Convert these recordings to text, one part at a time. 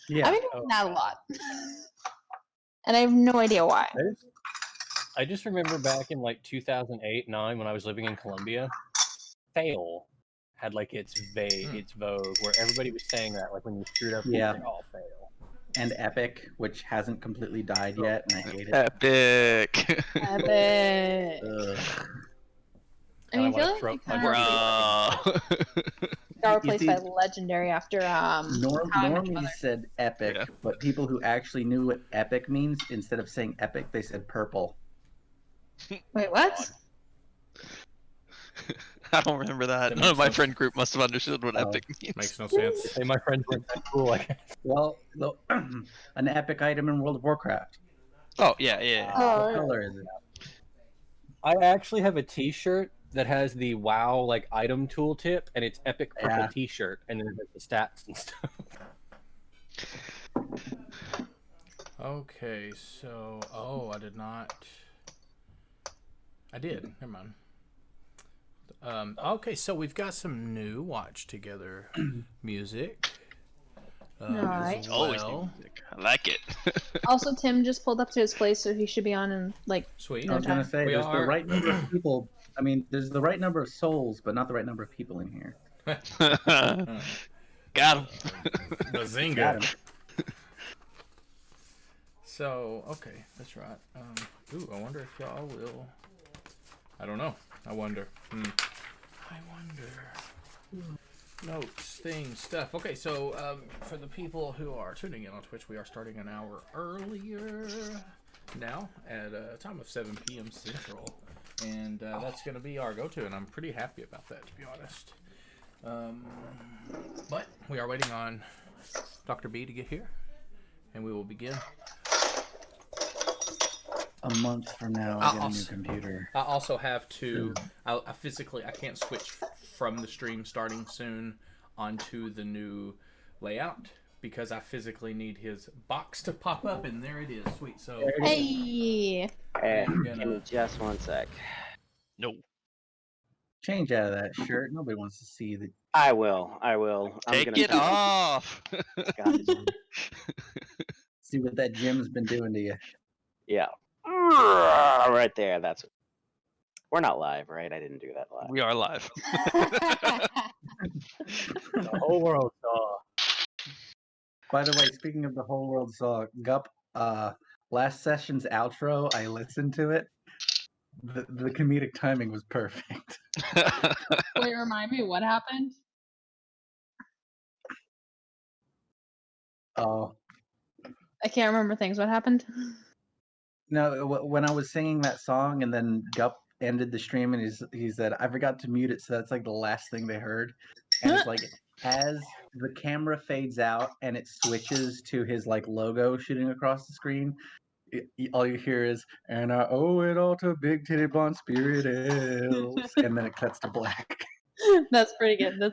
Yeah. I've been doing that a lot. And I have no idea why. I just remember back in like 2008-9 when I was living in Colombia, fail had like its vogue where everybody was saying that like when you screwed up, Yeah. like, oh, fail. And Epic, which hasn't completely died yet, and I hate it. Epic. Epic. I mean, I feel like it kind of got replaced by Legendary after Normies said Epic, but people who actually knew what Epic means, instead of saying Epic, they said purple. Wait, what? I don't remember that. None of my friend group must have understood what epic means. Makes no sense. Hey, my friends weren't that cool. Well, an epic item in World of Warcraft. Oh, yeah. What color is it? I actually have a T-shirt that has the WoW like item tooltip, and it's epic purple T-shirt, and then it has the stats and stuff. Okay, so I did not. I did. Never mind. Okay, so we've got some new watch together music. Nice. Always new music. I like it. Also, Tim just pulled up to his place, so he should be on in like. Sweet. I was gonna say there's the right number of people. I mean, there's the right number of souls, but not the right number of people in here. Got him. Bazinga. Got him. So okay, that's right. Ooh, I wonder if y'all will. I don't know. I wonder. Notes, things, stuff. Okay, so for the people who are tuning in on Twitch, we are starting an hour earlier now at a time of 7 p.m. Central. And that's going to be our go-to, and I'm pretty happy about that, to be honest. But we are waiting on Dr. B to get here, and we will begin. A month from now, I get a new computer. I also have to. I can't switch from the stream starting soon onto the new layout because I physically need his box to pop up, and there it is. Sweet. So hey, give me just one sec. No. Change out of that shirt. Nobody wants to see the. I will. Take it off. See what that gym's been doing to you. Yeah. Right there. That's. We're not live, right? I didn't do that live. We are live. The whole world saw. By the way, speaking of the whole world saw, Gup, last session's outro, I listened to it. The comedic timing was perfect. wait, remind me what happened? Oh. I can't remember things. What happened? No, when I was singing that song, and then Gup ended the stream, and he said, "I forgot to mute it," so that's like the last thing they heard. And it's like as the camera fades out and it switches to his like logo shooting across the screen, all you hear is "and I owe it all to Big Titty Blonde Spirit Ales," and then it cuts to black. That's pretty good. You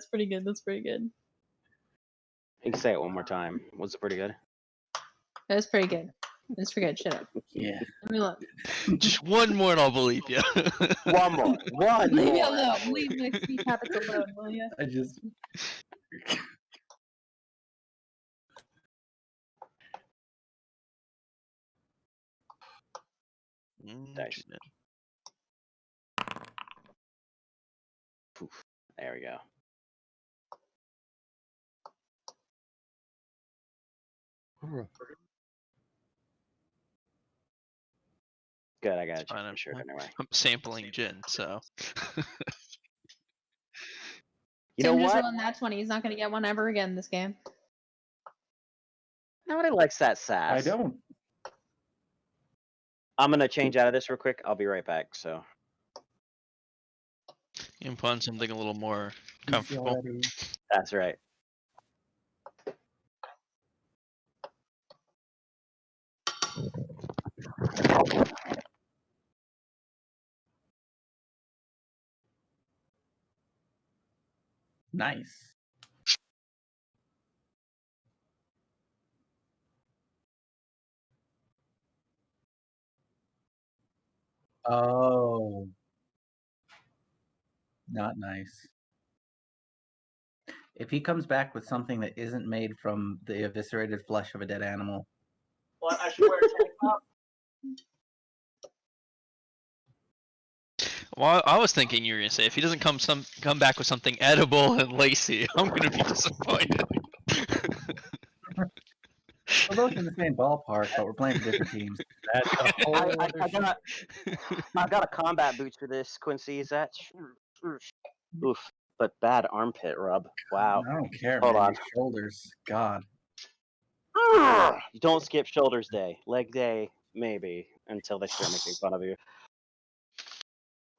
can say it one more time. Was it pretty good? That was pretty good. It's pretty good. Shut up. Yeah. Let me look. Just one more and I'll believe you. One more. Leave me alone. Leave my speech habits alone, will you? I just. Nice. There we go. Good, I got it. I'm sure anyway. I'm sampling gin, so. You know what? On that 20, he's not going to get one ever again this game. Nobody likes that sass. I don't. I'm gonna change out of this real quick. I'll be right back. So. You can find something a little more comfortable. That's right. Nice. Oh. Not nice. If he comes back with something that isn't made from the eviscerated flesh of a dead animal, What? I should wear a tank top? Well, I was thinking you were gonna say if he doesn't come back with something edible and lacy, I'm gonna be disappointed. we're both in the same ballpark, but we're playing for different teams. That's a whole I other got a combat boots for this, Quincy. Is that oof? But bad armpit rub. Wow. I don't care, Hold man. on. Your shoulders, God. You don't skip shoulders day. Leg day, maybe, until they start making fun of you.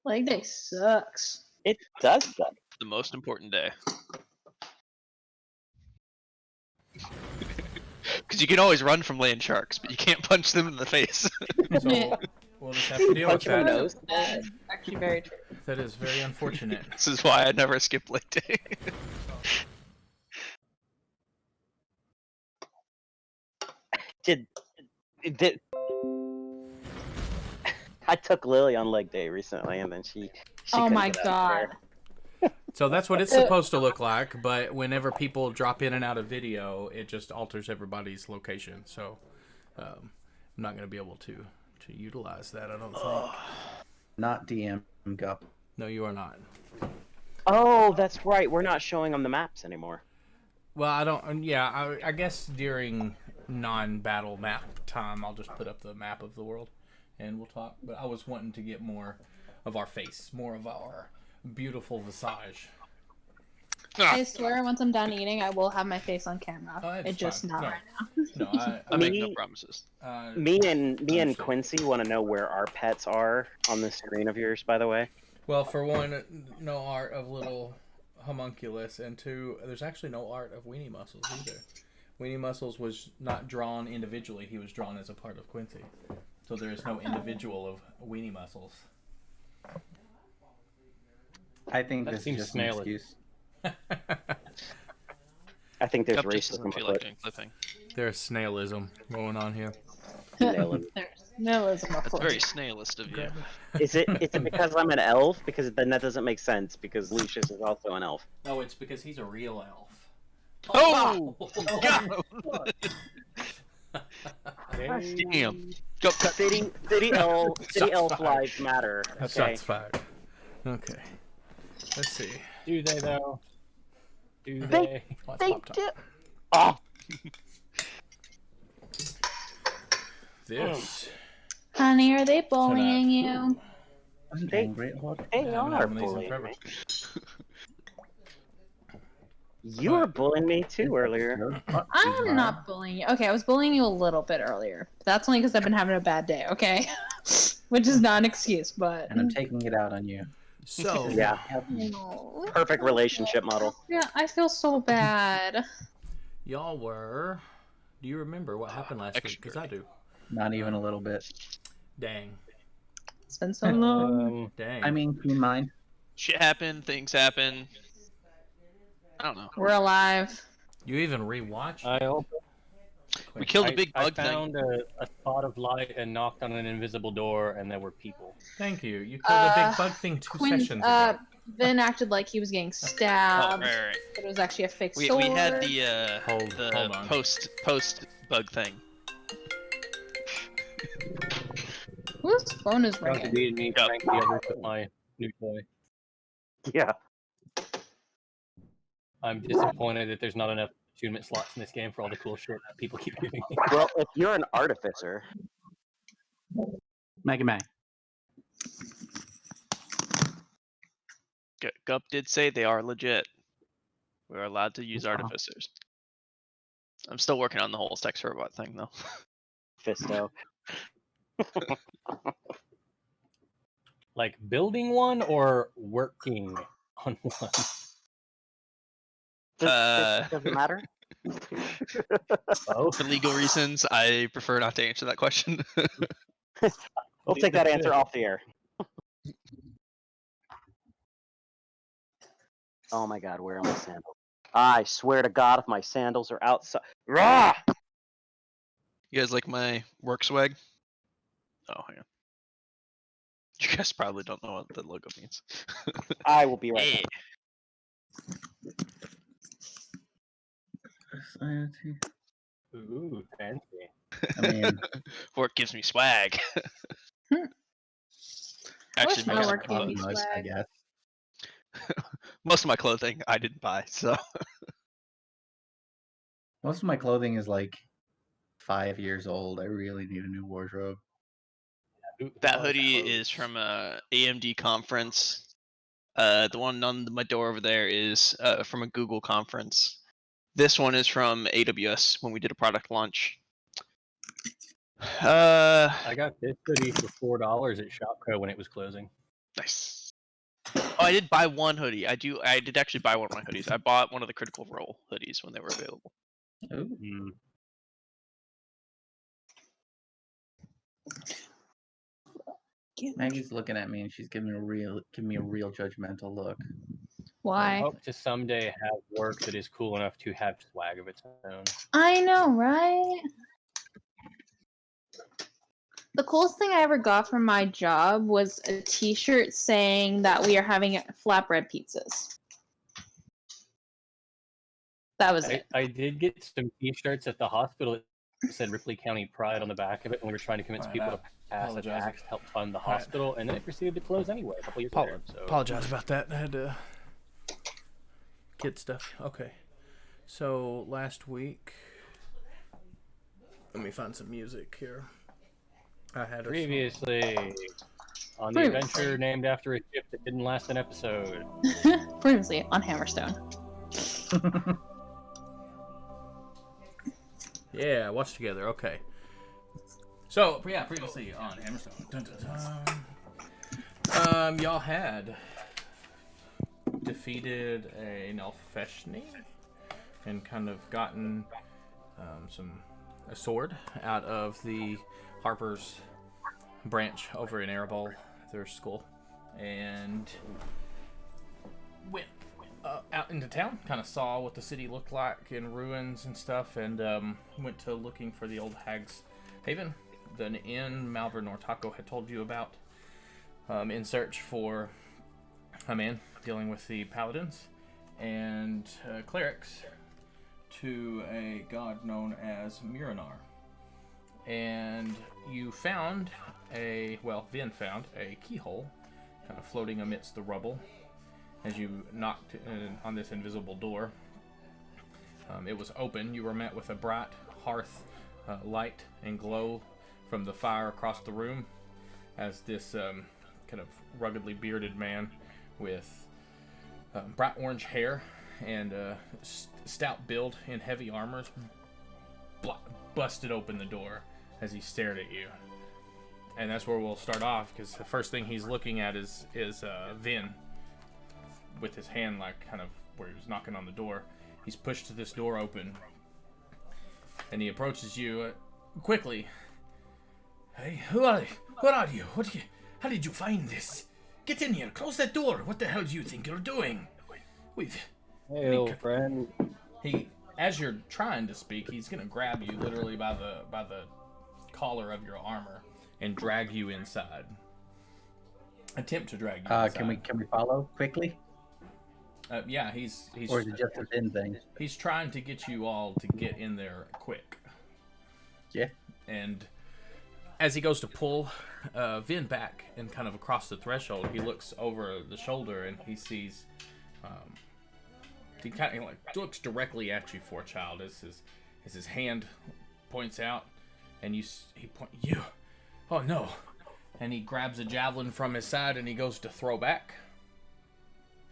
Leg day sucks. It does suck. The most important day. Because you can always run from land sharks, but you can't punch them in the face. So we'll just have to deal with Punch your that. nose. That's actually very true. That is very unfortunate. This is why I never skip leg day. Did I took Lily on leg day recently, and then she Oh couldn't my get out of god. there. So that's what it's supposed to look like, but whenever people drop in and out of video, it just alters everybody's location. So I'm not going to be able to utilize that, I don't think. Not DM Gup. No, you are not. Oh, that's right. We're not showing them the maps anymore. Well, I don't. Yeah, I guess during non-battle map time, I'll just put up the map of the world, and we'll talk. But I was wanting to get more of our face, more of our beautiful visage. I swear, once I'm done eating, I will have my face on camera. Oh, that's It's just fine. not No. right now. No, I make no Me- promises. Me and understand. Quincy want to know where our pets are on the screen of yours, by the way. Well, for one, no art of little homunculus, and two, there's actually no art of Weenie Muscles either. Weenie Muscles was not drawn individually; he was drawn as a part of Quincy. So there is no individual of Weenie Muscles. I think That this is seems just an snailish. excuse. I think there's Cup just racism doesn't feel afoot. like doing clipping. There's snailism going on here. Snail. There's nihilism That's afoot. very snailist of you. Is it because I'm an elf? Because then that doesn't make sense, because Lucius is also an elf. No, it's because he's a real elf. Oh! Damn. Go cut. City elf lives matter. That's Okay. shots fired. Okay. Let's see. Do they though? Do They- they? Let's They pop top. do. Oh, This. Honey, are they bullying you? I'm They- angry. What? they I haven't are had one of these in bullying forever. me. You were bullying me too earlier. I'm not bullying you. Okay, I was bullying you a little bit earlier. That's only because I've been having a bad day, okay? Which is not an excuse, but... And I'm taking it out on you. So, Yeah, No. perfect relationship model. Yeah, I feel so bad. y'all were. Do you remember what happened last week? Extra. Because I do. Not even a little bit. Dang. It's been so long. Dang. I mean, do you mind? Shit happen, things happen. I don't know. We're alive. You even rewatched? I also We killed a big bug I thing. found a spot of light and knocked on an invisible door, and there were people. Thank you. You killed a big bug thing two sessions ago. Vin acted like he was getting Oh, stabbed, right. but it was actually a fake We sword. had the Hold on. post bug thing. Whose phone is Drunk to ringing? be me, Yep. Frank the other with my new toy. Yeah. I'm disappointed that there's not enough attunement slots in this game for all the cool shit that people keep giving me. Well, if you're an artificer, Mega Man. Gup did say they are legit. We're allowed to use Wow. artificers. I'm still working on the whole sex robot thing though. Fisto. Like building one or working on one? Doesn't matter. Both. For legal reasons, I prefer not to answer that question. We'll take that answer off the air. Oh my god, where are my sandals? I swear to God, if my sandals are outside. Rah! You guys like my work swag? Oh, hang on. You guys probably don't know what the logo means. I will be right Yeah. back. Society. Ooh, fancy. I mean, Work gives me swag. I wish Actually, my most of work my gave me clothes, I swag. guess. most of my clothing I didn't buy. So Most of my clothing is like 5 years old. I really need a new wardrobe. Who that buys hoodie clothes? is from a AMD conference. The one on my door over there is from a Google conference. This one is from AWS when we did a product launch. I got this hoodie for $4 at Shopco when it was closing. Nice. Oh, I did buy one hoodie. I did actually buy one of my hoodies. I bought one of the Critical Role hoodies when they were available. Ooh. Mm. Maggie's looking at me and she's giving me a real judgmental look. I Why? hope to someday have work that is cool enough to have swag of its own. I know, right? The coolest thing I ever got from my job was a T-shirt saying that we are having flatbread pizzas. That was it. I did get some T-shirts at the hospital that said Ripley County Pride on the back of it when we were trying to convince Right, people I to pass a apologize. tax to help fund the Right. hospital, and then it proceeded to close anyway a couple years later. So Apologize about that. I had kid stuff. Okay. So last week, let me find some music here. I had a song. previously on the Previously. adventure named after a ship that didn't last an episode. Previously on Hammerstone. Yeah, watch together. Okay. So yeah, previously on Hammerstone. Dun, dun, dun. Y'all had defeated an Elfeshni and kind of gotten a sword out of the Harper's branch over in Erebol, their school, and went out into town, kind of saw what the city looked like in ruins and stuff, and went to looking for the old Hag's Haven, the inn Malvern Nortaco had told you about, in search for a man dealing with the paladins and clerics to a god known as Miranar. And you found Vin found a keyhole kind of floating amidst the rubble as you knocked on this invisible door. It was open. You were met with a bright hearth light and glow from the fire across the room as this kind of ruggedly bearded man with bright orange hair and stout build in heavy armor busted open the door as he stared at you. And that's where we'll start off, because the first thing he's looking at is Vin with his hand like kind of where he was knocking on the door. He's pushed this door open and he approaches you quickly. Hey, who are you? What are you? How did you find this? Get in here. Close that door. What the hell do you think you're doing? Hey, old friend. As you're trying to speak, he's gonna grab you literally by the collar of your armor and drag you inside. Attempt to drag you inside. Can we follow quickly? Yeah, he's Or is it just a Vin thing? He's trying to get you all to get in there quick. Yeah. And as he goes to pull Vin back and kind of across the threshold, he looks over the shoulder and he sees. He kind of like looks directly at you, for a child, as his hand points out, and you oh no, and he grabs a javelin from his side and he goes to throw back.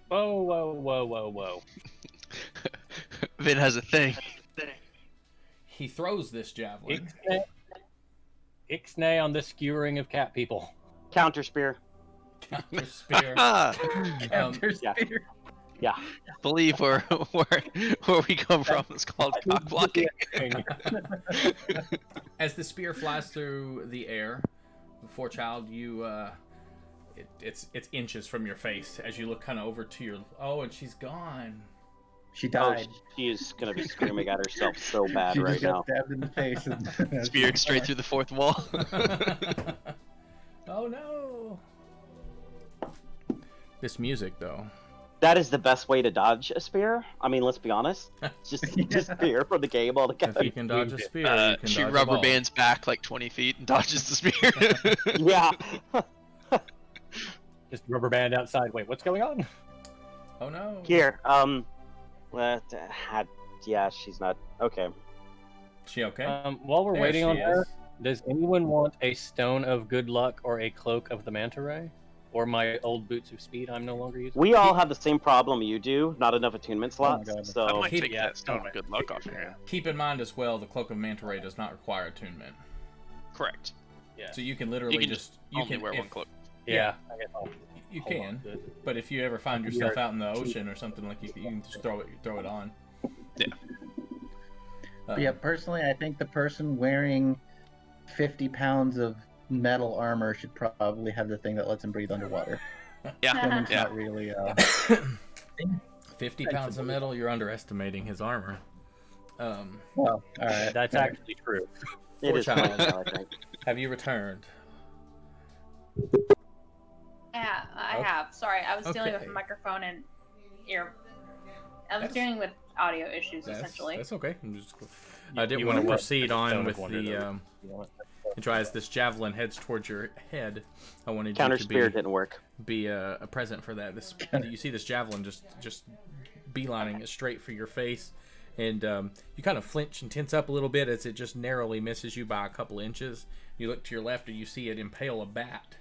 Whoa. Vin has a thing. He throws this javelin. Ixnay on the skewering of cat people. Counter spear. Counter spear. Counter spear. Yeah. Believe where we come from. It's called cock blocking. As the spear flies through the air, for child, you it's inches from your face as you look kind of over to your. Oh, and she's gone. She died. She is gonna be screaming at herself so bad She right just now. got stabbed in the face. And Speared straight through the fourth wall. Oh no! This music, though. That is the best way to dodge a spear. I mean, let's be honest. Just spear from the game If altogether. you can dodge a spear, you can she dodge a rubber ball. bands back like 20 feet and dodges the spear. Yeah. Just rubber band outside. Wait, what's going on? Oh no. Here, yeah, she's not okay. She okay? While we're There waiting she on her, is. does anyone want a stone of good luck or a cloak of the manta ray? Or my old boots of speed I'm no longer using? We all have the same problem you do. Not enough attunement Oh my slots. God. I So might keep- take yeah, that stone okay. of good luck off your hand. Keep in mind as well, the Cloak of Manta Ray does not require attunement. Correct. Yeah. So you can literally You can just Only wear one cloak. Yeah. I guess I'll You hold on can, to it. but if you ever find yourself out in the ocean or something like you can just throw it on. Yeah. But yeah, personally, I think the person wearing 50 pounds of metal armor should probably have the thing that lets him breathe underwater. Yeah. Swimming's Yeah. not really. 50 pounds of metal, you're underestimating his armor. Well, all right. That's actually true. it Poor is child. fine now, I think. Have you returned? Yeah, I Okay. have. Sorry, I was dealing with Okay. a microphone and ear. I was That's- dealing with audio issues essentially. That's okay. I didn't You want to wanna proceed Stone on of with Wonder, the though. You want and try as this javelin heads towards your head. I wanted Counter you to spear didn't work. be a present for that. You see this javelin just beelining it straight for your face, and you kind of flinch and tense up a little bit as it just narrowly misses you by a couple inches. You look to your left and you see it impale a bat.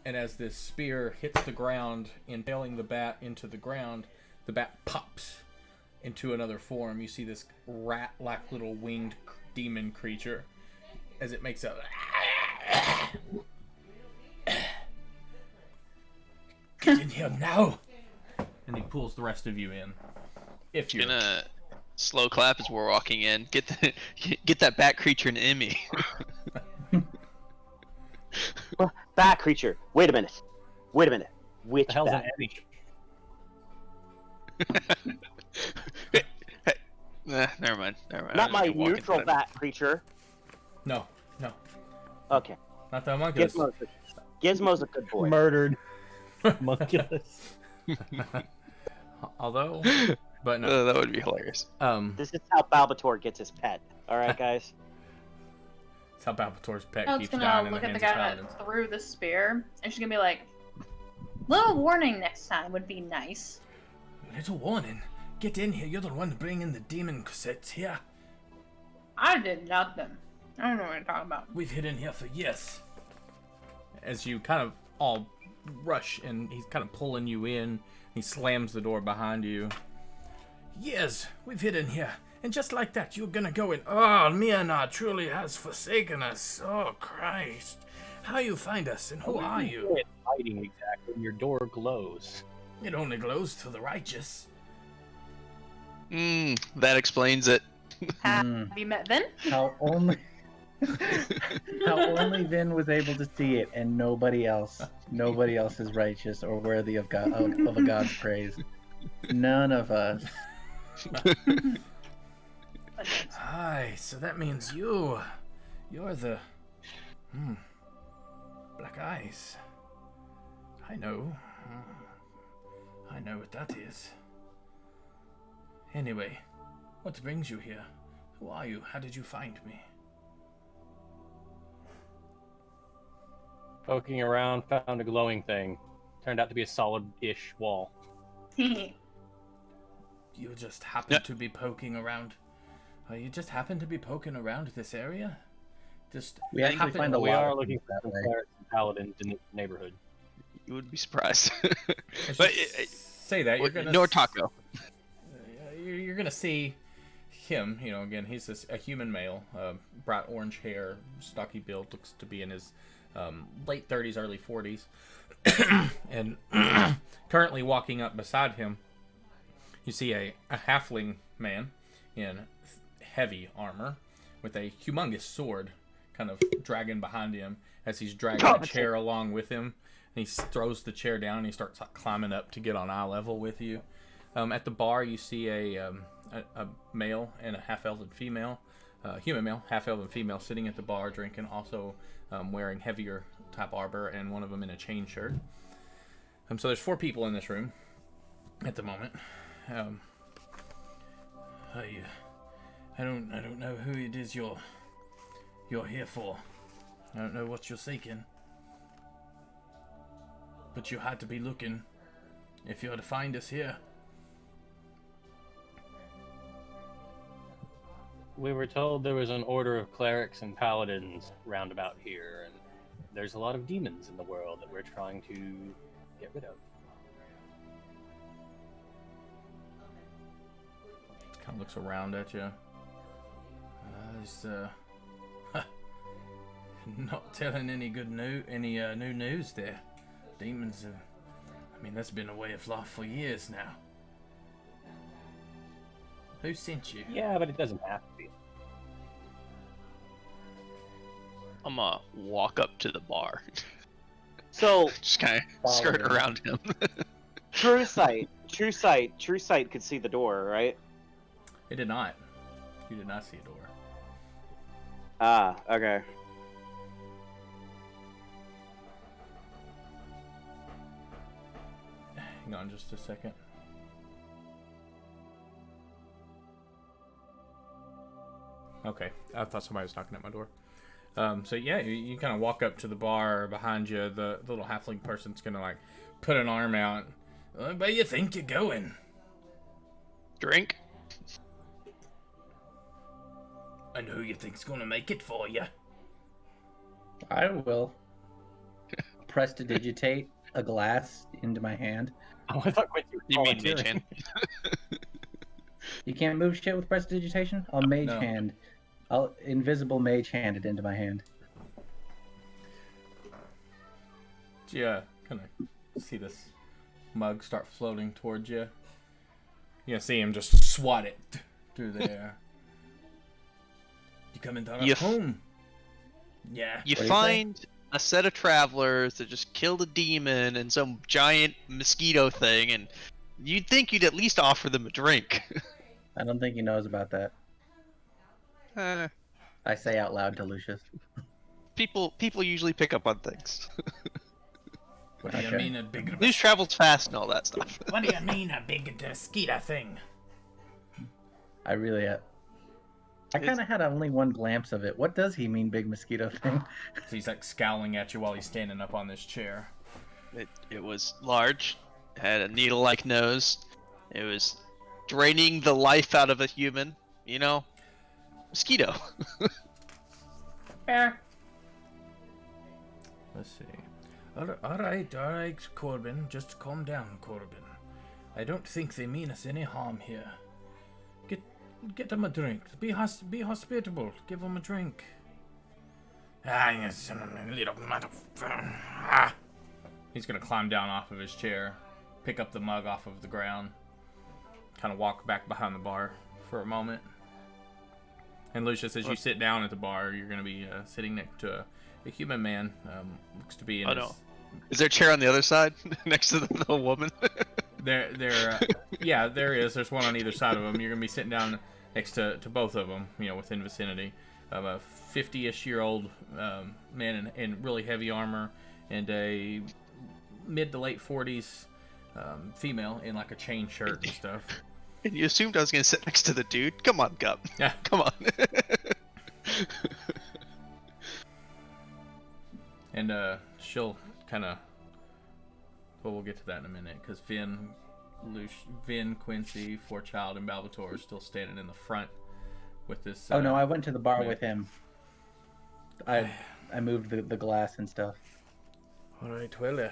And as this spear hits the ground, impaling the bat into the ground, the bat pops into another form. You see this rat-like little winged demon creature as it makes a get in here now, and he pulls the rest of you in. If you're Gonna slow clap as we're walking in. Get that bat creature an Emmy. Bat creature. Wait a minute. Which the hell's bat? an Emmy? Never mind. Not my I'm walking neutral to that. bat creature. no, Okay. not the homunculus. Gizmo's a good boy. Murdered. Homunculus. Although, but no. That would be hilarious. This is how Balbator gets his pet. All right, guys. That's how Balbator's pet I was keeps gonna dying in the look at hands the of guy paladins. that threw the spear, and she's gonna be like, "Little warning next time would be nice." Little warning. Get in here. You're the one bringing the demon cassettes here. I did nothing. I don't know what you're talking about. We've hidden here for years. As you kind of all rush, and he's kind of pulling you in. He slams the door behind you. Yes, we've hidden here. And just like that, you're gonna go in. Oh, Miana truly has forsaken us. Oh, Christ. How you find us, and who are you? It's lighting exactly. Your door glows. It only glows to the righteous. That explains it. Have you met Vin? How only Vin was able to see it, and nobody else is righteous or worthy of God of a God's praise. None of us. Aye, so that means you're the Black Eyes. I know what that is. Anyway, what brings you here? Who are you? How did you find me? Poking around, found a glowing thing. Turned out to be a solid-ish wall. You just happen to be poking around. You just happen to be poking around this area? Just We actually happen- find a We lot are of looking things that for way. clerics and paladins in the neighborhood. You would be surprised. As But you say that, you're gonna Nortaco. you're gonna see him. You know, again, he's a human male, bright orange hair, stocky build, looks to be in his late 30s, early 40s, and currently walking up beside him, you see a halfling man in heavy armor with a humongous sword, kind of dragging behind him as he's dragging a chair along with him. And he throws the chair down and he starts climbing up to get on eye level with you. At the bar, you see a male and a half-elven female, human male, half-elven female sitting at the bar drinking, also wearing heavier type armor, and one of them in a chain shirt. So there's 4 people in this room. at the moment. I don't know who it is you're here for. I don't know what you're seeking. But you had to be looking if you're to find us here. We were told there was an order of clerics and paladins round about here, and there's a lot of demons in the world that we're trying to get rid of. Kind of looks around at you. Not telling any good new news there. Demons have, I mean, that's been a way of life for years now. Who sent you? Yeah, but it doesn't have to be. I'm gonna walk up to the bar. So Just kind of Follow skirt him. around him. true sight could see the door, right? It did not. You did not see a door. Ah, okay. Hang on just a second. Okay, I thought somebody was knocking at my door. So yeah, you kind of walk up to the bar behind you. The little halfling person's gonna like put an arm out. Where you think you're going? Drink? And who you think's gonna make it for you? I will prestidigitate a glass into my hand. Oh, I thought Quincy was You mean volunteering. mage hand? You can't move shit with prestidigitation? I'll mage No. hand. I'll invisible mage hand it into my hand. Yeah, kind of see this mug start floating towards you. You see him just swat it through the air. You coming down You home? Yeah. You What do you find a set of travelers that just killed a demon and some giant mosquito thing, and you'd think you'd at least offer them a drink. I don't think he knows about that. I say out loud to Lucius. People usually pick up on things. What do you Okay. mean a big News travels fast and all that stuff. What do you mean a big mosquito thing? I really... I kind of had only one glimpse of it. What does he mean, big mosquito thing? So he's like scowling at you while he's standing up on this chair. It was large, had a needle-like nose. It was draining the life out of a human. You know, mosquito. Fair. Let's see. All right, Corbin. Just calm down, Corbin. I don't think they mean us any harm here. Get them a drink. Be hospitable. Give them a drink. Yes, little motherfucker. He's gonna climb down off of his chair, pick up the mug off of the ground, kind of walk back behind the bar for a moment. And Lucius, as you sit down at the bar, you're gonna be sitting next to a human man. Looks to be in his... no. Is there a chair on the other side next to the woman? Yeah, there is. There's one on either side of him. You're gonna be sitting down next to both of them, within vicinity of a 50-ish-year-old man in really heavy armor, and a mid to late 40s female in like a chain shirt and stuff. And you assumed I was gonna sit next to the dude? Come on, Gup. Yeah. Come on. And she'll kind of... Well, we'll get to that in a minute, because Vin, Quincy, Forechild, and Balbator are still standing in the front with this... Oh no, I went to the bar man. with him. I moved the glass and stuff. All right, well,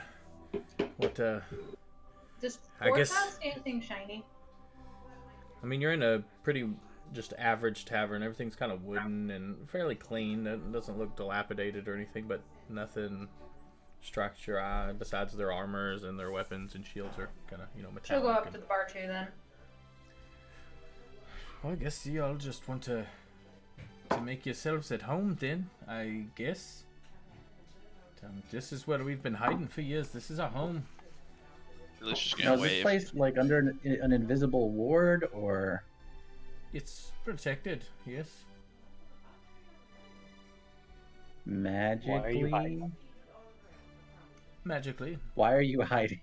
what, Does I guess- Forecast do anything shiny? I mean, you're in a pretty just average tavern. Everything's kind of wooden and fairly clean. It doesn't look dilapidated or anything, but nothing strikes your eye besides their armors, and their weapons and shields are kind of, metallic. She'll go up and- to the bar too then. Well, I guess you all just want to make yourselves at home then, I guess. This is where we've been hiding for years. This is our home. Let's just Now, gonna is this wave. place like under an invisible ward, or It's protected, yes. magically? hiding? Magically. Why are you hiding?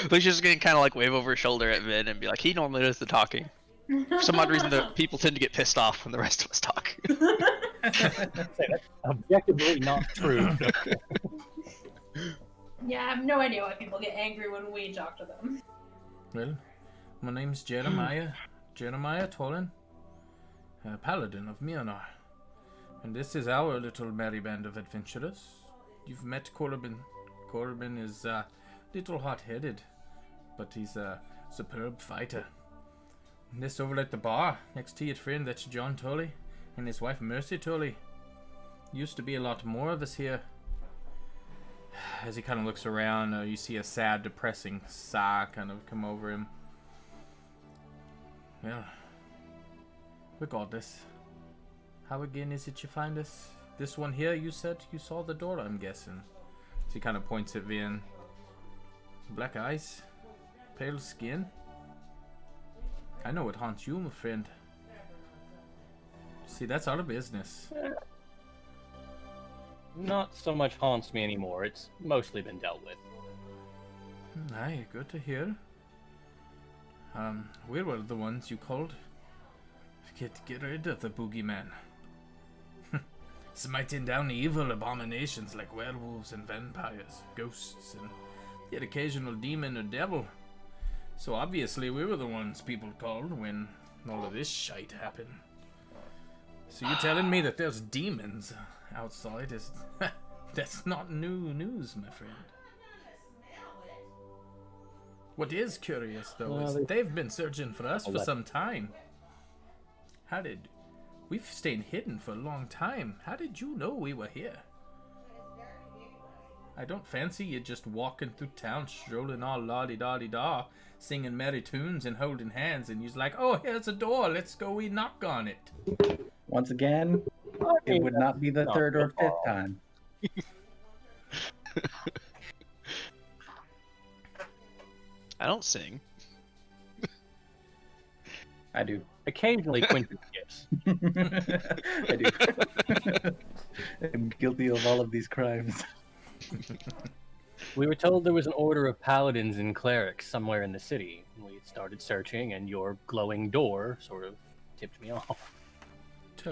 Lucia's just gonna kind of like wave over her shoulder at Vin and be like, he normally does the talking. For some odd reason, the people tend to get pissed off when the rest of us talk. Say that's objectively not true. Yeah, I have no idea why people get angry when we talk to them. Well, my name's Jeremiah Tolan, Paladin of Myanmar. And this is our little merry band of adventurers. You've met Corbin. Corbin is a little hot-headed, but he's a superb fighter. And this over at the bar, next to your friend, that's John Tully, and his wife Mercy Tully. Used to be a lot more of us here. As he kind of looks around, you see a sad, depressing sigh kind of come over him. Well, regardless, how again is it you find us? This one here, you said you saw the door, I'm guessing. So he kind of points at Vin. Black eyes, pale skin. I know what haunts you, my friend. See, that's our business. Not so much haunts me anymore. It's mostly been dealt with. Aye, good to hear. We were the ones you called. Get rid of the boogeyman. Smiting down evil abominations like werewolves and vampires, ghosts, and the occasional demon or devil. So obviously we were the ones people called when all of this shite happened. So you're telling me that there's demons outside is that's not new news, my friend. What is curious though is they've been searching for us for some time. We've stayed hidden for a long time. How did you know we were here? I don't fancy you just walking through town, strolling all la-di-da-di-da, singing merry tunes and holding hands, and you're like, oh, here's a door, let's go we knock on it. Once again, it would not be the third or fifth time. I don't sing. I do. Occasionally, Quentin gifts. I do. I'm guilty of all of these crimes. We were told there was an order of paladins and clerics somewhere in the city. We started searching, and your glowing door sort of tipped me off.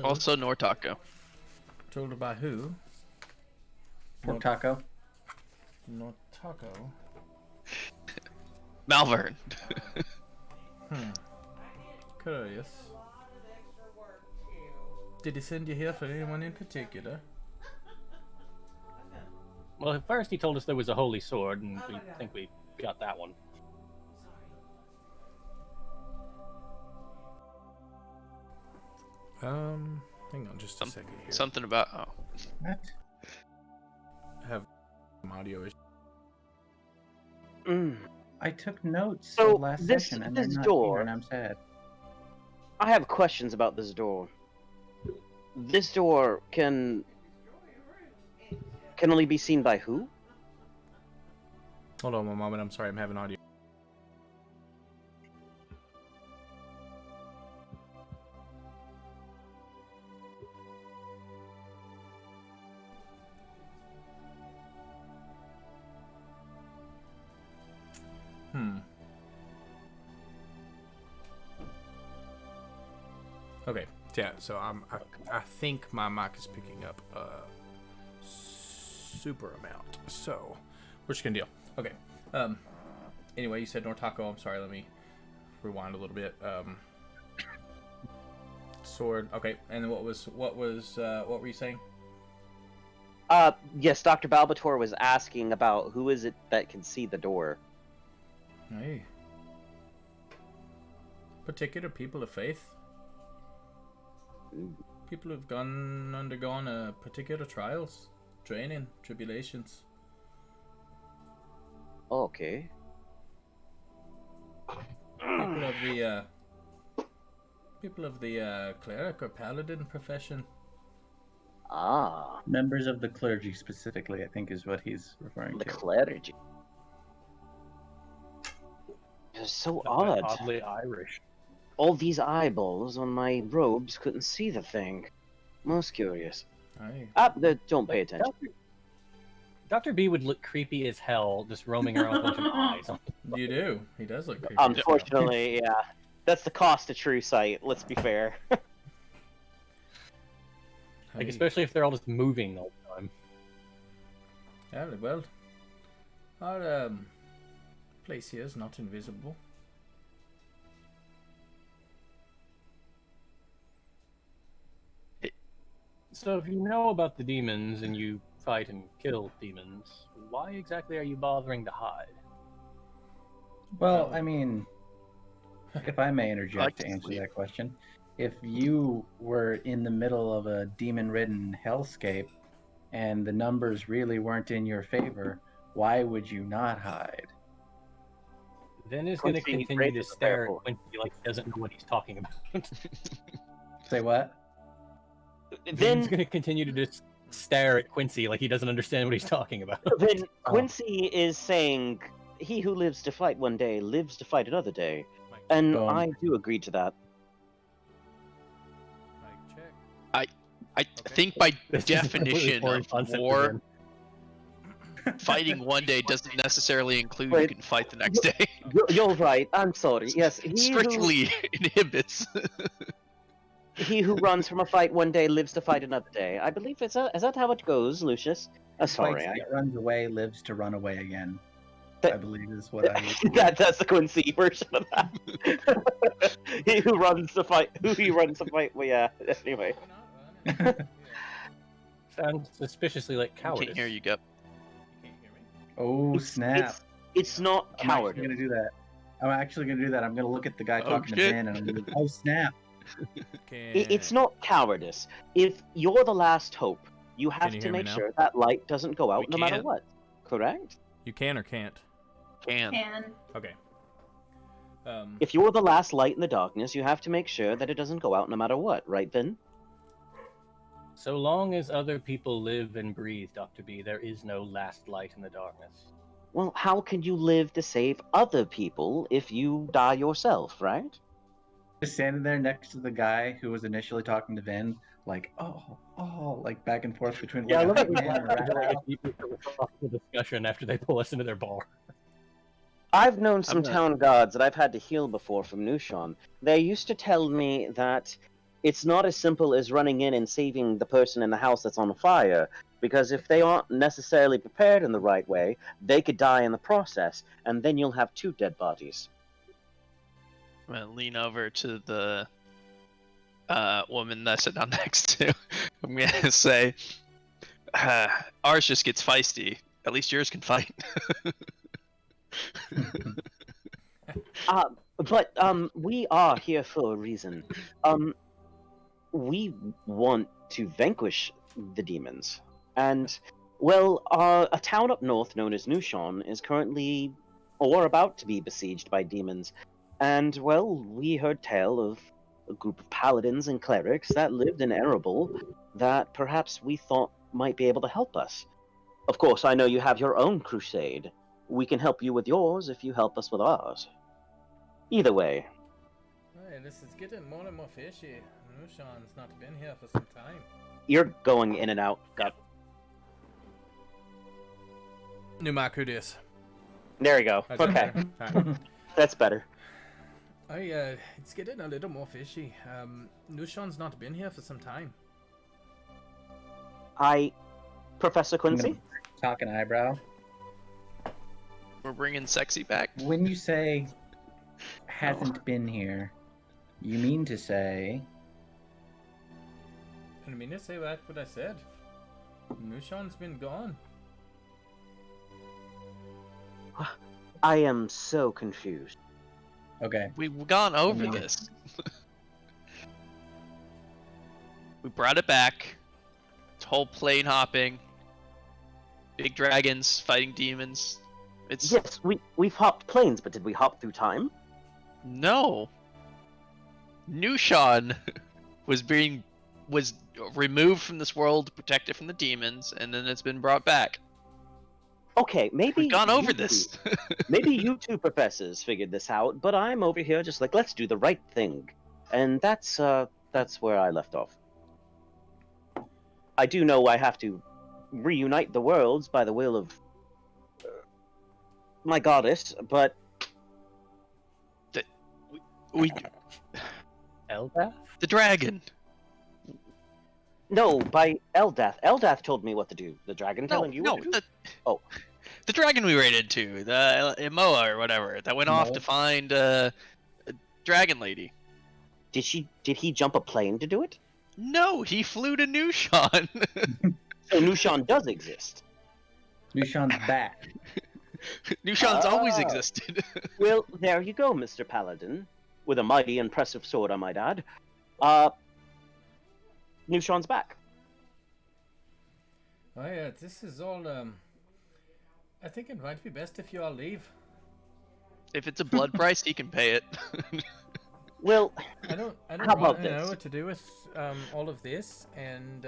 Also, Nortaco. Told by who? Pork taco. Nortaco. Malvern. Curious. Did he send you here for anyone in particular? Well, at first he told us there was a holy sword, and we think we got that one. Hang on just a second here. Something about What? I have some audio issue. I took notes So, last this- session, and this they're not door- here, and I'm sad. I have questions about this door. This door can only be seen by who? Hold on one moment, I'm sorry, I'm having audio. Okay, yeah, so I think my mic is picking up a super amount, so we're just gonna deal. Okay, anyway, you said Nortaco, I'm sorry, let me rewind a little bit. Sword, okay, and what were you saying? Yes, Dr. Balbator was asking about who is it that can see the door. Hey. Particular people of faith. People who've undergone particular trials, training, tribulations. Okay. People of the cleric or paladin profession. Ah, Members of the clergy, specifically, I think is what he's referring the to. clergy. It's so odd. Oddly Irish. All these eyeballs on my robes couldn't see the thing. Most curious. Aye. Don't pay attention. Dr. B would look creepy as hell just roaming around with a bunch of eyes. You do. He does look creepy. as hell. Unfortunately, yeah. That's the cost of true sight, let's be fair. Like, Hey, especially if they're all just moving all the time. yeah, well, our place here is not invisible. So if you know about the demons and you fight and kill demons, why exactly are you bothering to hide? Well, I mean, if I may like interject to to answer sleep. that question, if you were in the middle of a demon-ridden hellscape and the numbers really weren't in your favor, why would you not hide? Then is going to Quincy, continue to braces are stare at terrible. Quincy like he doesn't know what he's talking about. Say what? Then Then he's going to continue to just stare at Quincy like he doesn't understand what he's talking about. Then Quincy is saying, "He who lives to fight one day lives to fight another day," and Boom. I do agree to that. Mic check. I Okay. think by This is a completely definition foreign of concept to war, him. fighting one day doesn't necessarily include Wait, you can fight the next day. You're right. I'm sorry. Yes, Strictly inhibits. he who runs from a fight one day lives to fight another day. I believe is that how it goes, Lucius? Sorry, Fights that runs away lives to run away again. That- I believe is what I would. that's the Quincy version of that. He who runs to fight. Who he runs to fight. Well, yeah. Anyway. Sounds suspiciously like cowardice. Can't hear you, Gup. You can't hear me? Oh snap! It's not I'm actually cowardice. gonna do that. I'm actually gonna do that. I'm gonna look at the guy Oh, talking to shit. Ben, and I'm gonna go, "Oh snap!" It's not cowardice. If you're the last hope, you have you to hear me make now? sure that light doesn't go out We no matter can't. what. Correct? You can or can't. Can. Okay. If you're the last light in the darkness, you have to make sure that it doesn't go out no matter what, right, Vin? So long as other people live and breathe, Dr. B, there is no last light in the darkness. Well, how can you live to save other people if you die yourself, right? Just standing there next to the guy who was initially talking to Vin, like, like back and forth between Yeah, I love like, it. man, Like a deeper philosophical discussion after they pull us into their bar. I've known some I'm not- town guards that I've had to heal before from Nushan. They used to tell me that it's not as simple as running in and saving the person in the house that's on fire, because if they aren't necessarily prepared in the right way, they could die in the process, and then you'll have two dead bodies. I'm gonna lean over to the woman that I sit down next to. I'm gonna say, ours just gets feisty. At least yours can fight. But we are here for a reason. We want to vanquish the demons, and well, a town up north known as Nushan is currently, or about to be, besieged by demons. And well, we heard tale of a group of paladins and clerics that lived in Erebor that perhaps we thought might be able to help us. Of course, I know you have your own crusade. We can help you with yours if you help us with ours. Either way. Hey, this is getting more and more fishy. Nushan's not been here for some time. You're going in and out. Got. New mic, who dis? There you go. That's Okay, better. Alright. that's better. It's getting a little more fishy. Nushan's not been here for some time. Professor Quincy? talking eyebrow. We're bringing sexy back. When you say hasn't been here, you mean to say I mean to say back what I said. Nushan's been gone. I am so confused. okay. We've gone over Mhm. this. We brought it back. It's whole plane hopping. Big dragons fighting demons. It's Yes, we've hopped planes, but did we hop through time? no. Nushan was removed from this world to protect it from the demons, and then it's been brought back. Okay, maybe We've gone over you this. two- maybe you two professors figured this out, but I'm over here just like, let's do the right thing. And that's where I left off. I do know I have to reunite the worlds by the will of my goddess, but We Eldath? the dragon. no, by Eldath. Eldath told me what to do. The dragon No, telling you no. what to do? Oh. The dragon we ran into, the Imoa or whatever, that went off to Imoa? find a dragon lady. Did he jump a plane to do it? No, he flew to Nushan. So Nushan does exist. Nushan's back. Nushan's always Ah. existed. Well, there you go, Mr. Paladin. With a mighty impressive sword, I might add. Nushan's back. Oh yeah, this is all. I think it might be best if you all leave. If it's a blood price, he can pay it. Well, I don't How about really know this? what to do with all of this, and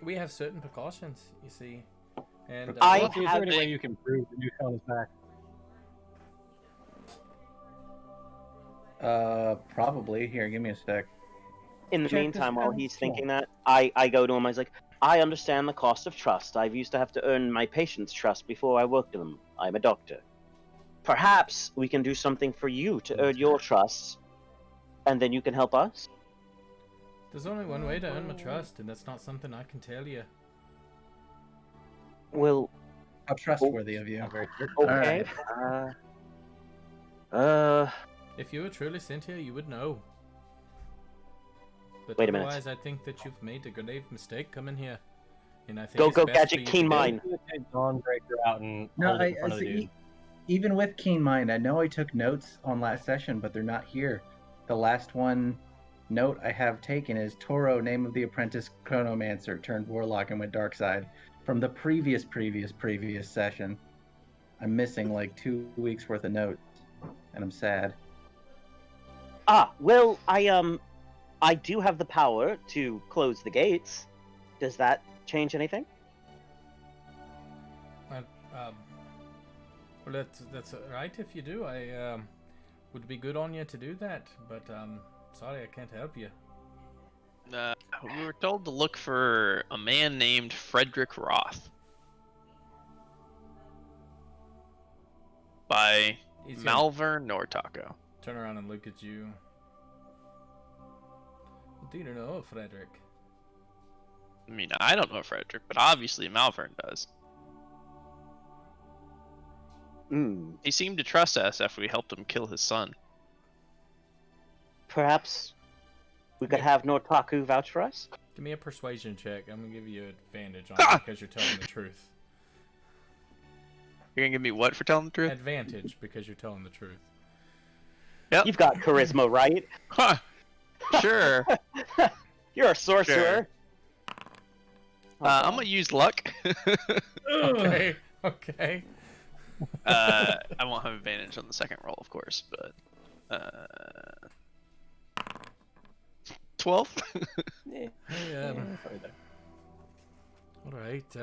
we have certain precautions, you see. And I Is there have any way you can prove that Newton is back? Probably. Here, give me a sec. in the Check this meantime, while out. he's thinking that, I go to him. I was like, I understand the cost of trust. I've used to have to earn my patients' trust before I worked with them. I'm a doctor. Perhaps we can do something for you to earn your trust, and then you can help us. there's only one way to earn my trust, and that's not something I can tell you. Well, How trustworthy of you. Not very good. okay. If you were truly sent here, you would know. But Wait a minute. otherwise, I think that you've made a grave mistake coming here. And I think Go, it's go, best Gadget, for you to keen go. mind. Take Dawnbreaker out and No, hold it I in front of the see. dude. Even with keen mind, I know I took notes on last session, but they're not here. The last one note I have taken is Toro, name of the apprentice chronomancer, turned warlock and went dark side. From the previous session. I'm missing like 2 weeks worth of notes, and I'm sad. Well, I do have the power to close the gates. Does that change anything? Well, that's right if you do. I would be good on you to do that, but sorry, I can't help you. We were told to look for a man named Frederick Roth by He's gonna Malvern Nortaco. turn around and look at you. Do you know Frederick? I mean, I don't know Frederick, but obviously Malvern does. He seemed to trust us after we helped him kill his son. Perhaps we could have Nortaku vouch for us? Give me a persuasion check. I'm gonna give you advantage on Ah! it because you're telling the truth. You're gonna give me what for telling the truth? Advantage because you're telling the truth. Yep. You've got charisma, right? Huh. Sure. You're a sorcerer. I'm gonna use luck. Okay. Okay. I won't have advantage on the second roll, of course, but 12. Hey, Sorry there. all right.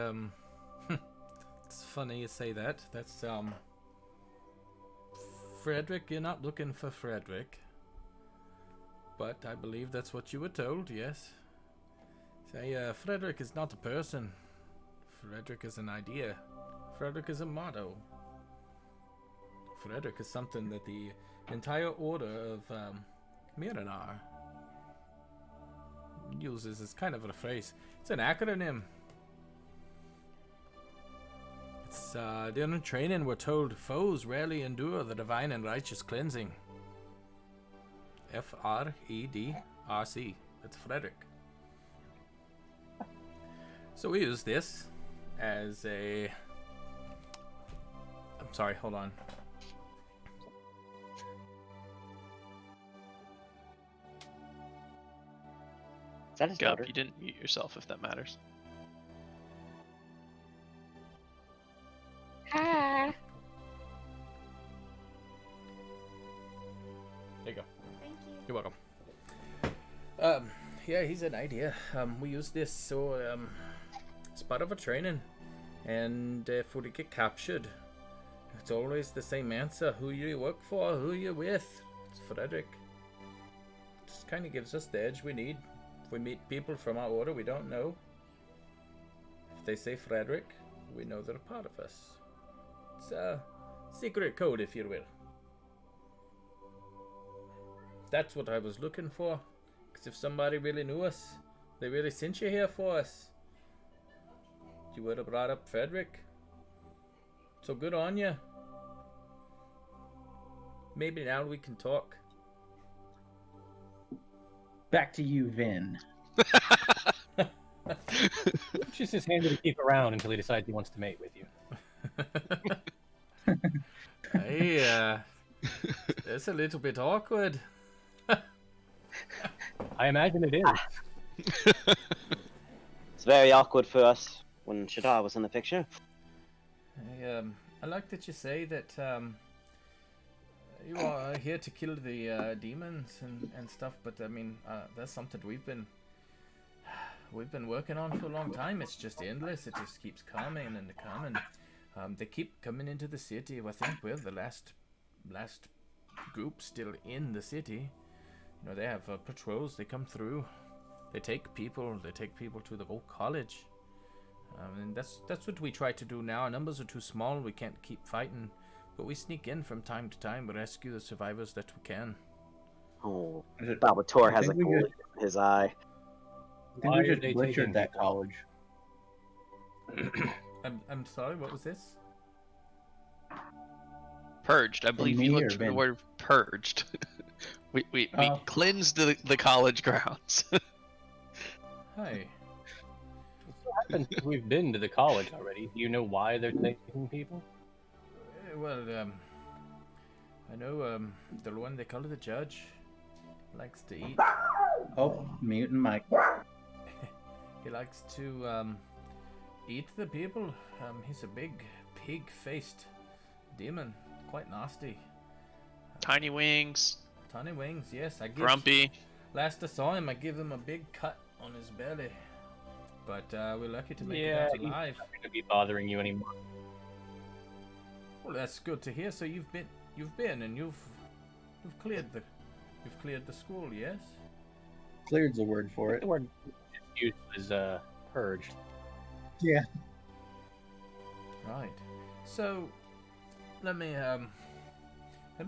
It's funny you say that. That's Frederick. You're not looking for Frederick, but I believe that's what you were told. Yes. Say, Frederick is not a person. Frederick is an idea. Frederick is a motto. Frederick is something that the entire order of Miranar uses as kind of a phrase. It's an acronym. It's during training we're told foes rarely endure the divine and righteous cleansing. Fredrc. That's Frederick. So we use this as a... I'm sorry, hold on. Is that his Gup, daughter? you didn't mute yourself if that matters. Hi. There you go. Thank you. You're welcome. Yeah, he's an idea. We use this so it's part of a training, and if we get captured, it's always the same answer: who you work for, who you with. It's Frederick. Just kind of gives us the edge we need. If we meet people from our order we don't know, If they say Frederick, we know they're a part of us. It's a secret code, if you will. That's what I was looking for. Because if somebody really knew us, they really sent you here for us, you would have brought up Frederick. So good on you. Maybe now we can talk. Back to you, Vin. Just his hand to keep around until he decides he wants to mate with you. Hey, it's a little bit awkward. I imagine it is. It's very awkward for us when Shadar was in the picture. I like that you say that you are here to kill the demons and stuff, but I mean, that's something we've been working on for a long time. It's just endless. It just keeps coming and coming. They keep coming into the city. I think we're the last group still in the city. You know, they have patrols. They come through. They take people. They take people to the whole college. And that's what we try to do now. Our numbers are too small. We can't keep fighting, but we sneak in from time to time. We rescue the survivors that we can. Oh, Salvatore has a gold in his eye. I think we just butchered that college. I'm sorry. What was this? Purged. I believe you looked for the word purged. we cleansed the college grounds. Hi. We've been to the college already. Do you know why they're taking people? Well, I know the one they call the judge likes to eat. Oh, mutant Mike. He likes to eat the people. He's a big pig-faced demon, quite nasty. Tiny wings. Tiny wings, yes. Grumpy. Last I saw him, I gave him a big cut on his belly. But we're lucky to make it out alive. He's not going to be bothering you anymore. Well, that's good to hear. So you've been and you've cleared the school, yes? Cleared's a word for it. The word used is purged. Yeah. Right. So let me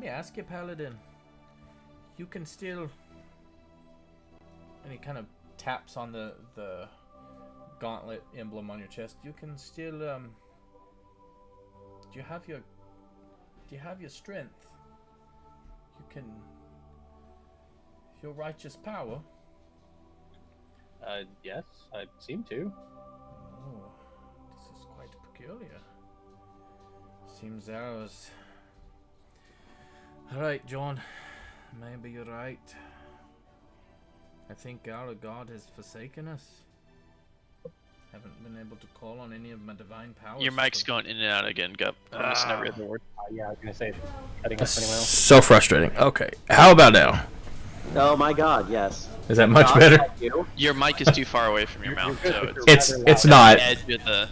ask you, Paladin. You can still, and he kind of taps on the gauntlet emblem on your chest. You can still do you have your strength? You can your righteous power? Yes, I seem to. Oh, this is quite peculiar. Seems ours. Alright, John. Maybe you're right. I think our God has forsaken us. Haven't been able to call on any of my divine powers. Your mic's going in and out again, Gup. I'm missing every other word. Yeah, I was going to say, cutting up anyone else. So frustrating. Okay, how about now? Oh my god, yes. Is that much God, better? thank you. Your mic is too far away from your mouth, so It's not. edge of the.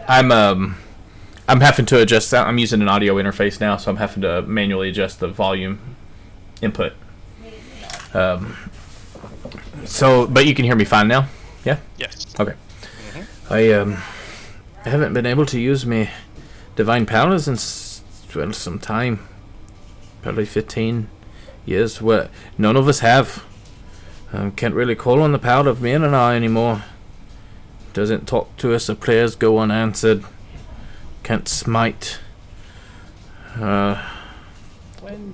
I'm having to adjust that. I'm using an audio interface now, so I'm having to manually adjust the volume input. So, but you can hear me fine now? Yeah? Yes. Okay. I haven't been able to use my divine powers in some time. Probably 15 years. Where none of us have. Can't really call on the power of men and I anymore. Doesn't talk to us. The prayers go unanswered. Can't smite. When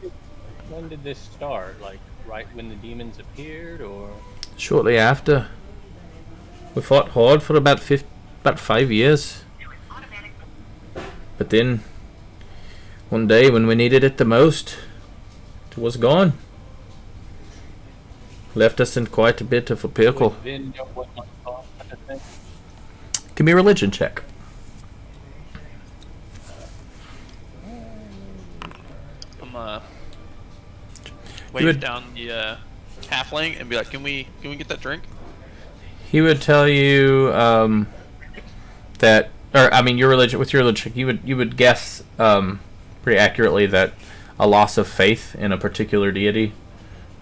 did this start? Like, right when the demons appeared, or? Shortly after. We fought hard for about 5 years. But then, one day when we needed it the most, it was gone. Left us in quite a bit of a pickle. Would Vin know what month off, kind of thing? Give me a religion check. I'm wave down the halfling and be like, "Can we get that drink?" He would tell you that, or I mean, your religion. With your religion, you would guess pretty accurately that a loss of faith in a particular deity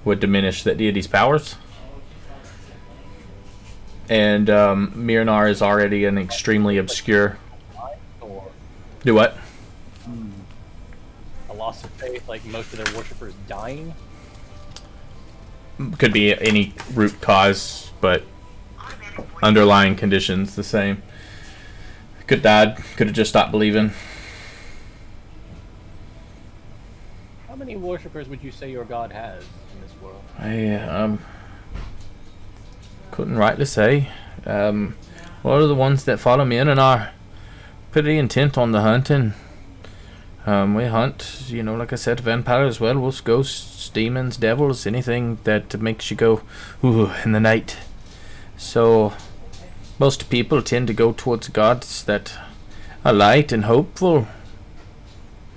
would diminish that deity's powers. and Myrnar is already an extremely obscure. Or Do what? a loss of faith, like most of their worshippers dying? Could be any root cause, but underlying conditions the same. Could died. Could have just stopped believing. How many worshippers would you say your god has in this world? I couldn't rightly say. What are the ones that follow me in and are pretty intent on the hunting? We hunt, like I said, vampires, werewolves, ghosts, demons, devils, anything that makes you go, ooh, in the night. So, most people tend to go towards gods that are light and hopeful.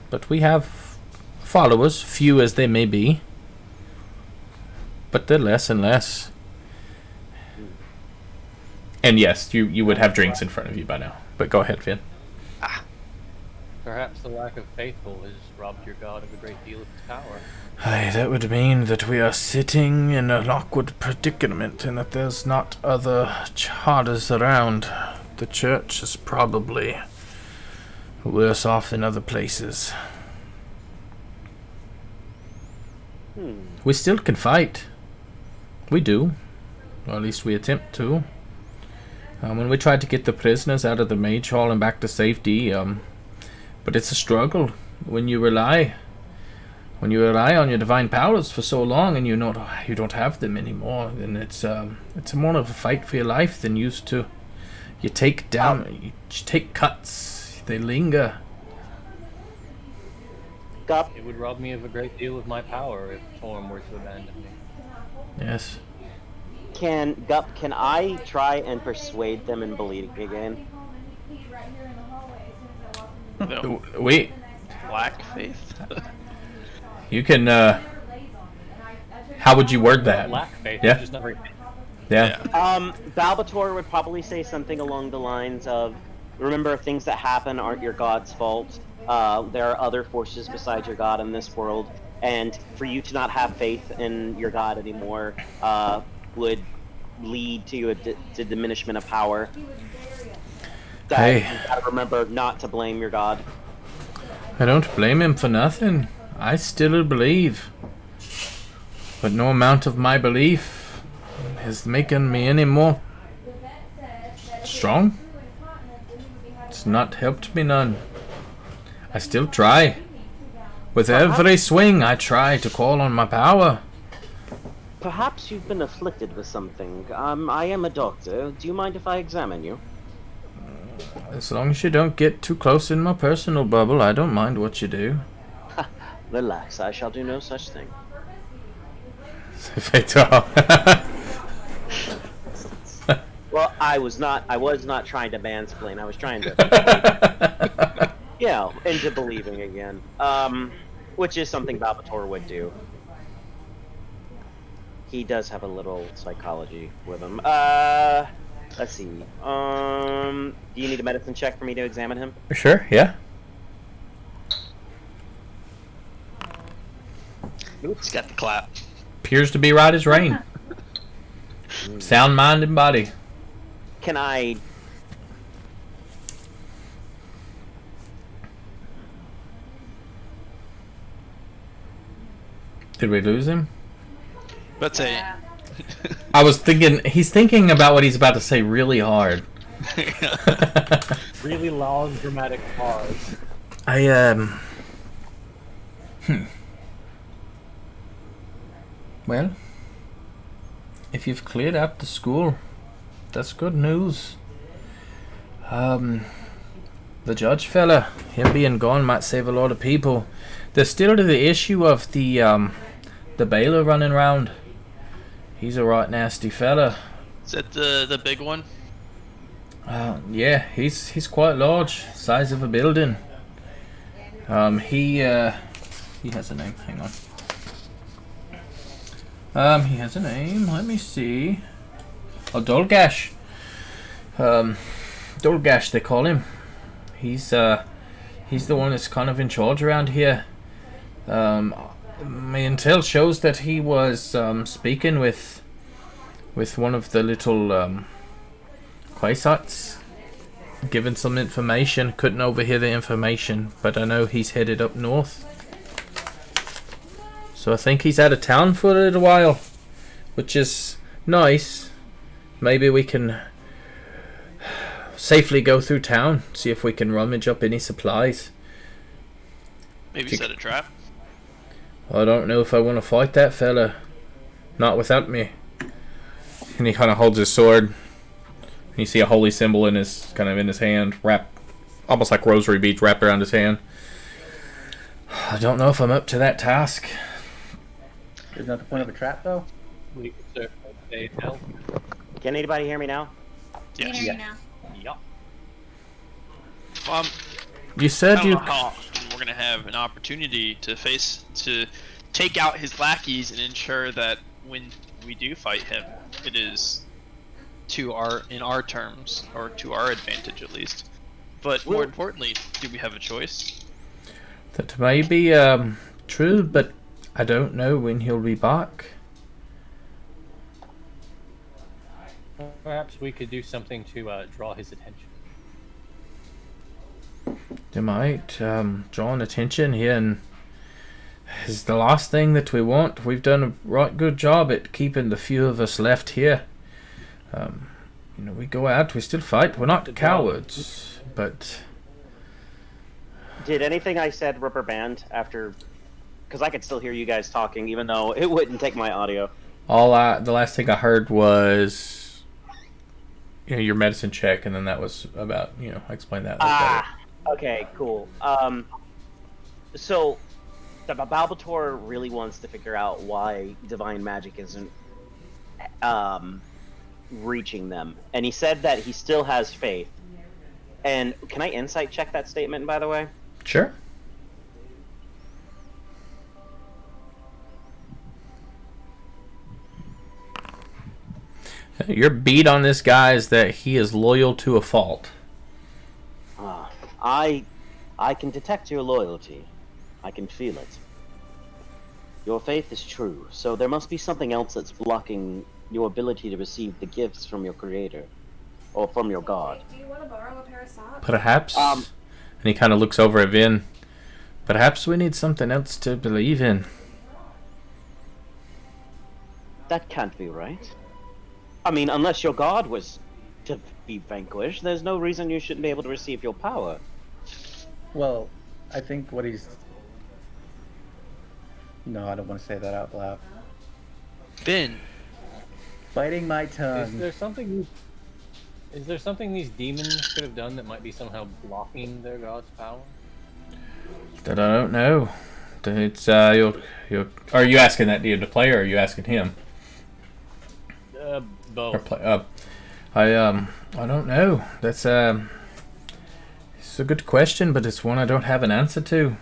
But we have followers, few as they may be. But they're less and less. And yes, you would have drinks in front of you by now. But go ahead, Finn. Perhaps the lack of faithful has robbed your god of a great deal of his power. Aye, that would mean that we are sitting in an awkward predicament and that there's not other charters around. The church is probably worse off than other places. We still can fight. We do. Or at least we attempt to. When we tried to get the prisoners out of the mage hall and back to safety, but it's a struggle when you rely on your divine powers for so long and you don't have them anymore. Then it's more of a fight for your life than used to. You take cuts. They linger. Gup, It would rob me of a great deal of my power if Torm were to abandon me. Yes. can I try and persuade them in believing again? No. Wait. Black faith. You can. How would you word that? Lack faith, Yeah. I'm just not very Yeah. Balbator would probably say something along the lines of, remember, things that happen aren't your god's fault. There are other forces besides your god in this world, and for you to not have faith in your god anymore would lead to a diminishment of power. That Hey. you gotta remember not to blame your god. I don't blame him for nothing. I still believe. But no amount of my belief is making me any more strong. It's not helped me none. I still try. With every swing, I try to call on my power. Perhaps you've been afflicted with something. I am a doctor. Do you mind if I examine you? As long as you don't get too close in my personal bubble, I don't mind what you do. Relax, I shall do no such thing. Well, I was not trying to mansplain. I was trying to, into believing again. Which is something Balbator would do. He does have a little psychology with him. Let's see. Do you need a medicine check for me to examine him? Sure, yeah. He's got the clap. Appears to be right as rain. Sound mind and body. Can I? Did we lose him? Let's say. I was thinking, he's thinking about what he's about to say really hard. really long, dramatic pause. Well, if you've cleared out the school, that's good news. The judge fella, him being gone might save a lot of people. There's still the issue of the bailiff running around. He's a right nasty fella. Is that the big one? Yeah, he's quite large, size of a building. He has a name. Hang on. He has a name. Let me see. Oh, Dolgash. Dolgash, they call him. He's the one that's kind of in charge around here. My intel shows that he was speaking with one of the little Quasat's given some information. Couldn't overhear the information, but I know he's headed up north. So I think he's out of town for a little while, which is nice. Maybe we can safely go through town, see if we can rummage up any supplies. Maybe set a trap. I don't know if I want to fight that fella. Not without me. And he kind of holds his sword. And you see a holy symbol in his hand, wrapped, almost like rosary beads wrapped around his hand. I don't know if I'm up to that task. Isn't that the point of a trap, though? Can anybody hear me now? Yes. Yeah. Yup. You said I don't you. know how often we're gonna have an opportunity to take out his lackeys and ensure that when we do fight him, it is in our terms, or to our advantage at least. But more importantly, do we have a choice? That may be true, but I don't know when he'll be back. Perhaps we could do something to draw his attention. They might draw an attention here, and is the last thing that we want. We've done a right good job at keeping the few of us left here. We go out, we still fight. We're not cowards, but Did anything I said rubber band after? Because I could still hear you guys talking, even though it wouldn't take my audio. the last thing I heard was your medicine check, and then that was about I explained that. Okay, cool. So the Balbator really wants to figure out why divine magic isn't reaching them, and he said that he still has faith. And can I insight check that statement, by the way? Sure. Your beat on this guy is that he is loyal to a fault. I can detect your loyalty. I can feel it. Your faith is true, so there must be something else that's blocking your ability to receive the gifts from your creator, or from your god. Do you want to borrow a pair of socks? Perhaps, and he kind of looks over at Vin. Perhaps we need something else to believe in. That can't be right. I mean, unless your god was to be vanquished, there's no reason you shouldn't be able to receive your power. Well, I think what he's... No, I don't want to say that out loud. Vin. Biting my Is tongue. there something these demons could have done that might be somehow blocking their god's power? That I don't know. It's are you asking that to the player, or are you asking him? Both. I don't know. It's a good question, but it's one I don't have an answer to.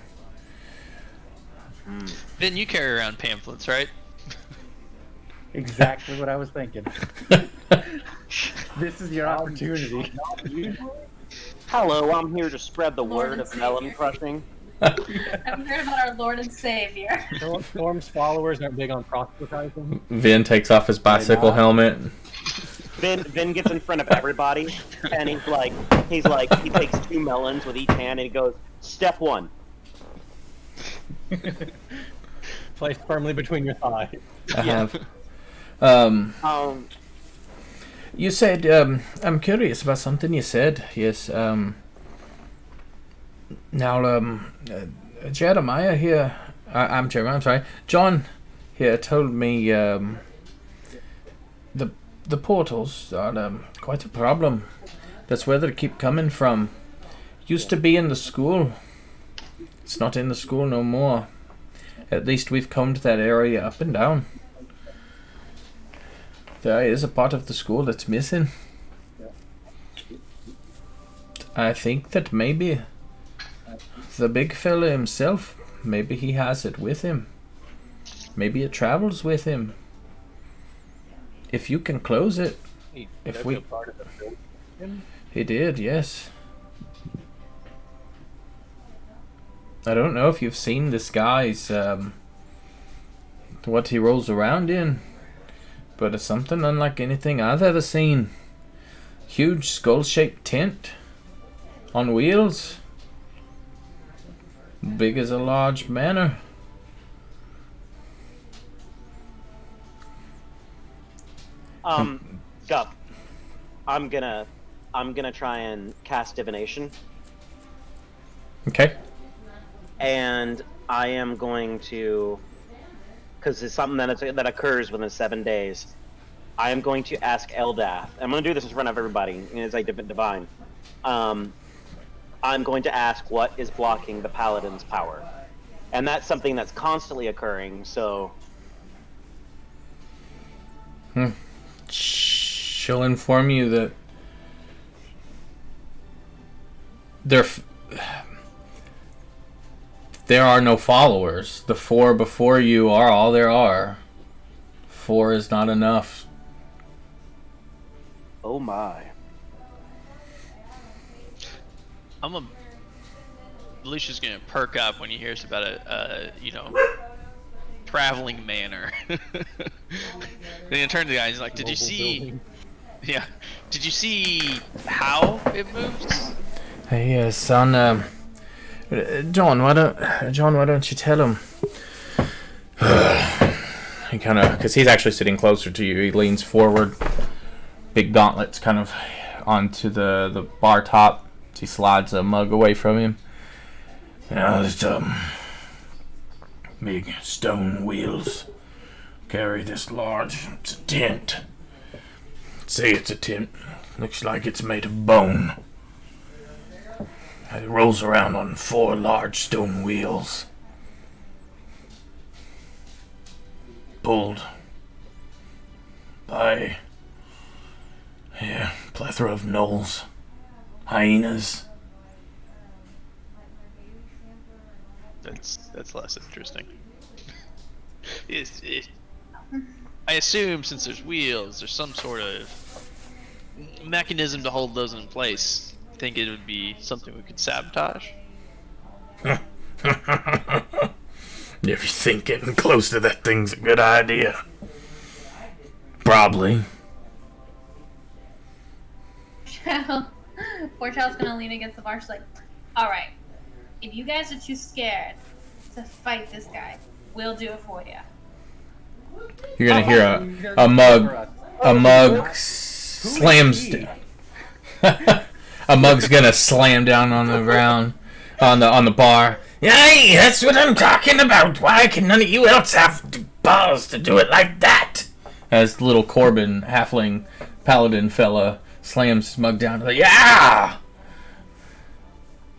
Vin, you carry around pamphlets, right? Exactly what I was thinking. This is your opportunity. Hello, I'm here to spread the Lord word and of melon crushing. I've heard about our Lord and Savior. Storm's followers aren't big on proselytizing. Vin takes off his bicycle helmet. Vin gets in front of everybody, and he takes 2 melons with each hand, and he goes, "Step 1." Placed firmly between your thighs. I have. You said, I'm curious about something you said. Yes. Now, Jeremiah here. I'm Jeremiah. I'm sorry. John here told me the portals are quite a problem. That's where they keep coming from. Used to be in the school. It's not in the school no more. At least we've combed that area up and down. There is a part of the school that's missing. I think that maybe the big fella himself, maybe he has it with him. Maybe it travels with him. If you can close it. If we... part of the building. He did, yes. I don't know if you've seen this guy's what he rolls around in, but it's something unlike anything I've ever seen. huge skull-shaped tent on wheels, big as a large manor. Gup, I'm gonna try and cast divination, Okay. and I am going to, because it's something that occurs within 7 days. I am going to ask Eldath. I'm going to do this in front of everybody as I divine. I'm going to ask what is blocking the paladin's power, and that's something that's constantly occurring. So. She'll inform you that there are no followers. The 4 before you are all there are. 4 is not enough. Oh my. Lucia's gonna perk up when he hears about a traveling manor. Then he turns to the guy and he's like, "Did you see? Yeah, did you see how it moves?" Hey, son. John, why don't you tell him? He kind of, because he's actually sitting closer to you. He leans forward, big gauntlets kind of onto the bar top. He slides a mug away from him. There's big stone wheels carry this large tent. Say it's a tent. Looks like it's made of bone. It rolls around on 4 large stone wheels. Pulled by a plethora of gnolls, hyenas. That's less interesting. I assume since there's wheels, there's some sort of mechanism to hold those in place. I think it would be something we could sabotage. If you think getting close to that thing's a good idea. Probably. Poor child's gonna lean against the bar. She's like, "Alright, if you guys are too scared to fight this guy, we'll do it for you." You're gonna hear a mug slams. A mug's gonna slam down on the ground, on the bar. Yay, that's what I'm talking about. Why can none of you else have the balls to do it like that? As little Corbin, halfling paladin fella, slams his mug down. Like, yeah!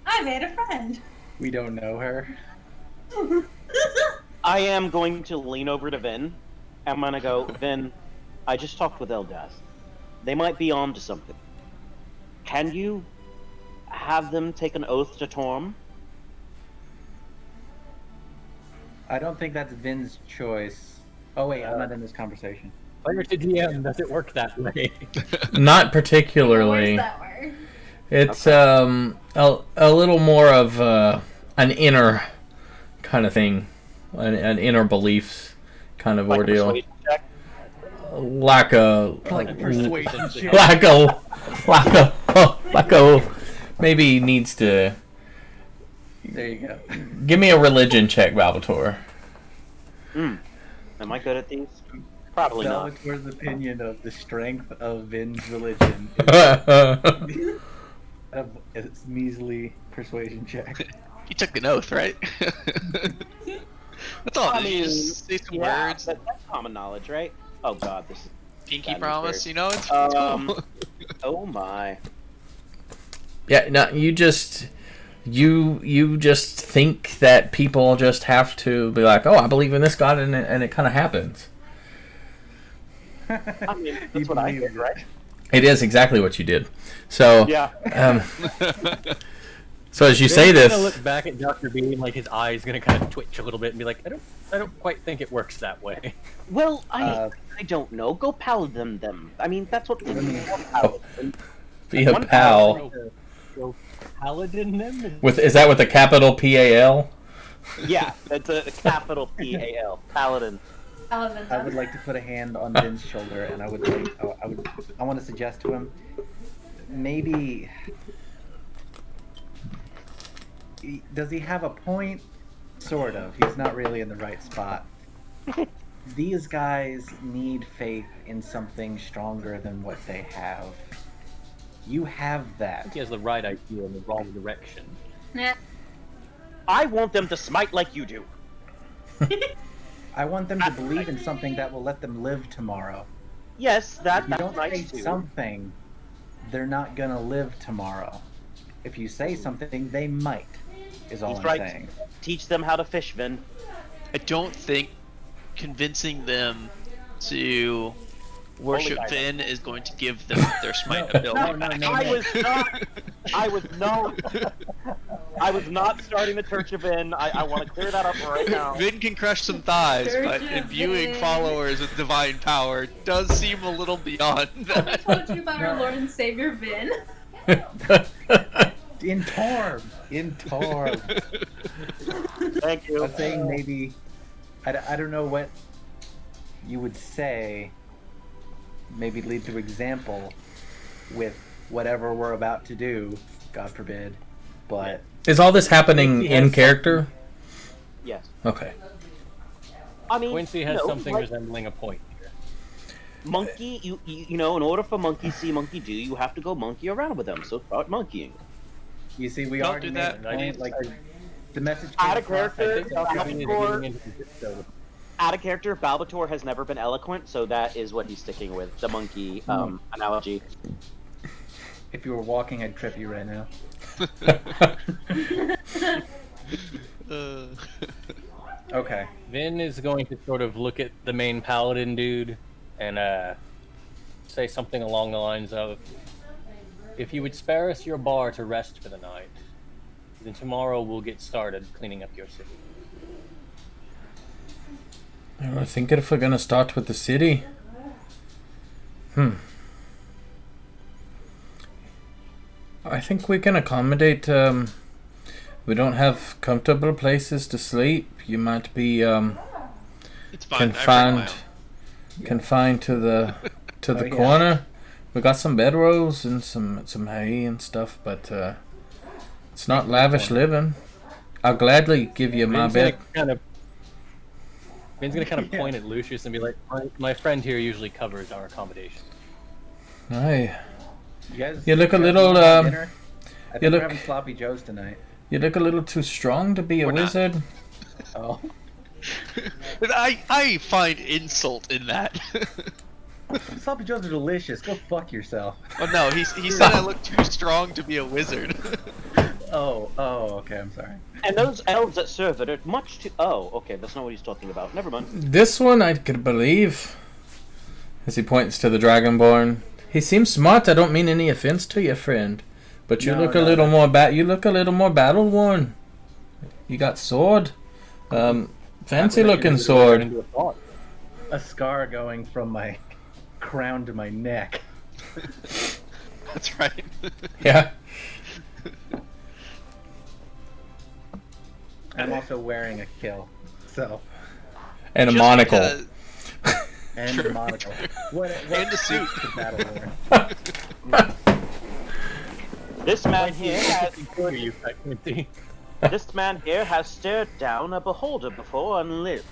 I made a friend. We don't know her. I am going to lean over to Vin. I'm gonna go, Vin, I just talked with Eldath. They might be on to something. Can you have them take an oath to Torm? I don't think that's Vin's choice. Oh wait, I'm not in this conversation. Player to DM doesn't work that way. Not Where's particularly. that word? It's a little more of an inner kind of thing, an inner beliefs kind of Like a ordeal. persuasion check? Like a Persuasion check. like a maybe needs to There you go. give me a religion check, Valvatore. Am I good at these? Probably not. Salvatore's opinion of the strength of Vin's religion is it's measly persuasion check. You took an oath, right? That's all. I You mean, just say some yeah, words. that's common knowledge, right? Oh god, this is Pinky that is promise. weird. You know, it's cool. Oh my. Yeah, no, you just think that people just have to be like, oh, I believe in this God, and it kind of happens. I mean, that's what I did, right? It is exactly what you did. So, Yeah. So as you say Vin's this, gonna look back at Dr. B and like his eyes gonna kind of twitch a little bit and be like, I don't quite think it works that way. Well, I don't know. Go paladin them. I mean, that's what. be a One pal. Go paladin them? Is that with a capital PAL? Yeah, that's a capital PAL. Paladin. I would like to put a hand on Vin's shoulder, and I want to suggest to him, maybe does he have a point? Sort of. He's not really in the right spot. These guys need faith in something stronger than what they have. You have I that. think he has the right idea in the wrong direction. Nah. I want them to smite like you do. I want them to believe in something that will let them live tomorrow. Yes, If that's you don't say nice too. something, they're not gonna live tomorrow. If you say something, they might. Is all He's I'm right. saying. Teach them how to fish, Vin. I don't think convincing them to worship Holy Vin is going to give them their smite ability back. I was not starting the Church of Vin. I want to clear that up right now. Vin can crush some thighs, Church but of imbuing Vin. followers with divine power does seem a little beyond Have that. I told you about our Lord and Savior Vin? In Torb! In Torb! Thank you. I'm saying maybe... I don't know what you would say. Maybe lead to example with whatever we're about to do. God forbid. But... Is all this happening He in has character? Yes. Okay. I mean, Quincy has you know, something like, resembling a point here. monkey. You know, in order for monkey see, monkey do, you have to go monkey around with them. So start monkeying. You see, we Don't already do made that. a point, like, the message Add a came across, character, I I think, think we need to Balbator- get into this episode. Out of character, Balbator has never been eloquent, so that is what he's sticking with, the monkey analogy. if you were walking, I'd trip you right now. Okay. Vin is going to sort of look at the main paladin dude and say something along the lines of, if you would spare us your bar to rest for the night, then tomorrow we'll get started cleaning up your city. I think if we're gonna start with the city, I think we can accommodate. We don't have comfortable places to sleep. You might be It's fine. confined to the Oh, yeah. corner. We got some bedrolls and some hay and stuff, but it's not lavish living. I'll gladly give you my bed. Vin's gonna kind of Yeah. point at Lucius and be like, my friend here usually covers our accommodation. Aye. You guys... You look a guys little, wanna have um, dinner? I you think look- we're having sloppy joes tonight. You look a little too strong to be a We're not. wizard. Oh. I find insult in that. Sloppy joes are delicious. Go fuck yourself. Oh no, he said I look too strong to be a wizard. Oh, okay, I'm sorry. And those elves that serve it are much too. Oh, okay, that's not what he's talking about. Never mind. This one I could believe. As he points to the Dragonborn. He seems smart. I don't mean any offense to you, friend. But you No, look a no, little that's- more you look a little more battle worn. You got sword. Fancy looking sword. A scar going from my crown to my neck. That's right. Yeah. I'm also wearing a kill. So, And a Just monocle. because- and True, a monocle. true. What And a suit. speaks to battle worn? This man here has. You technically. This man here has stared down a beholder before and lived.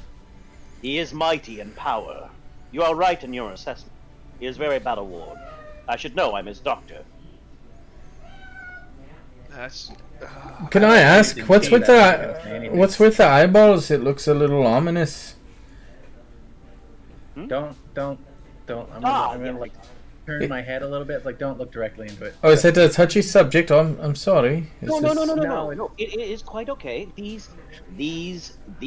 He is mighty in power. You are right in your assessment. He is very battle worn. I should know I'm his doctor. That's. Can I ask didn't what's see with that. I the didn't say anything. what's with the eyeballs? It looks a little ominous. Don't. I'm gonna like turn my head a little bit. Like, don't look directly into it. Oh, is it a touchy subject? I'm sorry. No, Is no, this- no, no, no, No, no, no. It is quite okay. These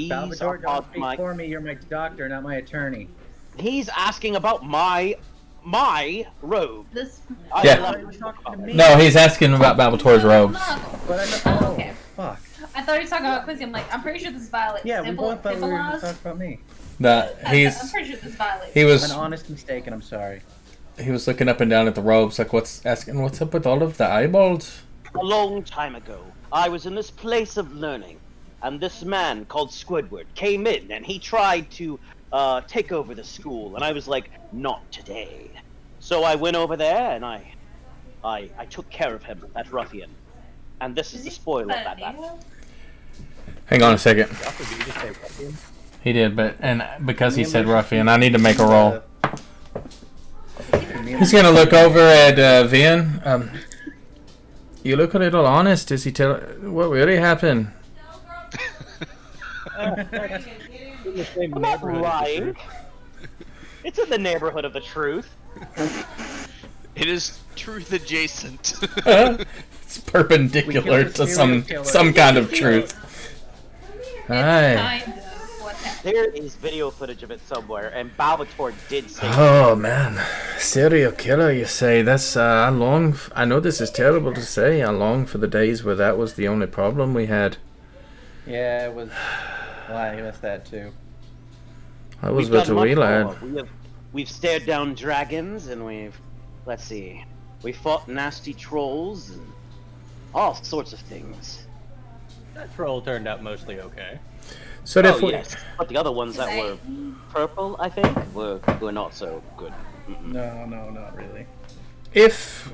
Salvador, are don't speak my. for me. You're my doctor, not my attorney. He's asking about my robe. This. I Yeah. love He was talking to me. No, he's asking about Balbator's robes. But I don't. Oh, okay. Fuck. I thought he was talking about Quincy. I'm like, I'm pretty sure this violates Yeah, we civil both thought we were laws. going to talk about me. That I'm he's pretty sure this violates. he An was honest mistake, and I'm sorry. looking up and down at the robes, like what's up with all of the eyeballs? A long time ago, I was in this place of learning, and this man called Squidward came in, and he tried to take over the school, and I was like, not today. So I went over there, and I I took care of him, that ruffian. And this is the spoil of that battle. Hang on a second. He did, but because he said ruffian, I need to make a roll. He's gonna look over at Vin. You look a little honest. Does he tell what really happened? I'm not lying. It's in the neighborhood of the truth. It is truth adjacent. It's perpendicular to some kind of truth. Aye. Kind of what happened. There is video footage of it somewhere, and Balbator did say. Oh man, serial killer. You say that's I long. I know this is terrible to say. I long for the days where that was the only problem we had. Yeah, it was. Well, I missed that too. I was We've but a done wee much lad. more. We've stared down dragons, and let's see, we fought nasty trolls and all sorts of things. That troll turned out mostly okay. So Oh therefore, yes, but the other ones that were purple, I think, were not so good. No, not really. if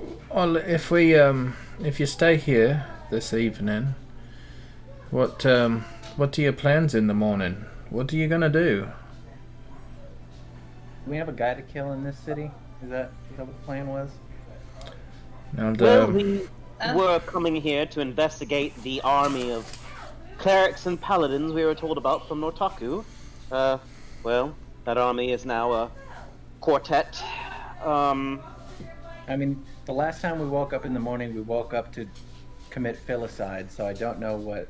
you stay here this evening, what are your plans in the morning? What are you gonna do? Do we have a guy to kill in this city? Is that what the plan was? And, Well, we were coming here to investigate the army of clerics and paladins we were told about from Nortaku. Well, that army is now a quartet. I mean, the last time we woke up in the morning, we woke up to commit filicide, so I don't know what.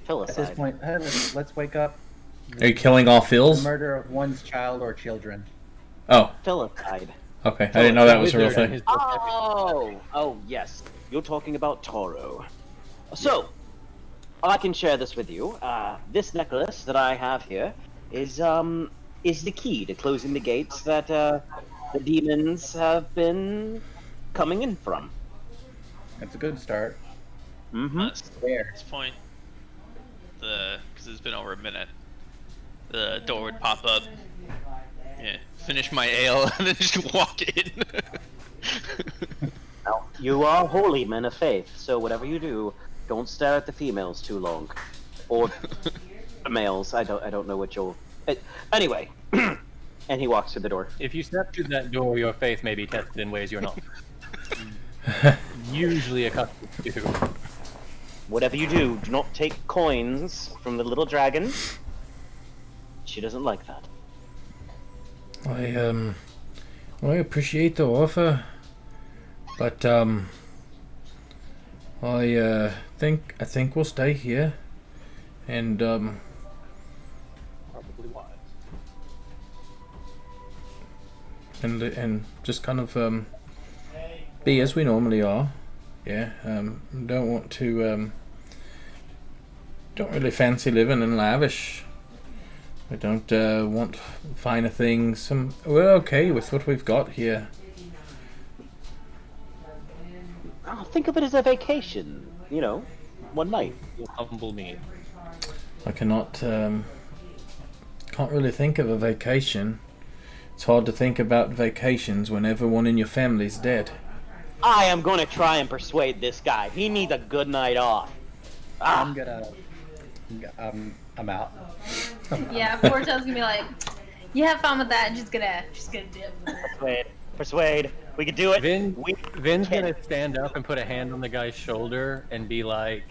At this Filicide. point, let's wake up. are you killing all Phils? Murder of one's child or children. Oh, Filicide. okay. I didn't know that was a real thing. Oh, yes. You're talking about Toro. So, I can share this with you. This necklace that I have here is the key to closing the gates that the demons have been coming in from. That's a good start. Mm-hmm. At There. this point, because it's been over a minute, the door would pop up. Yeah, finish my ale and then just walk in. Now, you are holy men of faith, so whatever you do, don't stare at the females too long, or the males. I don't know what you'll. Anyway, and he walks through the door. If you step through that door, your faith may be tested in ways you're not usually accustomed to. Whatever you do not take coins from the little dragon. She doesn't like that. I appreciate the offer, but I think we'll stay here, and Probably wise. and just kind of be as we normally are. Yeah. Don't want to. Don't really fancy living in lavish. I don't want finer things. We're okay with what we've got here. Oh, think of it as a vacation. You know, one night. Humble me. I cannot. Can't really think of a vacation. It's hard to think about vacations when everyone in your family's dead. I am going to try and persuade this guy. He needs a good night off. I'm out. Yeah, Portel's gonna be like, you have fun with that. Just gonna dip. Persuade. We can do it. Vin's gonna stand up and put a hand on the guy's shoulder and be like,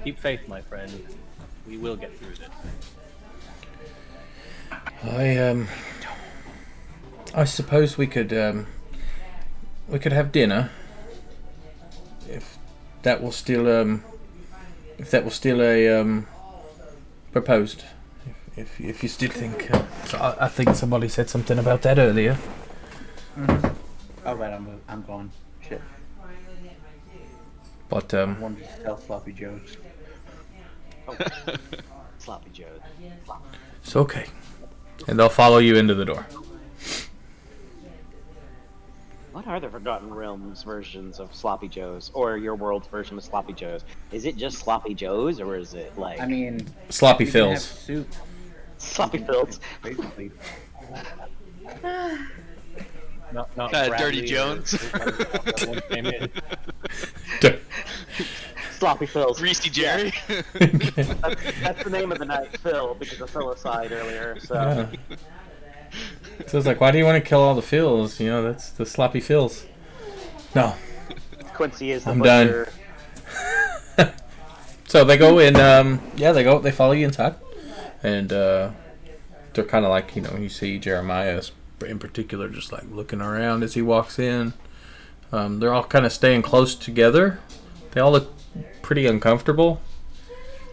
"Keep faith, my friend. We will get through this." I suppose we could have dinner if that was still a proposed. If you still think, so I think somebody said something about that earlier. Mm-hmm. Oh, right, I'm gone. Shit. But I wanted to tell sloppy jokes. Oh. Sloppy Joe. it's okay, and they'll follow you into the door. What are the Forgotten Realms versions of Sloppy Joes, or your world's version of Sloppy Joes? Is it just Sloppy Joes, or is it like I mean, Sloppy you can have Phils. soup, Sloppy Phils? basically. Not Dirty Bradley Jones. that one came in. Sloppy Phil's. Greasy Jerry. That's the name of the night, Phil, because of Philocide earlier. So. Yeah. So it's like, why do you want to kill all the Phils? You know, that's the sloppy Phils. No. Quincy is the I'm butcher. done. So they go in, they follow you inside. And they're kind of like, you see Jeremiah in particular just like looking around as he walks in. They're all kind of staying close together. They all look pretty uncomfortable.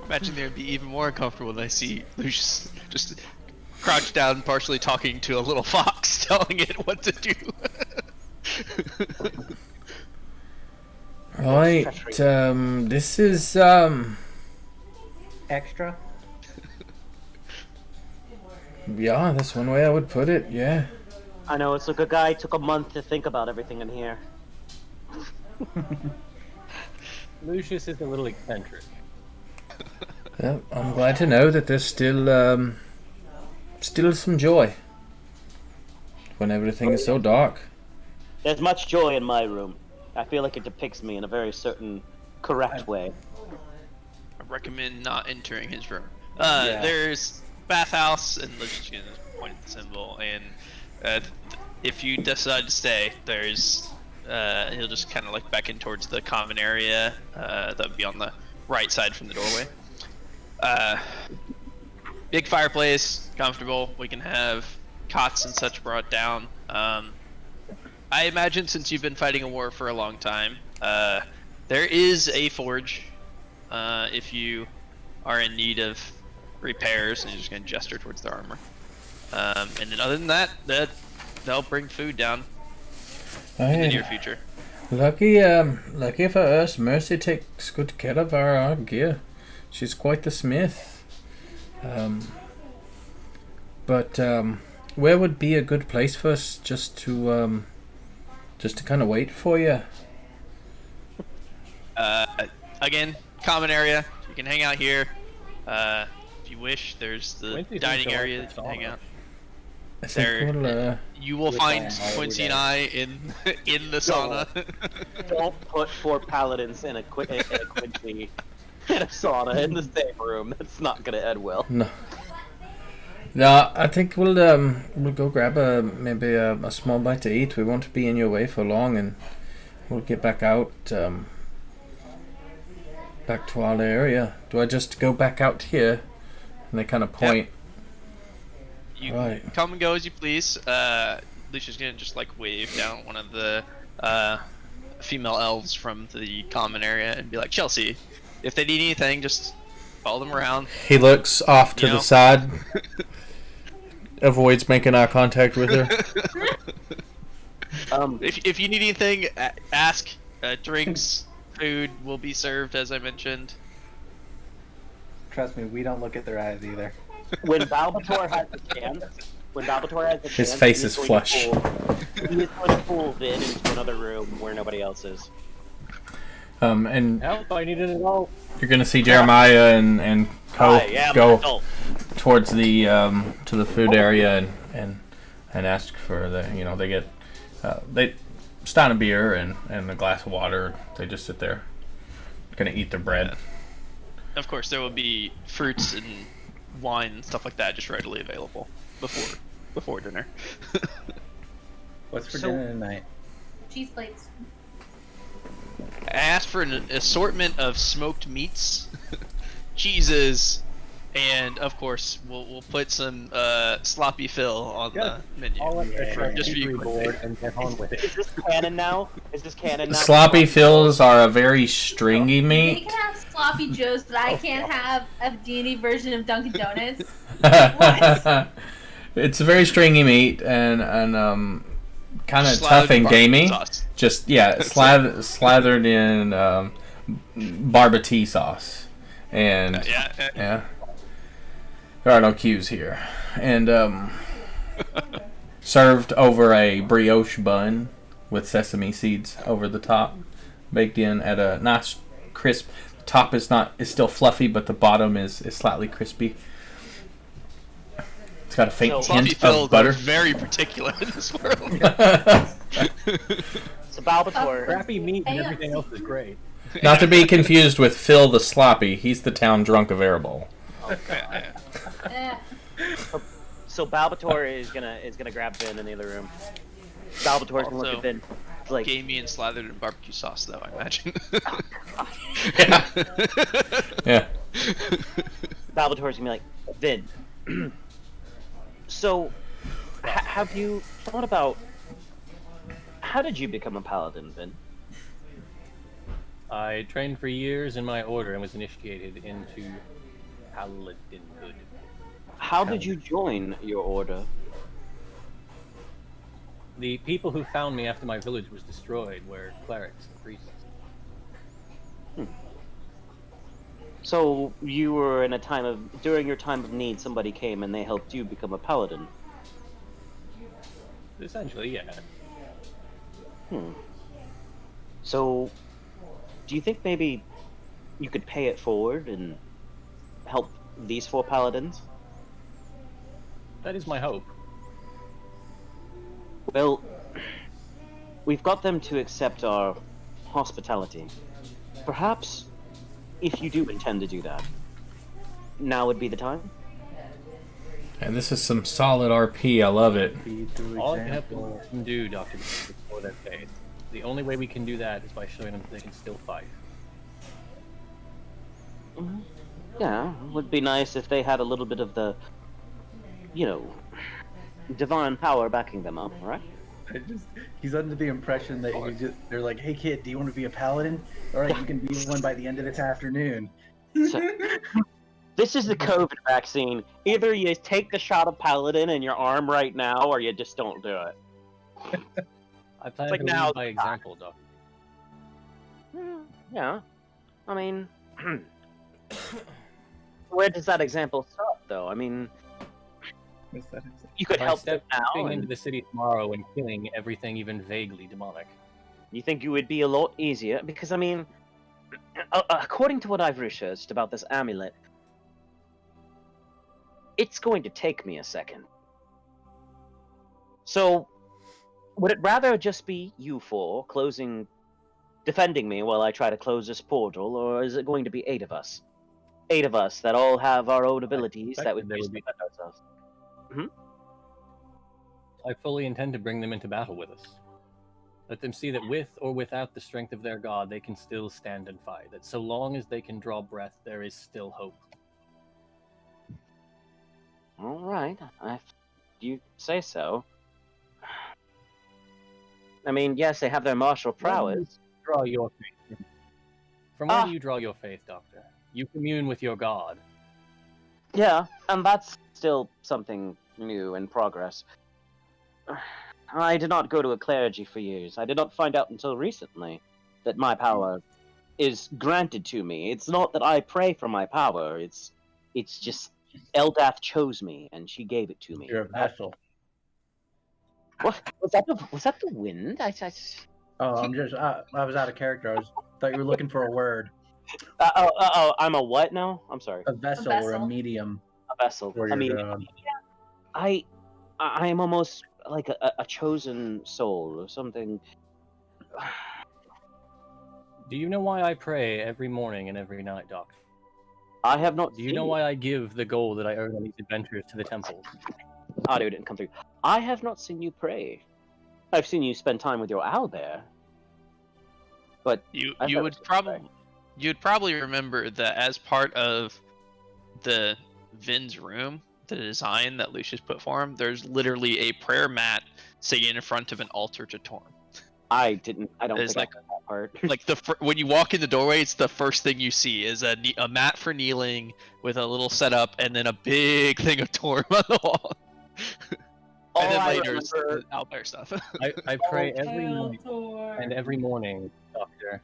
Imagine they'd be even more uncomfortable when they see Lucius just crouched down, partially talking to a little fox, telling it what to do. Right, this is, Extra? yeah, that's one way I would put it, yeah. I know, it's like a guy took a month to think about everything in here. Lucius is a little eccentric. Well, I'm glad to know that there's still some joy when everything is so dark. There's much joy in my room. I feel like it depicts me in a very certain, correct way. I recommend not entering his room. Yeah. There's bathhouse, and let's just point at the symbol, and if you decide to stay, there's he'll just kind of like beckon towards the common area that would be on the right side from the doorway. Big fireplace, comfortable. We can have cots and such brought down. I imagine since you've been fighting a war for a long time, there is a forge if you are in need of repairs, and you're just going to gesture towards their armor. And then other than that, they'll bring food down in the near future. Lucky for us, Mercy takes good care of our gear. She's quite the smith. But where would be a good place for us just to kind of wait for you? Again, common area. You can hang out here. If you wish, there's the dining area that you can hang out. I think we'll, You will find Quincy and I in the sauna. Don't put 4 paladins in a Quincy in a sauna in the same room. That's not gonna end well. No, I think we'll go grab maybe a small bite to eat. We won't be in your way for long, and we'll get back out back to our area. Do I just go back out here? And they kind of point. Yep. You Right. come and go as you please. Lucia's gonna just like wave down one of the female elves from the common area and be like, Chelsea, if they need anything, just follow them around. He looks off to the side, avoids making eye contact with her. If you need anything, ask. Drinks, food will be served, as I mentioned. Trust me, we don't look at their eyes either. When Balbator has the chance, His face is flush. He is going to pull Vin into another room where nobody else is. And Help, I need it at all. you're gonna see Jeremiah and Co go towards the to the food area and ask for they stein of beer and a glass of water. They just sit there, gonna eat their bread. Of course, there will be fruits and wine and stuff like that just readily available before dinner. What's for dinner tonight? Cheese plates. I asked for an assortment of smoked meats, cheeses, and of course we'll put some sloppy Phil on the menu. Just for you. Board and get on with it. Is this canon now? Sloppy Phils are a very stringy They meat. can have sloppy joes, but I can't have a D&D version of Dunkin' Donuts. It's a very stringy meat and kind of tough and gamey. Sauce. Just slathered in barbecue sauce, and Yeah. There are no cues here, and served over a brioche bun with sesame seeds over the top, baked in at a nice crisp. The top is still fluffy, but the bottom is slightly crispy. It's got a faint Sloppy hint Phil, of butter. they're very particular in this world. So Balbator, Crappy meat and Hey, everything else is great. Not to be confused with Phil the Sloppy. He's the town drunk of Airball. Eh. so Balbator is gonna grab Vin in the other room. Balbator's gonna look Also, at Vin. It's like, Gamey and slathered in barbecue sauce, though, I imagine. Yeah. Balbator's gonna be like, Vin. So, have you thought about how did you become a paladin, Vin? I trained for years in my order and was initiated into paladinhood. How did you join your order? The people who found me after my village was destroyed were clerics and priests. So you were in during your time of need, somebody came and they helped you become a paladin. Essentially, yeah. So, do you think maybe you could pay it forward and help these 4 paladins? That is my hope. Well, we've got them to accept our hospitality. Perhaps, if you do intend to do that, now would be the time? And this is some solid RP. I love it. Be through All I example. can do, Dr. is for their faith. The only way we can do that is by showing them that they can still fight. Yeah, would be nice if they had a little bit of the, divine power backing them up, right? He's under the impression that they're like, hey kid, do you want to be a paladin? All right, you can be one by the end of this afternoon. So, this is the COVID vaccine. Either you take the shot of paladin in your arm right now, or you just don't do it. I plan like to now- lead by example, Doctor. Yeah, I mean, where does that example start, though? I mean, What's that exactly? you could By help them stepping now. into the city tomorrow and killing everything even vaguely demonic. You think it would be a lot easier? Because, I mean, according to what I've researched about this amulet, it's going to take me a second. So, would it rather just be you 4 defending me while I try to close this portal, or is it going to be 8 of us? 8 of us that all have our own abilities that would there just would be- defend ourselves. I fully intend to bring them into battle with us. Let them see that with or without the strength of their god, they can still stand and fight. That so long as they can draw breath, there is still hope. All right, if you say so. I mean, yes, they have their martial prowess. Draw your faith. From where do you draw your faith, Doctor? You commune with your god. Yeah, and that's still something new in progress. I did not go to a clergy for years. I did not find out until recently that my power is granted to me. It's not that I pray for my power. It's just Eldath chose me and she gave it to me. You're a vessel. What was that? Was that the wind? Oh, I was out of character. Thought you were looking for a word. I'm a what now? I'm sorry. A vessel or a vessel. medium. A vessel. For I mean, your god. I am almost like a chosen soul or something. Do you know why I pray every morning and every night, Doctor? I have not. Do you know why I give the gold that I earn on these adventures to the temples? Audio didn't come through. I have not seen you pray. I've seen you spend time with your owlbear. But You I've you never would seen probably you'd probably remember that as part of the Vin's room, the design that Lucius put for him, there's literally a prayer mat sitting in front of an altar to Torm. I didn't. I don't It's think like- I heard that part. Like when you walk in the doorway, it's the first thing you see is a mat for kneeling with a little setup, and then a big thing of Torm on the wall. And then I later it's remember- the Owlbear stuff. I pray every night and every morning, Doctor,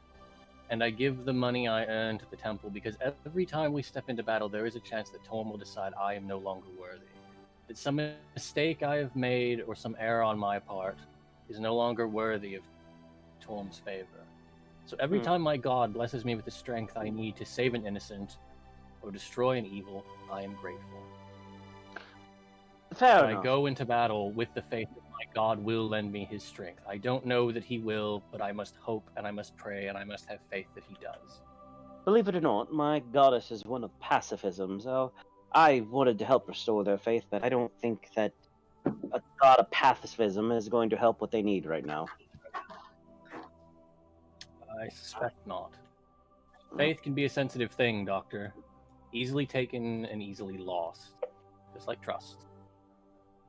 and I give the money I earn to the temple because every time we step into battle, there is a chance that Torm will decide I am no longer worthy. That some mistake I have made or some error on my part is no longer worthy of Torm's favor. So every time my god blesses me with the strength I need to save an innocent or destroy an evil, I am grateful. Fair But I enough. go into battle with the faith that my God will lend me his strength. I don't know that he will, but I must hope and I must pray and I must have faith that he does. Believe it or not, my goddess is one of pacifism, so I wanted to help restore their faith, but I don't think that a god of pacifism is going to help what they need right now. I suspect not. Faith can be a sensitive thing, Doctor. Easily taken and easily lost. Just like trust.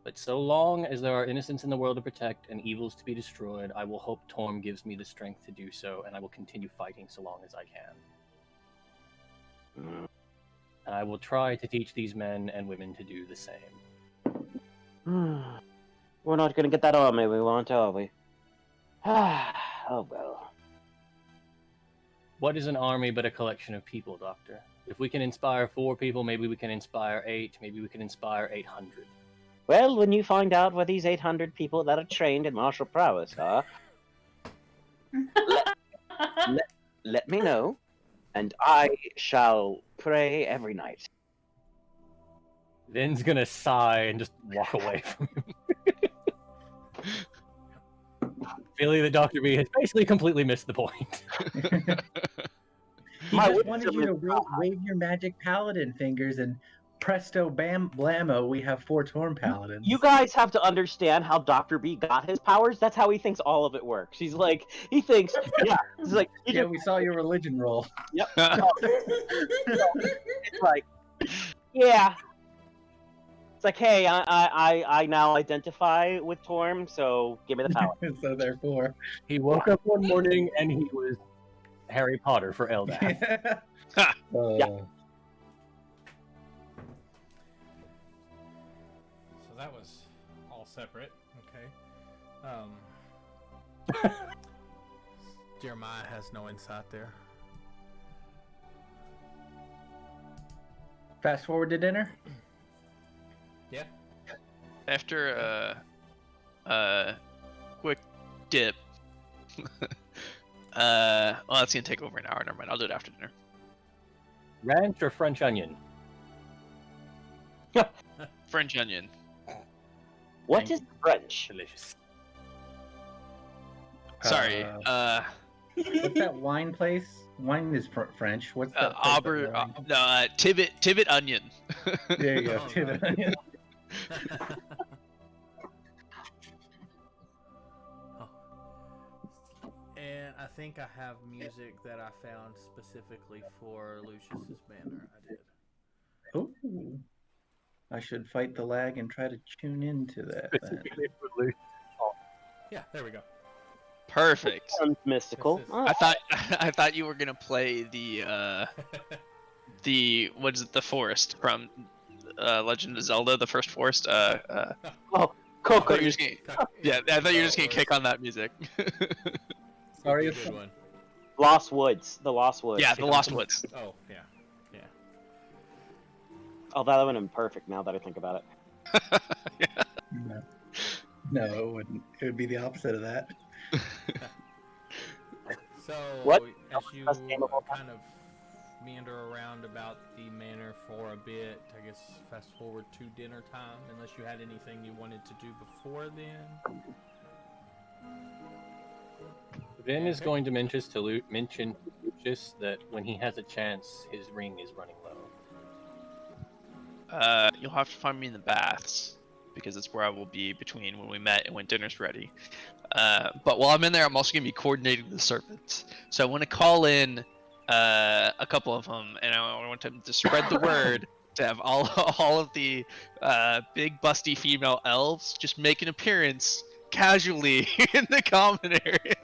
But so long as there are innocents in the world to protect and evils to be destroyed, I will hope Torm gives me the strength to do so, and I will continue fighting so long as I can. And I will try to teach these men and women to do the same. We're not going to get that army we want, are we? Oh well. What is an army but a collection of people, Doctor? If we can inspire 4 people, maybe we can inspire 8, maybe we can inspire 800. Well, when you find out where these 800 people that are trained in martial prowess are, let me know, and I shall pray every night. Vin's gonna sigh and just walk away from him. Feeling that Dr. B has basically completely missed the point. He just wanted you to wave your magic paladin fingers and presto bam blammo, we have 4 Torm paladins. You guys have to understand how Dr. B got his powers. That's how he thinks all of it works. He thinks, yeah. He's like, yeah, we saw your religion roll. Yep. It's like, yeah. It's like, hey, I now identify with Torm, so give me the power. So therefore, he woke up one morning and he was Harry Potter for Eldath. Yeah. So that was all separate. Okay. Jeremiah has no insight there. Fast forward to dinner. Yeah. After quick dip. Well, that's gonna take over an hour. Never mind. I'll do it after dinner. Ranch or French onion? French onion. What is French? Delicious. Sorry. What's that wine place? Wine is French. What's that? Auburn. Tibbet onion. There you go. Oh, Tibbet right. onion. And I think I have music that I found specifically for Lucius's banner. I did. Ooh. I should fight the lag and try to tune into that. Then. Yeah, there we go. Perfect. Sounds mystical. This is- I thought you were gonna play the what is it, the forest from Legend of Zelda, the first forest. I Coco. thought you were just gonna, yeah, I thought you were just gonna kick on that music. Sorry, Good one. Lost Woods. The Lost Woods. Yeah, the Lost Woods. Oh, yeah. Yeah. Oh, that would have been perfect now that I think about it. no, it wouldn't. It would be the opposite of that. So, What? as you That's gameable. kind of meander around about the manor for a bit, I guess fast forward to dinner time, unless you had anything you wanted to do before then. Vin is going to mention to Lucius that when he has a chance, his ring is running low. You'll have to find me in the baths because it's where I will be between when we met and when dinner's ready. But while I'm in there, I'm also gonna be coordinating the servants. So I want to call in a couple of them, and I want them to spread the word to have all of the big busty female elves just make an appearance casually in the common area.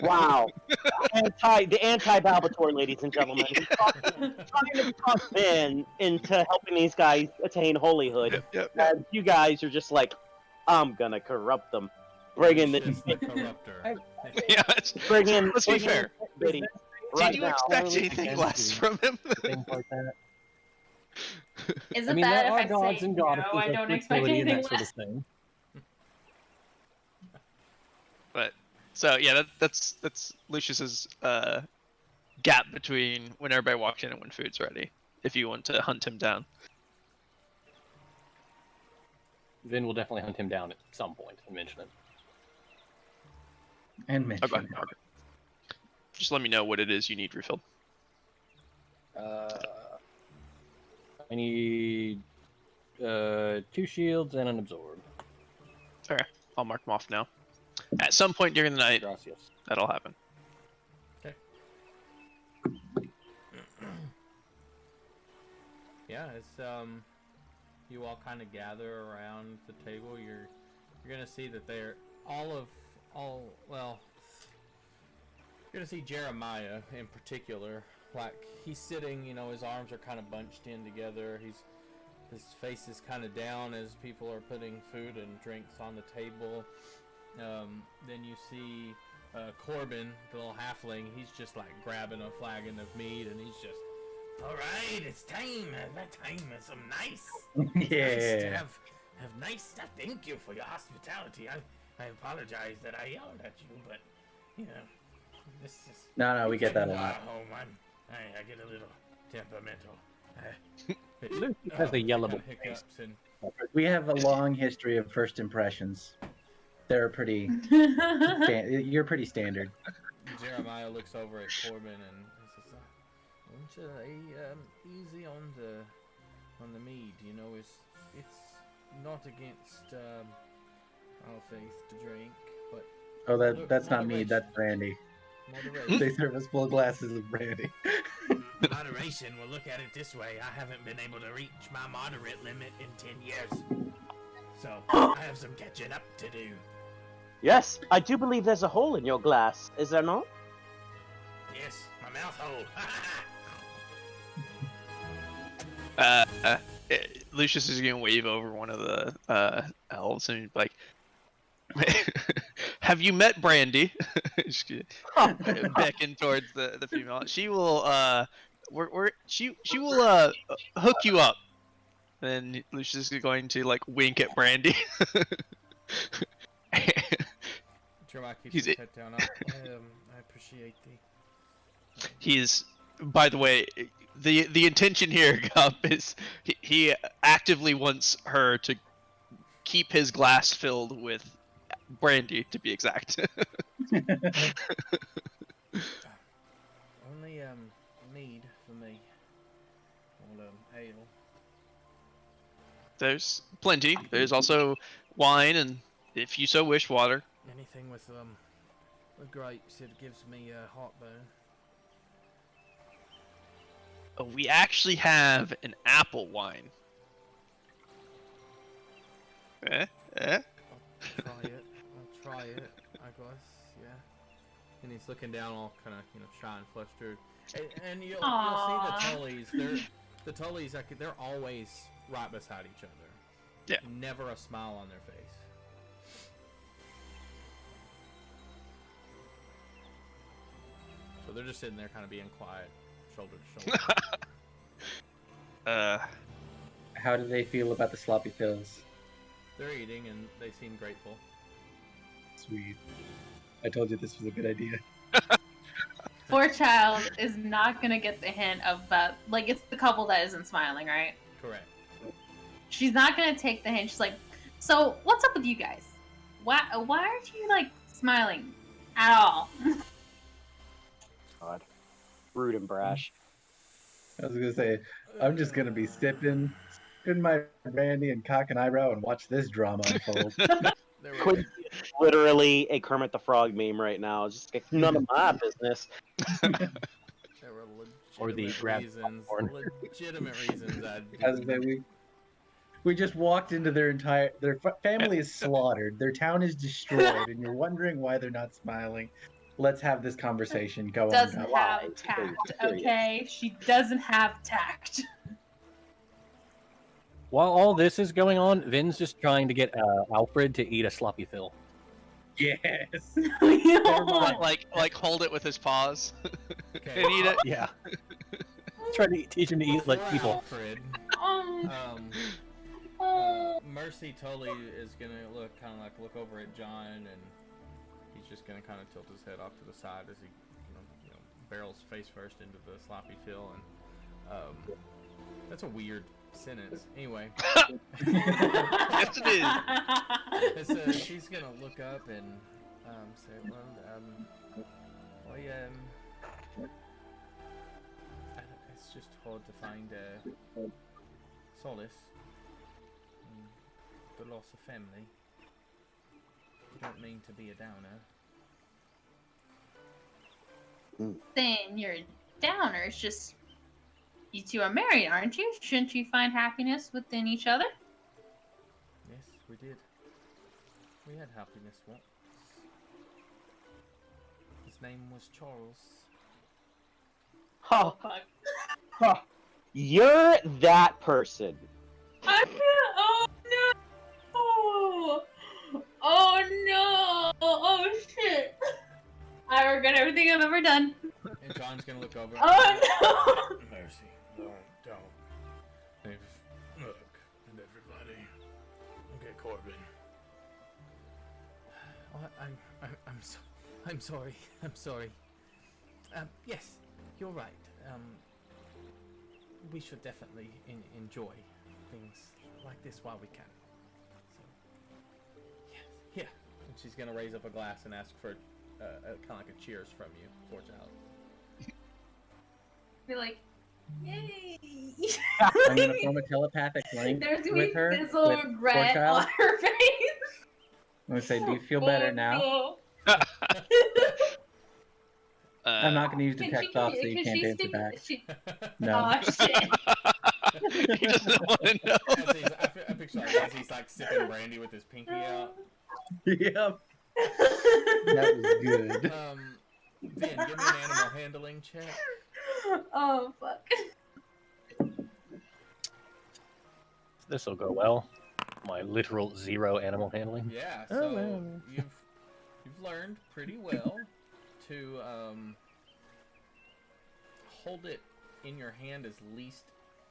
Wow. The anti-Balbator, ladies and gentlemen. Trying to talk Ben into helping these guys attain holyhood. Yep. And you guys are just like, I'm gonna corrupt them. Bring in the corruptor. Yeah, bring in. let's be fair. Biddy, Did right you now. expect anything less from him? Things like that. Is I it mean, bad there if are I gods say and no? goddesses I of don't expect fertility and anything that sort less. of thing. But so yeah, that's Lucius's gap between when everybody walks in and when food's ready. If you want to hunt him down. Vin will definitely hunt him down at some point and mention it. And mention Okay. it. Okay. Just let me know what it is you need refilled. I need 2 shields and an absorb. Okay, I'll mark them off now. At some point during the night, Gracias. that'll happen. Yeah, it's you all kind of gather around the table. You're gonna see that they're well. You're gonna see Jeremiah in particular. Like he's sitting, you know, his arms are kind of bunched in together. His face is kind of down as people are putting food and drinks on the table. Then you see Corbin, the little halfling. He's just like grabbing a flagon of mead, and he's just, all right, it's time. That time is some nice. Nice to Yeah. have nice stuff. Thank you for your hospitality. I apologize that I yelled at you, but you know, this is. No, we get that a Our lot. home. I get a little temperamental. Luke has the yellow kind of face. hiccups and We have a long history of first impressions. They're pretty. You're pretty standard. Jeremiah looks over at Corbin and he says, easy on the mead. You know, it's not against our faith to drink, but Oh, that's not me. That's brandy. moderation. They serve us full glasses of brandy. Moderation. We'll look at it this way. I haven't been able to reach my moderate limit in 10 years, so I have some catching up to do. Yes, I do believe there's a hole in your glass. Is there not? Yes, my mouth hole. Lucius is gonna wave over one of the elves and be like, "Have you met Brandy?" Just kidding. Beckon towards the female. She will she will hook you up. And Lucius is going to like wink at Brandy. Jeremiah keeps He's his it- head down. I appreciate the. He's, by the way, the intention here, Gup, is he actively wants her to keep his glass filled with brandy, to be exact. Only mead for me. Or ale. There's plenty. There's also wine, and if you so wish, water. Anything with grapes, it gives me heartburn. Oh, we actually have an apple wine. Eh? I'll try it, I guess, yeah. And he's looking down all kind of, shy and flustered. And you'll see Aww. the Tullys, the Tullys, they're always right beside each other. Yeah. Never a smile on their face. So they're just sitting there kind of being quiet, shoulder to shoulder. How do they feel about the sloppy pills? They're eating and they seem grateful. Sweet. I told you this was a good idea. Poor child is not gonna get the hint of that. Like, it's the couple that isn't smiling, right? Correct. She's not gonna take the hint. She's like, so what's up with you guys? Why aren't you like smiling at all? God. Rude and brash. I was gonna say, I'm just gonna be sipping my brandy and cock an eyebrow and watch this drama unfold. There we Quinn is literally a Kermit the Frog meme right now. It's just like, none of my business. There were legitimate Or the rabbit reasons. popcorn. Legitimate reasons I was gonna say, we just walked into their family is slaughtered, their town is destroyed, and you're wondering why they're not smiling. Let's have this conversation. Go on. Doesn't Doc. have tact, okay? She doesn't have tact. While all this is going on, Vin's just trying to get Alfred to eat a sloppy fill. Yes. like hold it with his paws Okay. and eat it. Yeah. Trying to teach him to eat like For people. Alfred, Mercy Tully is gonna look over at John, and he's just gonna kind of tilt his head off to the side as he, barrels face first into the sloppy fill, and that's a weird sentence. Anyway, Yes, it is. she's gonna look up and say, it's just hard to find solace in the loss of family. I don't mean to be a downer. Then you're a downer. It's just you two are married, aren't you? Shouldn't you find happiness within each other? Yes, we did. We had happiness once. His name was Charles. Oh, Fuck. you're that person. I can't. Oh no! Oh no! Oh shit! I regret everything I've ever done. And John's gonna look over. Oh no! Mercy, Lord, don't. Look, and everybody. Okay, Corbin. Oh, I'm sorry. I'm sorry. Yes, you're right. We should definitely enjoy things like this while we can. So, yes, here. And she's gonna raise up a glass and ask for kind of like a cheers from you towards out. Be like, yay! I'm gonna form a telepathic link There's gonna with be her. fizzle with regret Poor on Child. her face. I'm gonna say, do you feel better now? No. I'm not gonna use Can detect off, so you can can't she answer speak? back. No. Oh shit! He doesn't want to know. I picture as he's like sipping brandy with his pinky out. Yep. That was good. Vin, give me an animal handling check. Oh fuck! This will go well. My literal 0 animal handling. Yeah, Oh, so well. you've learned pretty well to hold it in your hand as least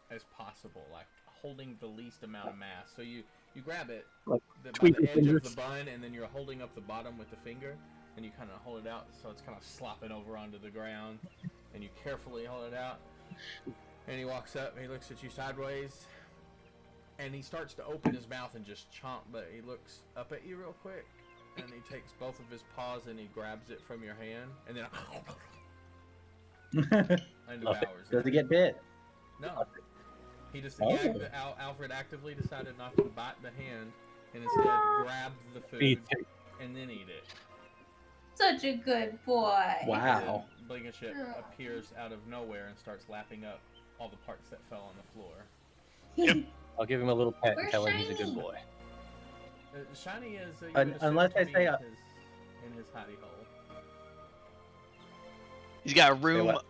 as possible, like holding the least amount of mass. So you grab it Like by tweak the your edge of fingers. the bun, and then you're holding up the bottom with the finger, and you kind of hold it out, so it's kind of slopping over onto the ground, and you carefully hold it out. And he walks up, and he looks at you sideways, and he starts to open his mouth and just chomp, but he looks up at you real quick, and he takes both of his paws and he grabs it from your hand, and then and Love it. devours Does it get bit? No. He just Oh. Alfred actively decided not to bite the hand, and instead grabbed the food Eat it. and then eat it. Such a good boy. Wow. And then Blinkenship appears out of nowhere and starts lapping up all the parts that fell on the floor. I'll give him a little pet and Where's tell him he's a Shiny? good boy. Shiny is you Un- would assume unless to I be say, in his hidey hole. He's got a room what?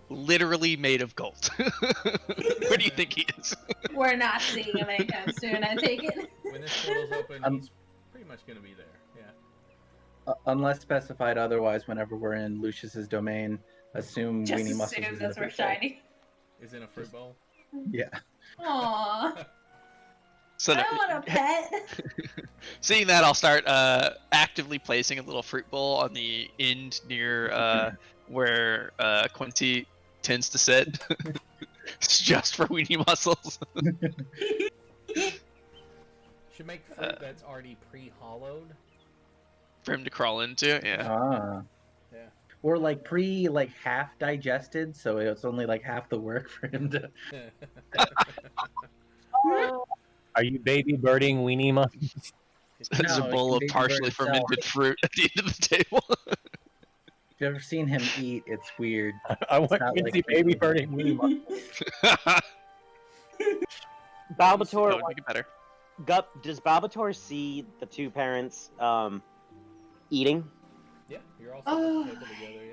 literally made of gold. Where do you think he is? We're not seeing him anytime soon. I take it. When this portal's open, he's pretty much gonna be there. Yeah. Unless specified otherwise, whenever we're in Lucius's domain, assume Just Weenie Muscles assume is in a that's where fruit bowl. shiny. Is in a fruit bowl. Yeah. Aww. So I want a pet. seeing that, I'll start actively placing a little fruit bowl on the end near where Quincy tends to sit. It's just for weenie muscles. Should make fruit that's already pre-hollowed. For him to crawl into, yeah. Ah. Yeah. Or like half digested, so it's only like half the work for him to. Are you baby birding weenie muscles? There's No, a it bowl can of baby partially bird itself. fermented fruit at the end of the table. If you've ever seen him eat, it's weird. I want not to like see baby baby birding weenie muscles. Balbator, That would make it better. does Balbator see the two parents eating? Yeah, you're all sitting at the table together.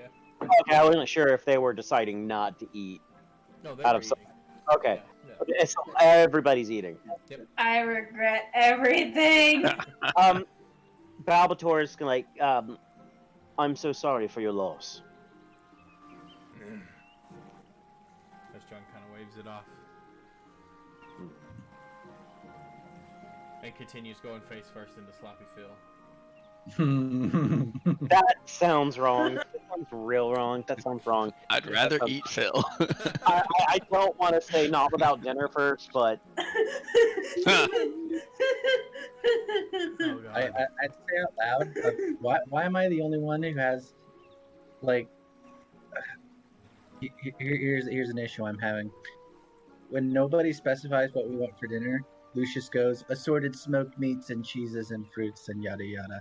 Yeah. Okay, I wasn't sure if they were deciding not to eat. No, they're Out of eating. Okay. Yeah, Okay, so everybody's eating. I regret everything. Balbator's like, I'm so sorry for your loss. As John kind of waves it off. And continues going face first into Sloppy Phil. That sounds wrong. That sounds real wrong. That sounds wrong. I'd rather eat Phil. I don't want to say not without dinner first, but Oh god. I'd say out loud, why am I the only one who has, like, here's an issue I'm having. When nobody specifies what we want for dinner, Lucius goes, assorted smoked meats and cheeses and fruits and yada yada.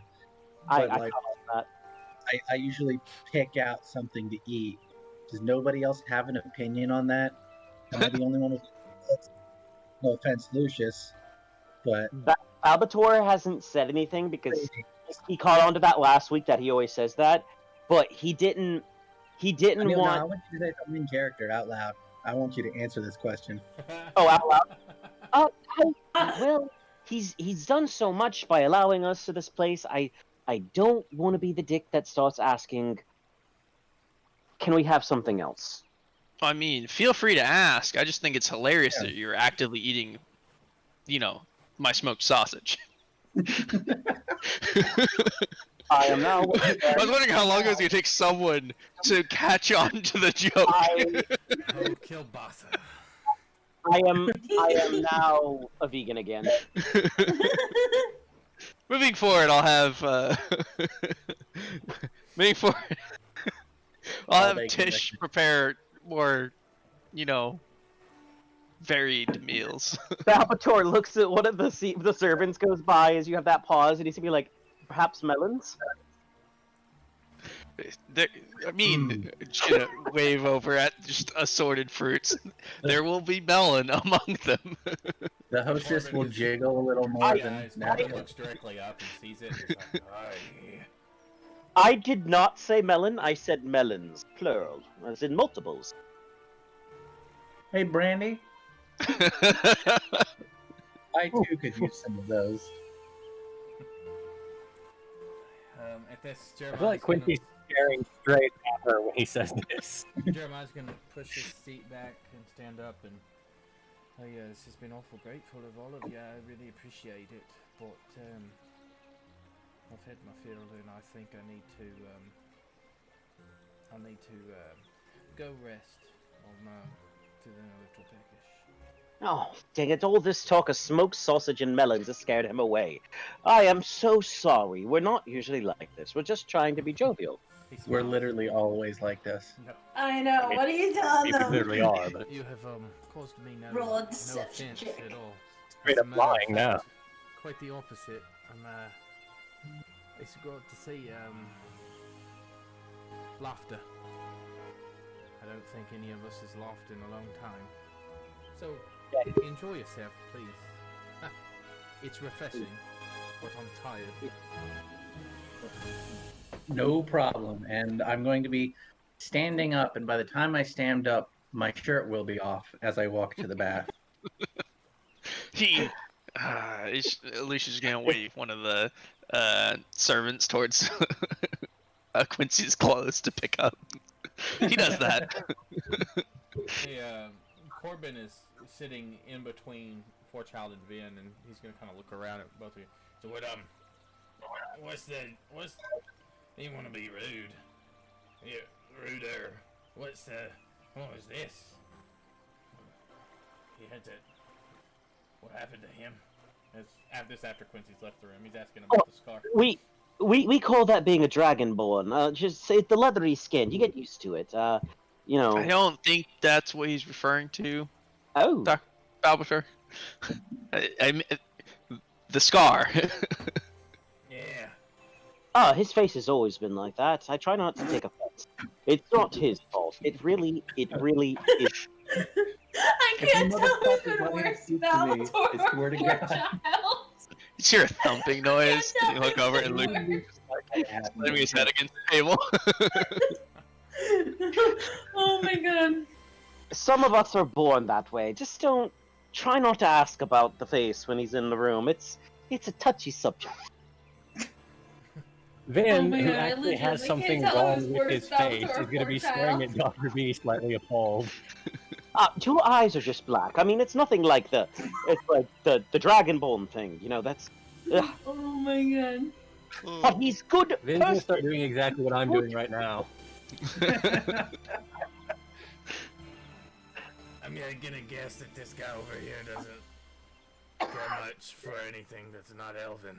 I But, like, follow that. I usually pick out something to eat. Does nobody else have an opinion on that? Am I the only one with... No offense, Lucius, but... Albator hasn't said anything because he caught on to that last week that he always says that, but he didn't No, I want. want you to say something in character out loud. I want you to answer this question. Oh, out loud. Well, he's done so much by allowing us to this place. I don't want to be the dick that starts asking, "Can we have something else?" I mean, feel free to ask. I just think it's hilarious that you're actively eating, my smoked sausage. I am now. I was wondering how long it was going to take someone to catch on to the joke. Oh, kielbasa. I am now a vegan again. Moving forward, I'll have. Moving forward, I'll have Tish prepare more, varied meals. Salvatore looks at one of the servants goes by as you have that pause, and he's gonna be like, "Perhaps melons." Just gonna wave over at just assorted fruits. There will be melon among them. The hostess will jiggle a little more than Corbin looks directly up and sees it. And he's like, "Aye." I did not say melon. I said melons, plural, as in multiples. Hey, Brandy, I too could use some of those. At this, I feel like Quincy's staring straight at her when he says this. Jeremiah's gonna push his seat back and stand up and. Oh yeah, this has been awful grateful of all of you. I really appreciate it, but I've had my fill, and I think I need to go rest on feeling a little peckish. Oh, dang it, all this talk of smoked sausage and melons has scared him away. I am so sorry. We're not usually like this. We're just trying to be jovial. We're literally always like this. No, I know. What are you telling We them? literally are, but you have caused me no Roll a offense deception check. at all. straight As a up matter of lying now. fact, Quite the opposite. It's good to see laughter. I don't think any of us has laughed in a long time. So enjoy yourself, please. It's refreshing, but I'm tired. No problem. And I'm going to be standing up, and by the time I stand up, my shirt will be off as I walk to the bath. Alicia's gonna wave one of the servants towards Quincy's clothes to pick up. He does that. Hey, Corbin is sitting in between Forechild and Vin, and he's gonna kind of look around at both of you. So what? What's? You want to be rude? Yeah, ruder. What was this? He had to. What happened to him? After Quincy's left the room, he's asking about the scar. We call that being a dragonborn. Just say the leathery skin. You get used to it. I don't think that's what he's referring to. Oh. Dr. Balbator. I mean, the scar. Yeah. His face has always been like that. I try not to take offense. It's not his fault. It really is. I can't tell who's been worse, Salvatore I swear to or God. Giles. You hear a thumping noise. Yeah, You look over and Luke slamming his head against the table. Oh my god. Some of us are born that way. Just don't try not to ask about the face when he's in the room. It's a touchy subject. Vin, Oh my who God, I actually has legitimately something can't tell wrong who's with worse, his face, Salvatore is going to be or staring at Giles. Dr. V slightly appalled. Your eyes are just black. I mean, it's nothing like the Dragonborn thing. That's. Ugh. Oh my god. But he's good Vin's gonna start person. doing exactly what I'm doing right now. I'm gonna guess that this guy over here doesn't care much for anything that's not elven.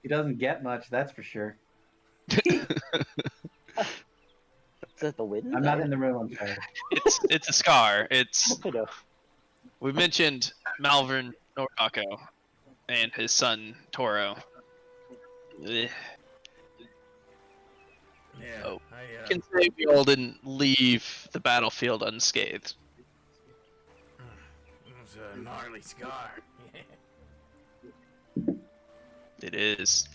He doesn't get much, that's for sure. Is that the wind? I'm not in the room, I'm sorry. It's a scar. It's I know. we mentioned Malvern Norako and his son Toro. Eh, Yeah. Oh. I I can say we all didn't leave the battlefield unscathed. It's a gnarly scar. It is.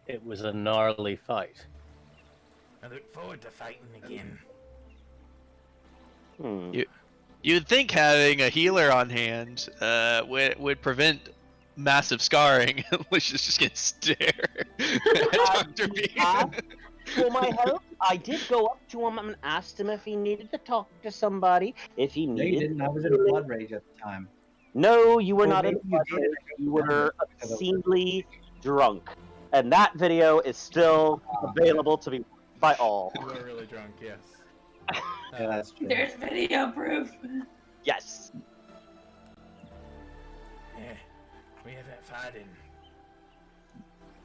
It was a gnarly fight. I look forward to fighting again. You'd think having a healer on hand would prevent massive scarring. Lucius just gets stare at Dr. B. For my help, I did go up to him and asked him if he needed to talk to somebody. If he No, you needed. didn't. I was in a blood rage at the time. No, you were Well, not in maybe you did. You were obscenely drunk. And that video is still available to be by all. You were really drunk, yes. Yeah, that's true. There's video proof. Yes. Yeah, we haven't fought in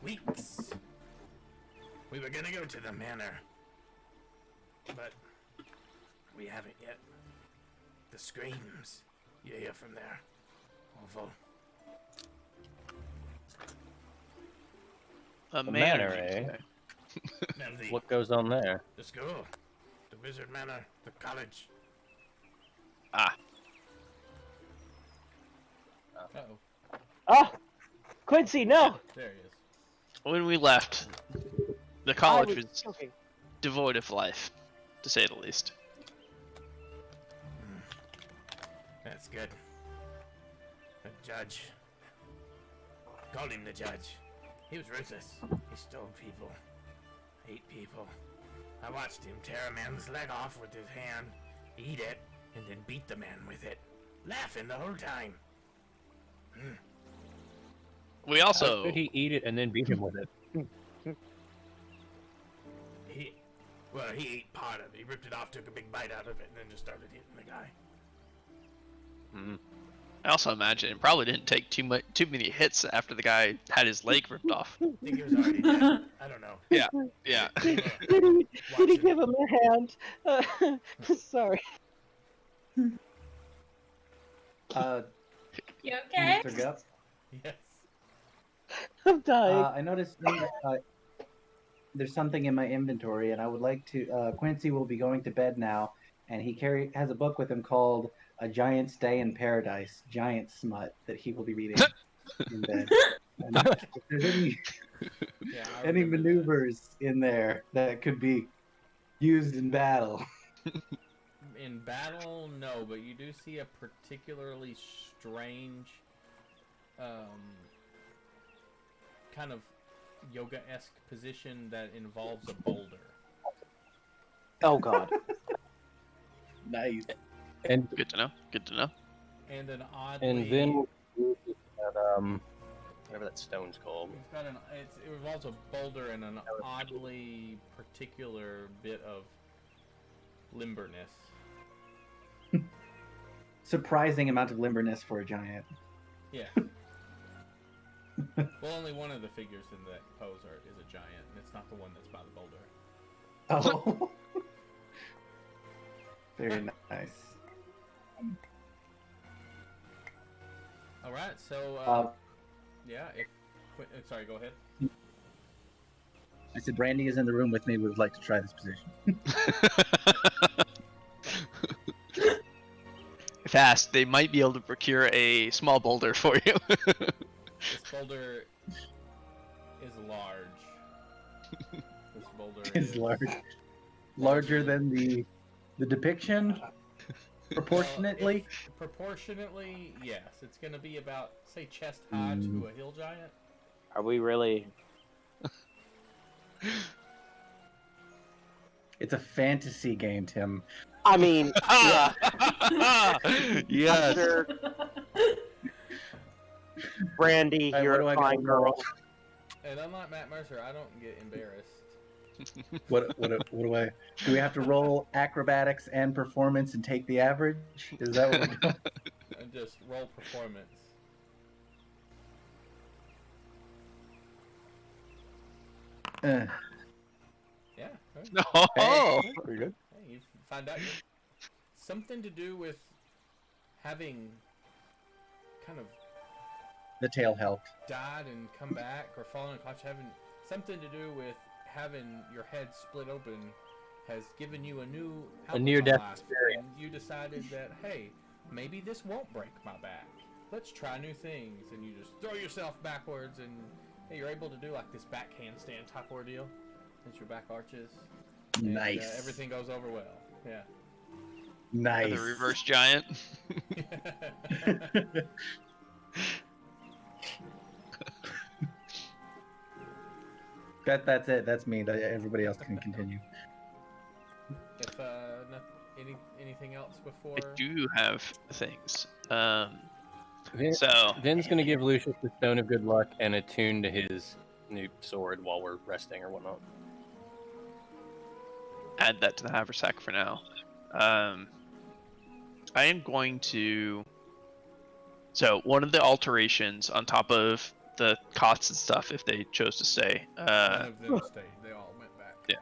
weeks. We were gonna go to the manor, but we haven't yet. The screams you hear from there, awful. A manor, manor, eh? Now What goes on there? the school, the wizard manor, the college. Ah, Uh-oh, Oh, Quincy, no. there he is. when we left, the college I was joking. devoid of life, to say the least. That's good. The judge. Called him the judge. He was ruthless. He stole people. Ate people. I watched him tear a man's leg off with his hand, eat it, and then beat the man with it. Laughing the whole time. We How also could he eat it and then beat him with it? He ate part of it. He ripped it off, took a big bite out of it, and then just started hitting the guy. I also imagine it probably didn't take too many hits after the guy had his leg ripped off. I think he was already dead. I don't know. Yeah. Did he give him a hand? Sorry. You okay? Mr. Gup, Yes. I'm dying. I noticed there's something in my inventory, and I would like to. Quincy will be going to bed now, and he has a book with him called "A Giant's Day in Paradise," giant smut that he will be reading in bed. And if there's Yeah, I any remember that. maneuvers in there that could be used in battle. In battle, no, but you do see a particularly strange, kind of yoga-esque position that involves a boulder. Oh God. Nice. And Good to know. Good to know. And an oddly... and then we'll do that, whatever that stone's called. We've got it involves a boulder and an oddly particular bit of limberness. Surprising amount of limberness for a giant. Yeah. Well, only one of the figures in that pose art is a giant, and it's not the one that's by the boulder. Oh. Very nice. All right, so yeah. Sorry, go ahead. I said Brandy is in the room with me. We would like to try this position. If asked, they might be able to procure a small boulder for you. This boulder is large. This boulder Is large, larger than the depiction, proportionately. Proportionately, yes. It's going to be about, say, chest high to a hill giant. Are we really? It's a fantasy game, Tim. I mean, yeah. Yes. Sure. Brandy, Alright, you're what do I a gotta fine girl. And unlike Matt Mercer, I don't get embarrassed. What do I? Do we have to roll acrobatics and performance and take the average? Is that what we're doing? And just roll performance. Uh, Yeah. Okay. Oh, Pretty good. Hey, you find out something to do with having kind of the tail helped. died and come back or fallen unconscious, having something to do with having your head split open has given you a new outlook on near-death life, experience. and you decided that, hey, maybe this won't break my back. Let's try new things, and you just throw yourself backwards, and hey, you're able to do like this back handstand type ordeal as your back arches. And, Nice. everything goes over well. Yeah. Nice. the reverse giant. That's it. That's me. Everybody else can continue. If anything else I before? do have things. Vin, So Vin's gonna give Lucius the Stone of Good Luck and attune to his new sword while we're resting or whatnot. add that to the haversack for now. I am going to. So one of the alterations on top of the cots and stuff, if they chose to stay, None of them stayed. They all went back. Yeah.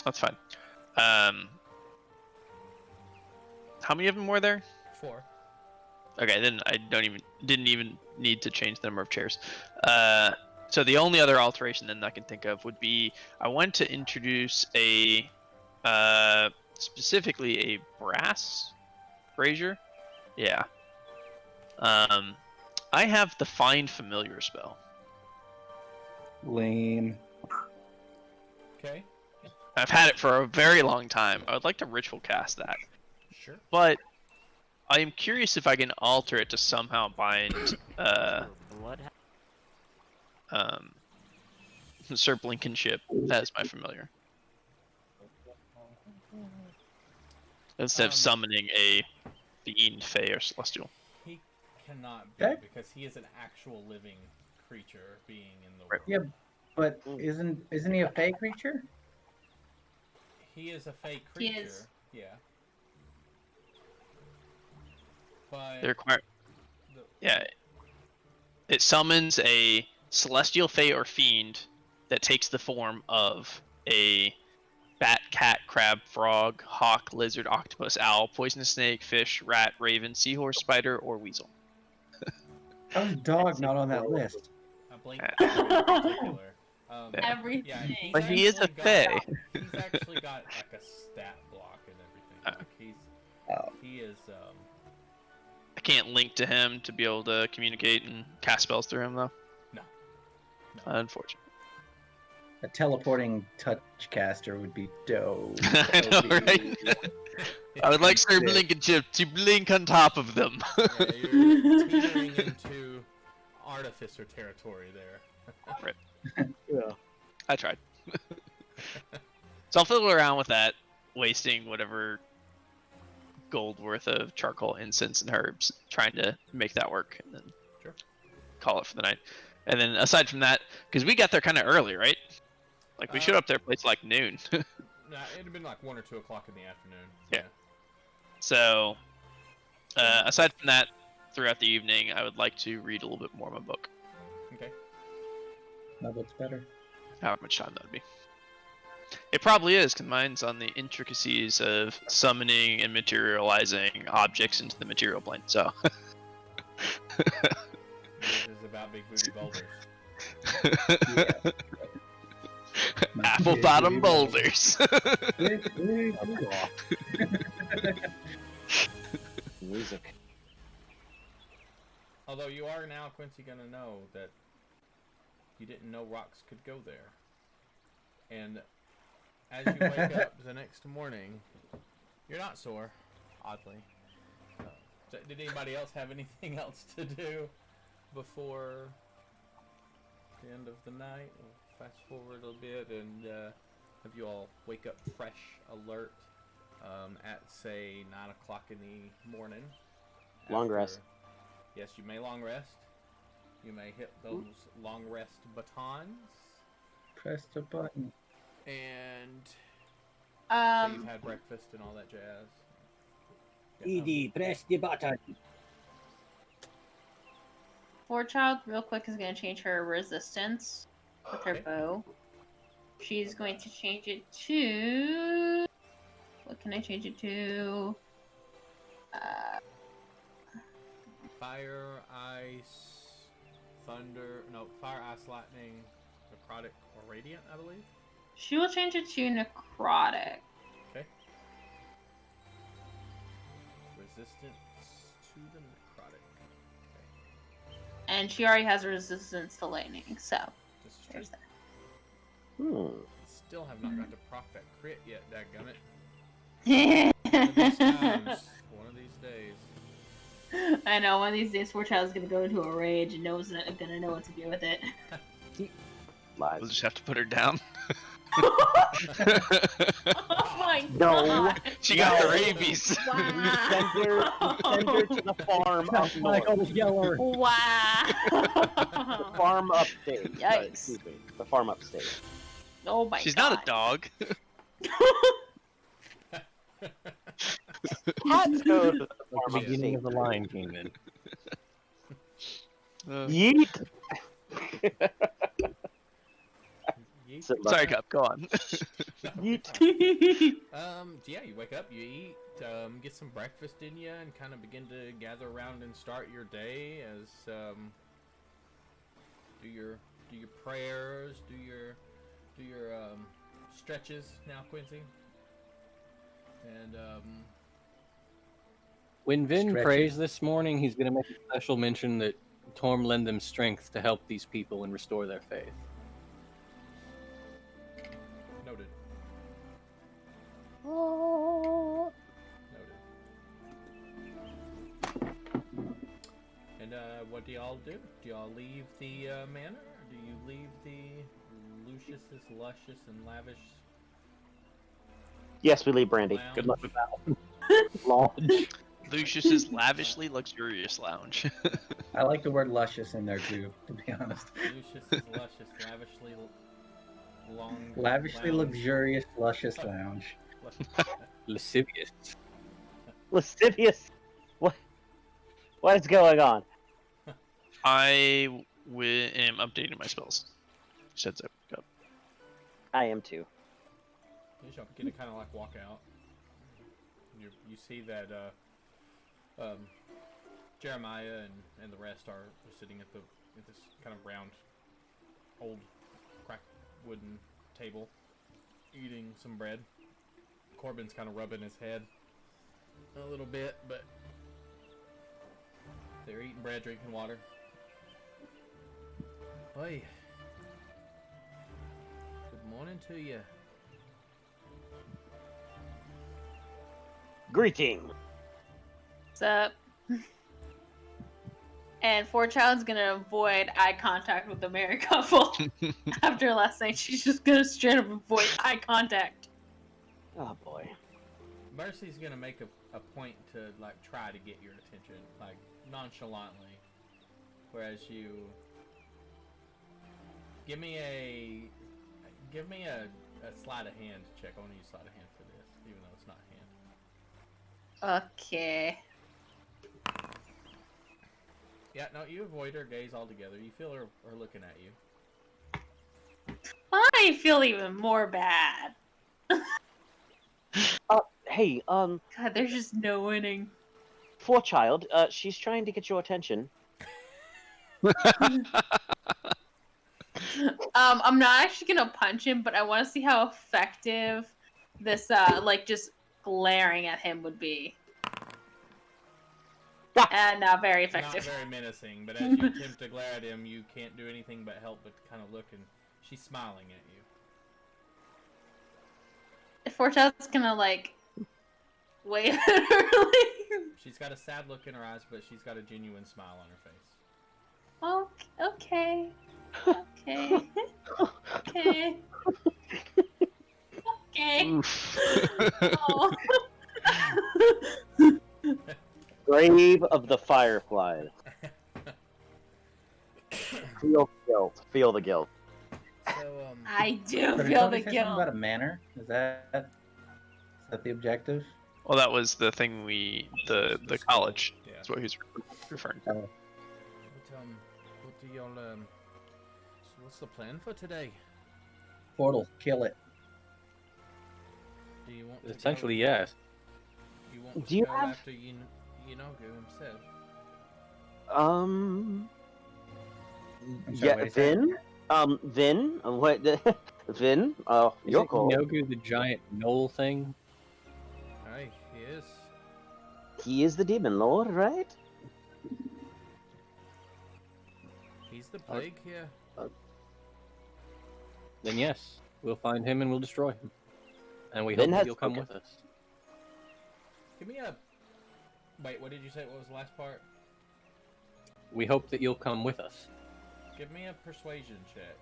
that's fine. How many of them were there? 4. Okay, then I didn't even need to change the number of chairs. So the only other alteration then I can think of would be I want to introduce a specifically a brass brazier. Yeah. I have the Find Familiar spell. Lame. Okay. I've had it for a very long time. I would like to ritual cast that, Sure. but I am curious if I can alter it to somehow bind Sir Blinkenship as my familiar. Instead of summoning a fiend, fey, or celestial. He cannot be Okay. because he is an actual living creature being in the Right. world. Yeah, but isn't he a fey creature? He is a fake He creature. is. Yeah. But They require, the, yeah. It summons a celestial, fey, or fiend that takes the form of a bat, cat, crab, frog, hawk, lizard, octopus, owl, poisonous snake, fish, rat, raven, seahorse, spider, or weasel. How is dog not on that list? a blink in particular. Yeah. Everything. Yeah, he's But he is a actually fey. He's actually got like a stat block and everything. Like he is I can't link to him to be able to communicate and cast spells through him, though. No. Unfortunate. A teleporting touch caster would be dope. I know, right? I would like Sir Blinkenship to blink on top of them. Yeah, you're teetering into artificer territory there. Yeah. I tried. So I'll fiddle around with that, wasting whatever gold worth of charcoal, incense, and herbs, trying to make that work, and then Sure. call it for the night. And then aside from that, because we got there kind of early, right? Like we showed up there place like noon. Nah, it'd have been like 1 or 2 o'clock in the afternoon. Yeah. So aside from that, throughout the evening, I would like to read a little bit more of my book. Okay. My book's better. How much time that would be? It probably is, because mine's on the intricacies of summoning and materializing objects into the material plane. So. This is about big booty boulders. Apple bottom boulders. Music. Although you are now, Quincy, gonna know that you didn't know rocks could go there. And as you wake up the next morning, you're not sore, oddly. So did anybody else have anything else to do before the end of the night? We'll fast forward a little bit and have you all wake up fresh, alert, at say 9 o'clock in the morning. Long rest. Yes, you may long rest. You may hit those long rest batons. Press the button. And so you've Um, had breakfast and all that jazz. Edie, press the button. Forechild, real quick, is going to change her resistance with her Okay. bow. She's going to change it to. What can I change it to? Fire, ice, thunder. No, fire, ice, lightning, necrotic, or radiant, I believe. She will change it to necrotic. Okay. Resistance to the necrotic. Okay. And she already has resistance to lightning, so This is true. there's that. Still have not got to proc that crit yet, dadgummit. One of these times. One of these days. I know, one of these days, Forechild's gonna go into a rage and knows that I'm gonna know what to do with it. Lies. We'll just have to put her down. Oh my No. god! She got the rabies. Wow! Send her to the farm up north. Yeller. Wow! Farm upstate. Yikes. Excuse me. The farm upstate. Oh my She's god. not a dog. Let's go to the The farm beginning upstate. of the line came in. Yeet. Yeet. So, Sorry, Cup. Go on. Yeet. Yeah, you wake up, you eat, get some breakfast in you, and kind of begin to gather around and start your day as do your prayers, do your stretches now, Quincy, and When Vin Stretches. prays this morning, he's going to make a special mention that Torm lend them strength to help these people and restore their faith. noted. And what do y'all do? Do y'all leave the manor? Or do you leave the Lucius's luscious and lavish? Yes, we leave Brandy. lounge? Good luck with that. Lodge. Lucius's lavishly luxurious lounge. I like the word luscious in there too, to be honest. Lucius's luscious, lavishly long. Lavishly lounge. luxurious, luscious lounge. Lascivious. Lascivious. What is going on? I am updating my spells. Said so. Go. I am too. You shall begin to kind of like walk out. You see that Jeremiah and the rest are sitting at this kind of round, old, cracked wooden table, eating some bread. Corbin's kind of rubbing his head a little bit, but they're eating bread, drinking water. Hey, good morning to you. Greeting. What's up? And Forechild's gonna avoid eye contact with the married couple. After last night, she's just gonna straight up avoid eye contact. Oh boy. Mercy's gonna make a point to like try to get your attention, like nonchalantly, whereas you give me a sleight of hand check. I want to use sleight of hand for this, even though it's not hand. Okay. Yeah, no, you avoid her gaze altogether. You feel her looking at you. I feel even more bad. Hey, God, there's just no winning. Forechild, she's trying to get your attention. I'm not actually gonna punch him, but I want to see how effective this like just glaring at him would be. And not very Not effective. very menacing, but as you attempt to glare at him, you can't do anything but help but kind of look, and she's smiling at you. Forechild's gonna like wave at her. Like, She's got a sad look in her eyes, but she's got a genuine smile on her face. oh, okay. Okay. Okay. Okay. Oh. Grave of the Fireflies. Feel the guilt. Feel the guilt. So I do But feel don't the they say something about guilt. a manor? Is that the objective? Well, that was the thing the school, college. yeah. That's what he's referring to. Oh, What do y'all so what's the plan for today? portal, kill it. Do you want to Essentially, go, yes. You want Do to you go have- after Yinogu himself? I'm sorry, Yeah, what did he say? Vin, what? Vin, your Isn't call. Nogu the giant knoll thing? Aye, he is. He is the demon lord, right? He's the plague here. Then yes, we'll find him and we'll destroy him. And we Vin hope has that you'll come spoken. with us. Give me a. Wait, what did you say? What was the last part? We hope that you'll come with us. Give me a persuasion check.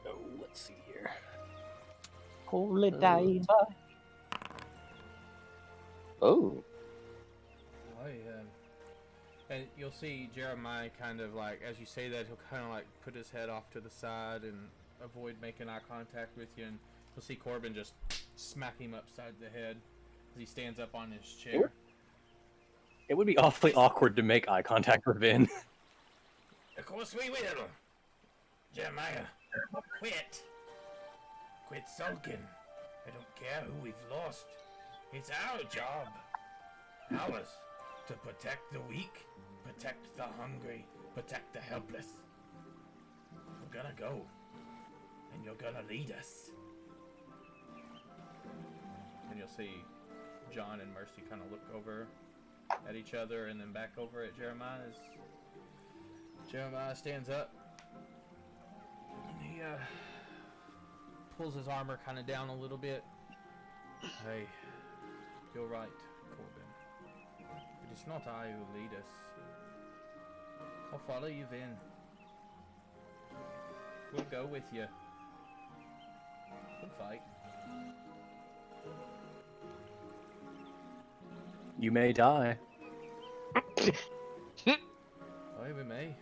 Oh, let's see here. Holy diver. Oh. And you'll see Jeremiah kind of like, as you say that, he'll kind of like put his head off to the side and avoid making eye contact with you, and you'll see Corbin just smack him upside the head as he stands up on his chair. It would be awfully awkward to make eye contact with Vin. Of course we will. Jeremiah, quit. Quit sulking. I don't care who we've lost. It's our job. Ours. To protect the weak, protect the hungry, protect the helpless. We're gonna go. And you're gonna lead us. And you'll see John and Mercy kind of look over at each other and then back over at Jeremiah as Jeremiah stands up. And he pulls his armor kind of down a little bit. Hey, you're right, Corbin. But it's not I who lead us. I'll follow you, Vin. We'll go with you. We'll fight. You may die. Oh, we may.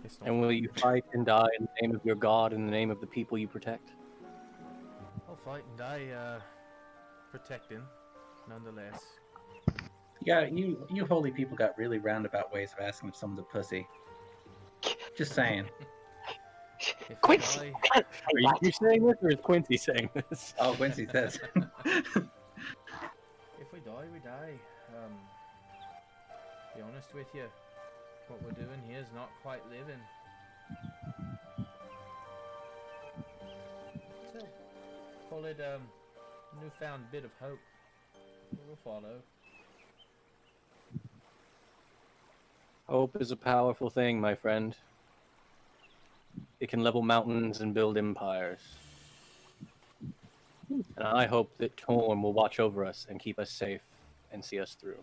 It's not And will you fight and die in the name of your god and the name of the people you protect? I'll fight and die, protecting, nonetheless. Yeah, you holy people got really roundabout ways of asking if someone's a pussy. Just saying. If I Quincy! die, Are you saying this or is Quincy saying this? Oh, Quincy says. if we die, we die. Be honest with you. What we're doing here is not quite living. So, call it newfound bit of hope. We'll follow. Hope is a powerful thing, my friend. It can level mountains and build empires. And I hope that Torm will watch over us and keep us safe and see us through.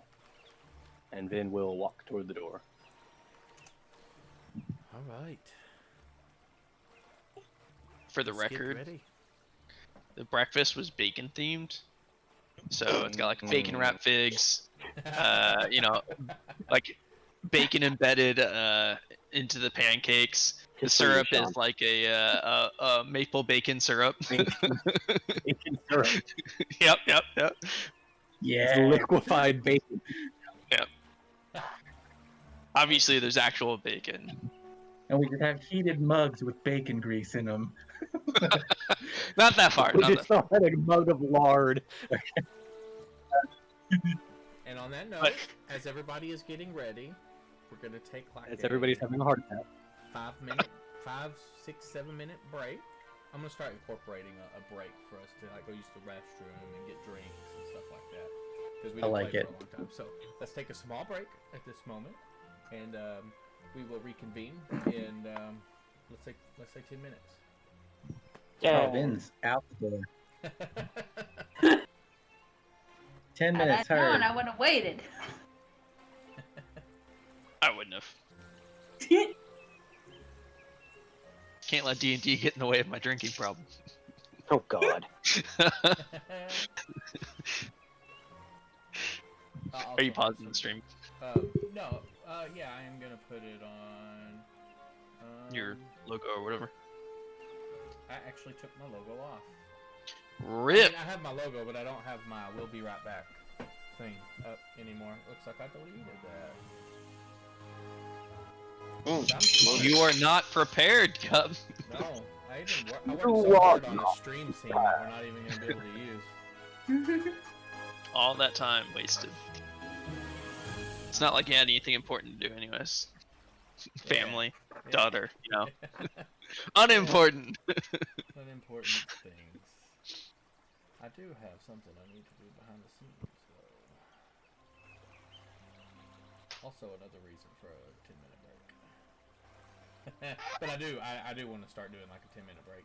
And Vin will walk toward the door. All right. For the Let's get record, ready. the breakfast was bacon themed. So it's got like bacon wrapped figs, you know, like bacon embedded into the pancakes. The Good for you, syrup Sean. is like a maple bacon syrup. Bacon syrup. Yep. It's Yeah. liquefied bacon. Obviously, there's actual bacon. And we could have heated mugs with bacon grease in them. Not that far. We Not that just saw a mug of lard. And on that note, But- as everybody is getting ready, we're gonna take like As a everybody's having a heart attack. 5, 6, 7 minute break. I'm gonna start incorporating a break for us to like go use the restroom and get drinks and stuff like that because we I didn't like play it. for a long time. So let's take a small break at this moment, and we will reconvene in let's say 10 minutes. Oh, Vin's out the door. 10 Had minutes, I known, hurry. I would have waited. I wouldn't have. Can't let D&D get in the way of my drinking problem. Oh God. Are you pausing the stream? No. Yeah, I am gonna put it on. Your logo or whatever. I actually took my logo off. Rip. I have my logo, but I don't have my "We'll be right back" thing up anymore. Looks like I deleted that. You are not prepared, Cub. No, I worked so hard on a stream scene that we're not even gonna be able to use. All that time wasted. It's not like you had anything important to do, anyways. Family, daughter, you know. Unimportant. Unimportant things. I do have something I need to do behind the scenes, though. Also, another reason for a 10-minute break. But I do want to start doing like a 10-minute break.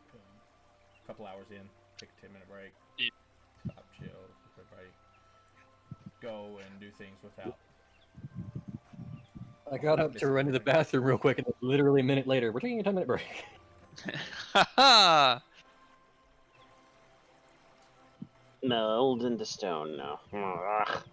A couple hours in, take a 10-minute break. Yeah. Stop, chill, everybody go and do things without. I got up to run to the bathroom real quick, and literally a minute later, we're taking a 10-minute break. Haha. Mold into stone now. Ugh.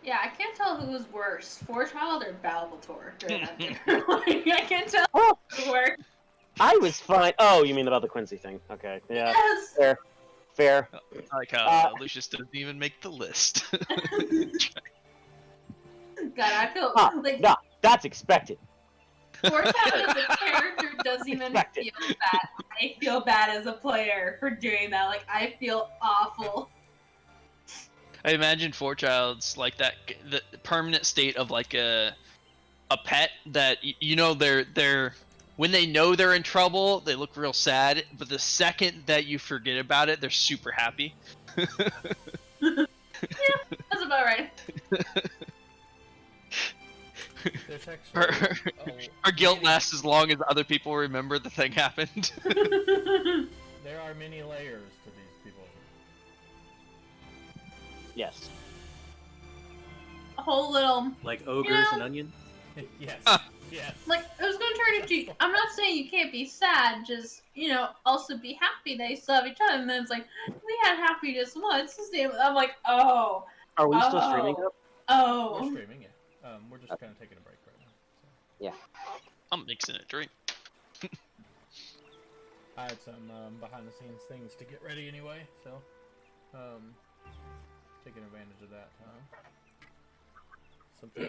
Yeah, I can't tell who was worse, Forechild or Balbator during that dinner. Like, I can't tell who was worse. I was fine. Oh, you mean about the Quincy thing? Okay. Yeah. Yes. Fair. I like how Lucius doesn't even make the list. God, I feel like No, that's expected. Forechild as a character doesn't even Expected. feel bad. I feel bad as a player for doing that. Like, I feel awful. I imagine Fourchild's like that, the permanent state of like a pet that you know they're when they know they're in trouble, they look real sad, but the second that you forget about it, they're super happy. Yeah, that's about right. There's actually Our guilt lasts as long as other people remember the thing happened. there are many layers to these people. Yes. A whole little, Like ogres and onions? Yes. Yes. like, it was gonna turn into, I'm not saying you can't be sad, just, you know, also be happy that you still have each other, and then it's like, we had happy just once, I'm like, oh. Are we still streaming up? Oh. We're streaming, yeah. We're just kind of taking a break right now. So. Yeah. I'm mixing a drink. I had some behind the scenes things to get ready anyway, so taking advantage of that time.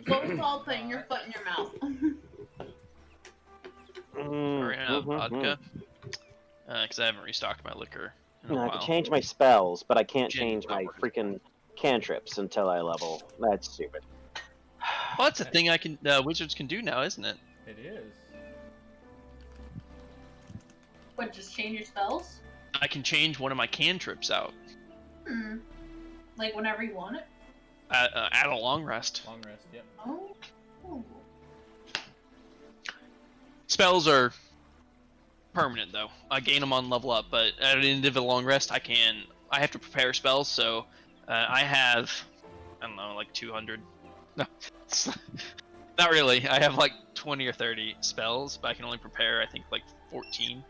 What was all putting your foot in your mouth? Vodka. Because I haven't restocked my liquor in a I while. can change my spells, but I can't Gin change my power. freaking cantrips until I level. That's stupid. Well, that's a thing I can wizards can do now, isn't it? It is. What, just change your spells? I can change one of my cantrips out Like whenever you want it? at a long rest. Long rest, yep. Oh. Spells are permanent though. I gain them on level up, but at the end of a long rest, I have to prepare spells. So I have, I don't know, like 200. No, not really. I have like 20 or 30 spells, but I can only prepare I think like 14.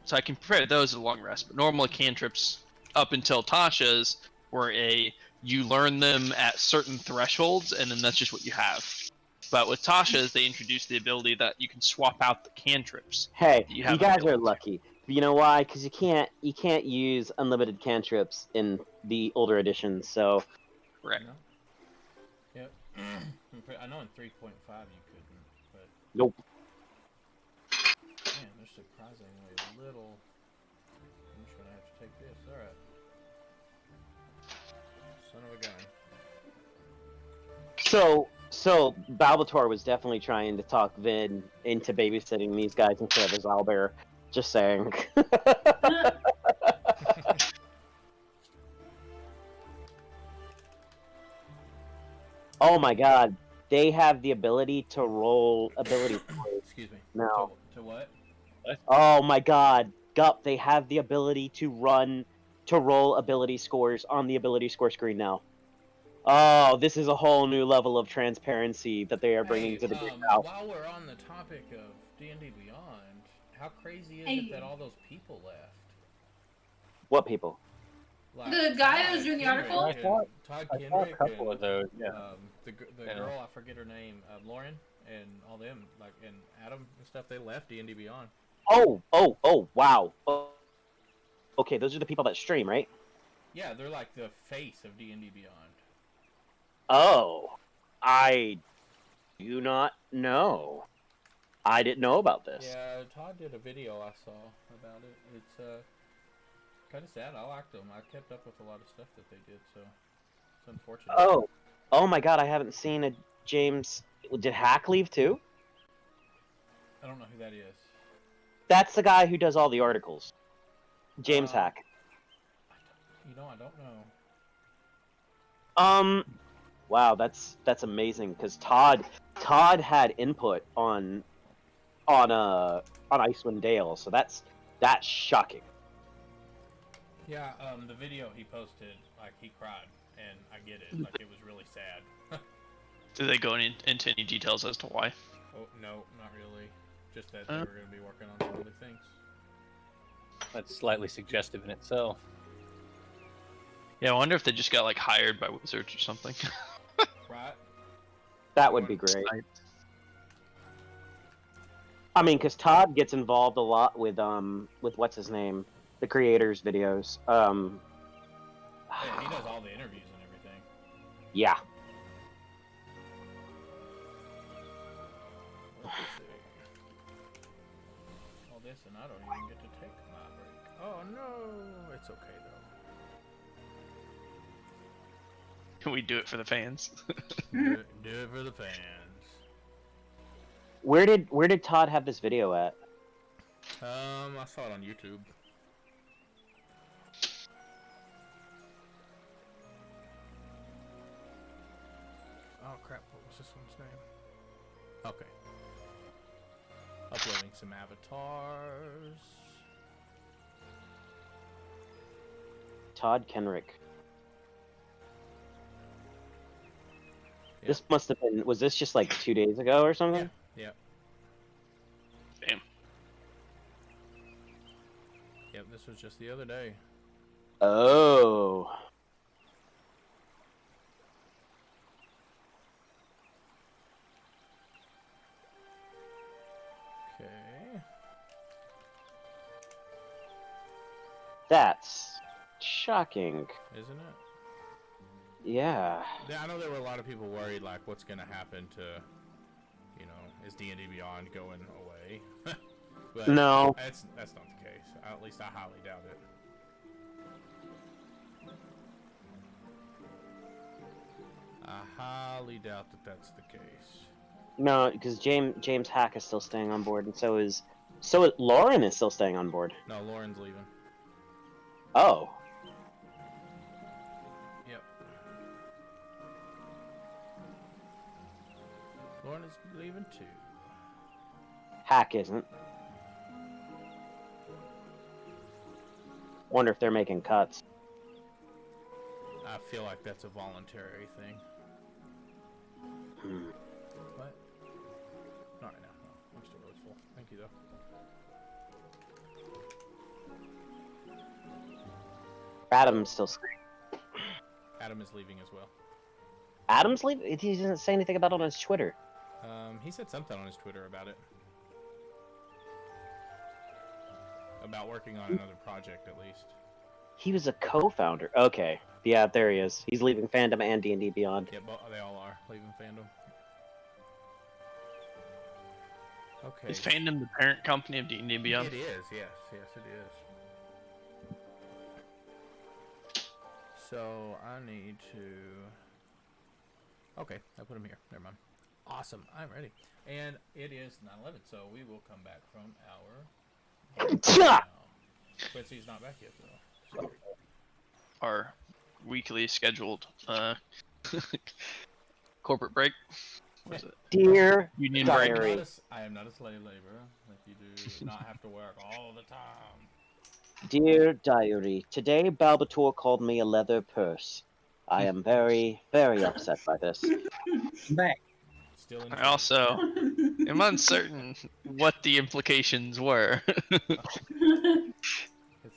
So I can prepare those at a long rest. But normal cantrips up until Tasha's were you learn them at certain thresholds, and then that's just what you have. But with Tasha's, they introduced the ability that you can swap out the cantrips. Hey, You you guys are lucky. You know why? Because you can't use unlimited cantrips in the older editions. So. Right. No? Yep. I know in 3.5 you couldn't, but. Nope. Man, there's surprisingly little. I'm just gonna have to take this. All right. Son of a gun. So Balbator was definitely trying to talk Vid into babysitting these guys instead of his owlbear. Just saying. Oh my god, they have the ability to roll ability scores. Excuse me. No. To what? Oh my god, Gup, they have the ability to roll ability scores on the ability score screen now. Oh, this is a whole new level of transparency that they are bringing to the game now. While we're on the topic of D&D Beyond, how crazy is it that all those people left? What people? Like, The guy that was Todd doing the Kendrick article? I saw- and Todd I saw a Kendrick couple and of those. Yeah. the Yeah. girl, I forget her name, Lauren, and all them, like, and Adam and stuff, they left D&D Beyond. Oh, wow. Oh, okay, those are the people that stream, right? Yeah, they're like the face of D&D Beyond. Oh, I do not know. I didn't know about this. Yeah, Todd did a video I saw about it. It's kind of sad. I liked them. I kept up with a lot of stuff that they did, so it's unfortunate. Oh my God, I haven't seen a James. Did Hack leave too? I don't know who that is. That's the guy who does all the articles. James Hack. You know, I don't know. Wow, that's amazing because Todd had input on Icewind Dale, so that's shocking. Yeah, the video he posted, like, he cried, and I get it. Like, it was really sad. Did they go into any details as to why? Oh, no, not really. Just that they were going to be working on some other things. That's slightly suggestive in itself. Yeah, I wonder if they just got like hired by Wizards or something. Right? That would be great. I mean, because Todd gets involved a lot with what's his name, the creators' videos. Yeah, he does all the interviews and everything. Yeah. Let's see. All this, and I don't even get to take my break. Oh no, it's okay though. Can we do it for the fans? Do it for the fans. Where did Todd have this video at? I saw it on YouTube. Oh crap, what was this one's name? Okay. Uploading some avatars. Todd Kenrick. Yeah. This must have been. Was this just like 2 days ago or something? Yeah. Damn. Yep, this was just the other day. Oh. Okay. That's shocking. Isn't it? Yeah. Yeah, I know there were a lot of people worried, like, what's gonna happen to, you know, is D&D Beyond going away? But No. that's not the case. At least I highly doubt it. I highly doubt that that's the case. No, because James Hack is still staying on board, and so is Lauren is still staying on board. No, Lauren's leaving. Oh. Yep. Lauren is leaving too. Hack isn't. Wonder if they're making cuts. I feel like that's a voluntary thing. Hmm. What? Not right now. No, I'm still really full. Thank you, though. Adam's still staying. Adam is leaving as well. Adam's leaving? He doesn't say anything about it on his Twitter. He said something on his Twitter about it. About working on another project, at least. He was a co-founder. Okay. Yeah, there he is. He's leaving fandom and D&D Beyond. Yeah, they all are leaving fandom. Okay. Is fandom the parent company of D&D Beyond? It is, yes. Yes, it is. So, I need to... Okay, I put him here. Never mind. Awesome, I'm ready. And it is 9/11, so we will come back from our... Quincy's not back yet, though. So... Our weekly scheduled corporate break. What is it? Dear Union Diary. break. I am not a slave laborer. Like, you do not have to work all the time. Dear Diary, today Balbator called me a leather purse. I am very, very upset by this. Back. Still in I also am uncertain what the implications were. Is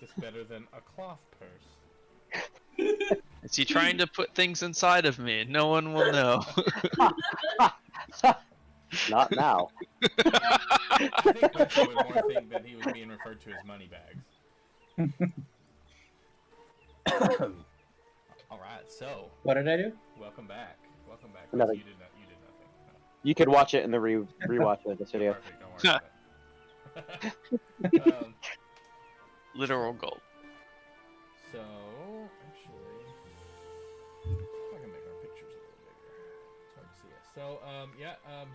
this better than a cloth purse. Is he trying to put things inside of me? No one will know. Not now. I think Quincy would more think that he was being referred to as money bags. All right, so What did I do? welcome back. Welcome back. Another- You did nothing. No. You could watch it in the rewatch of this video. Perfect. Don't worry about it. Literal gold. So actually, if I can make our pictures a little bigger, it's hard to see us. So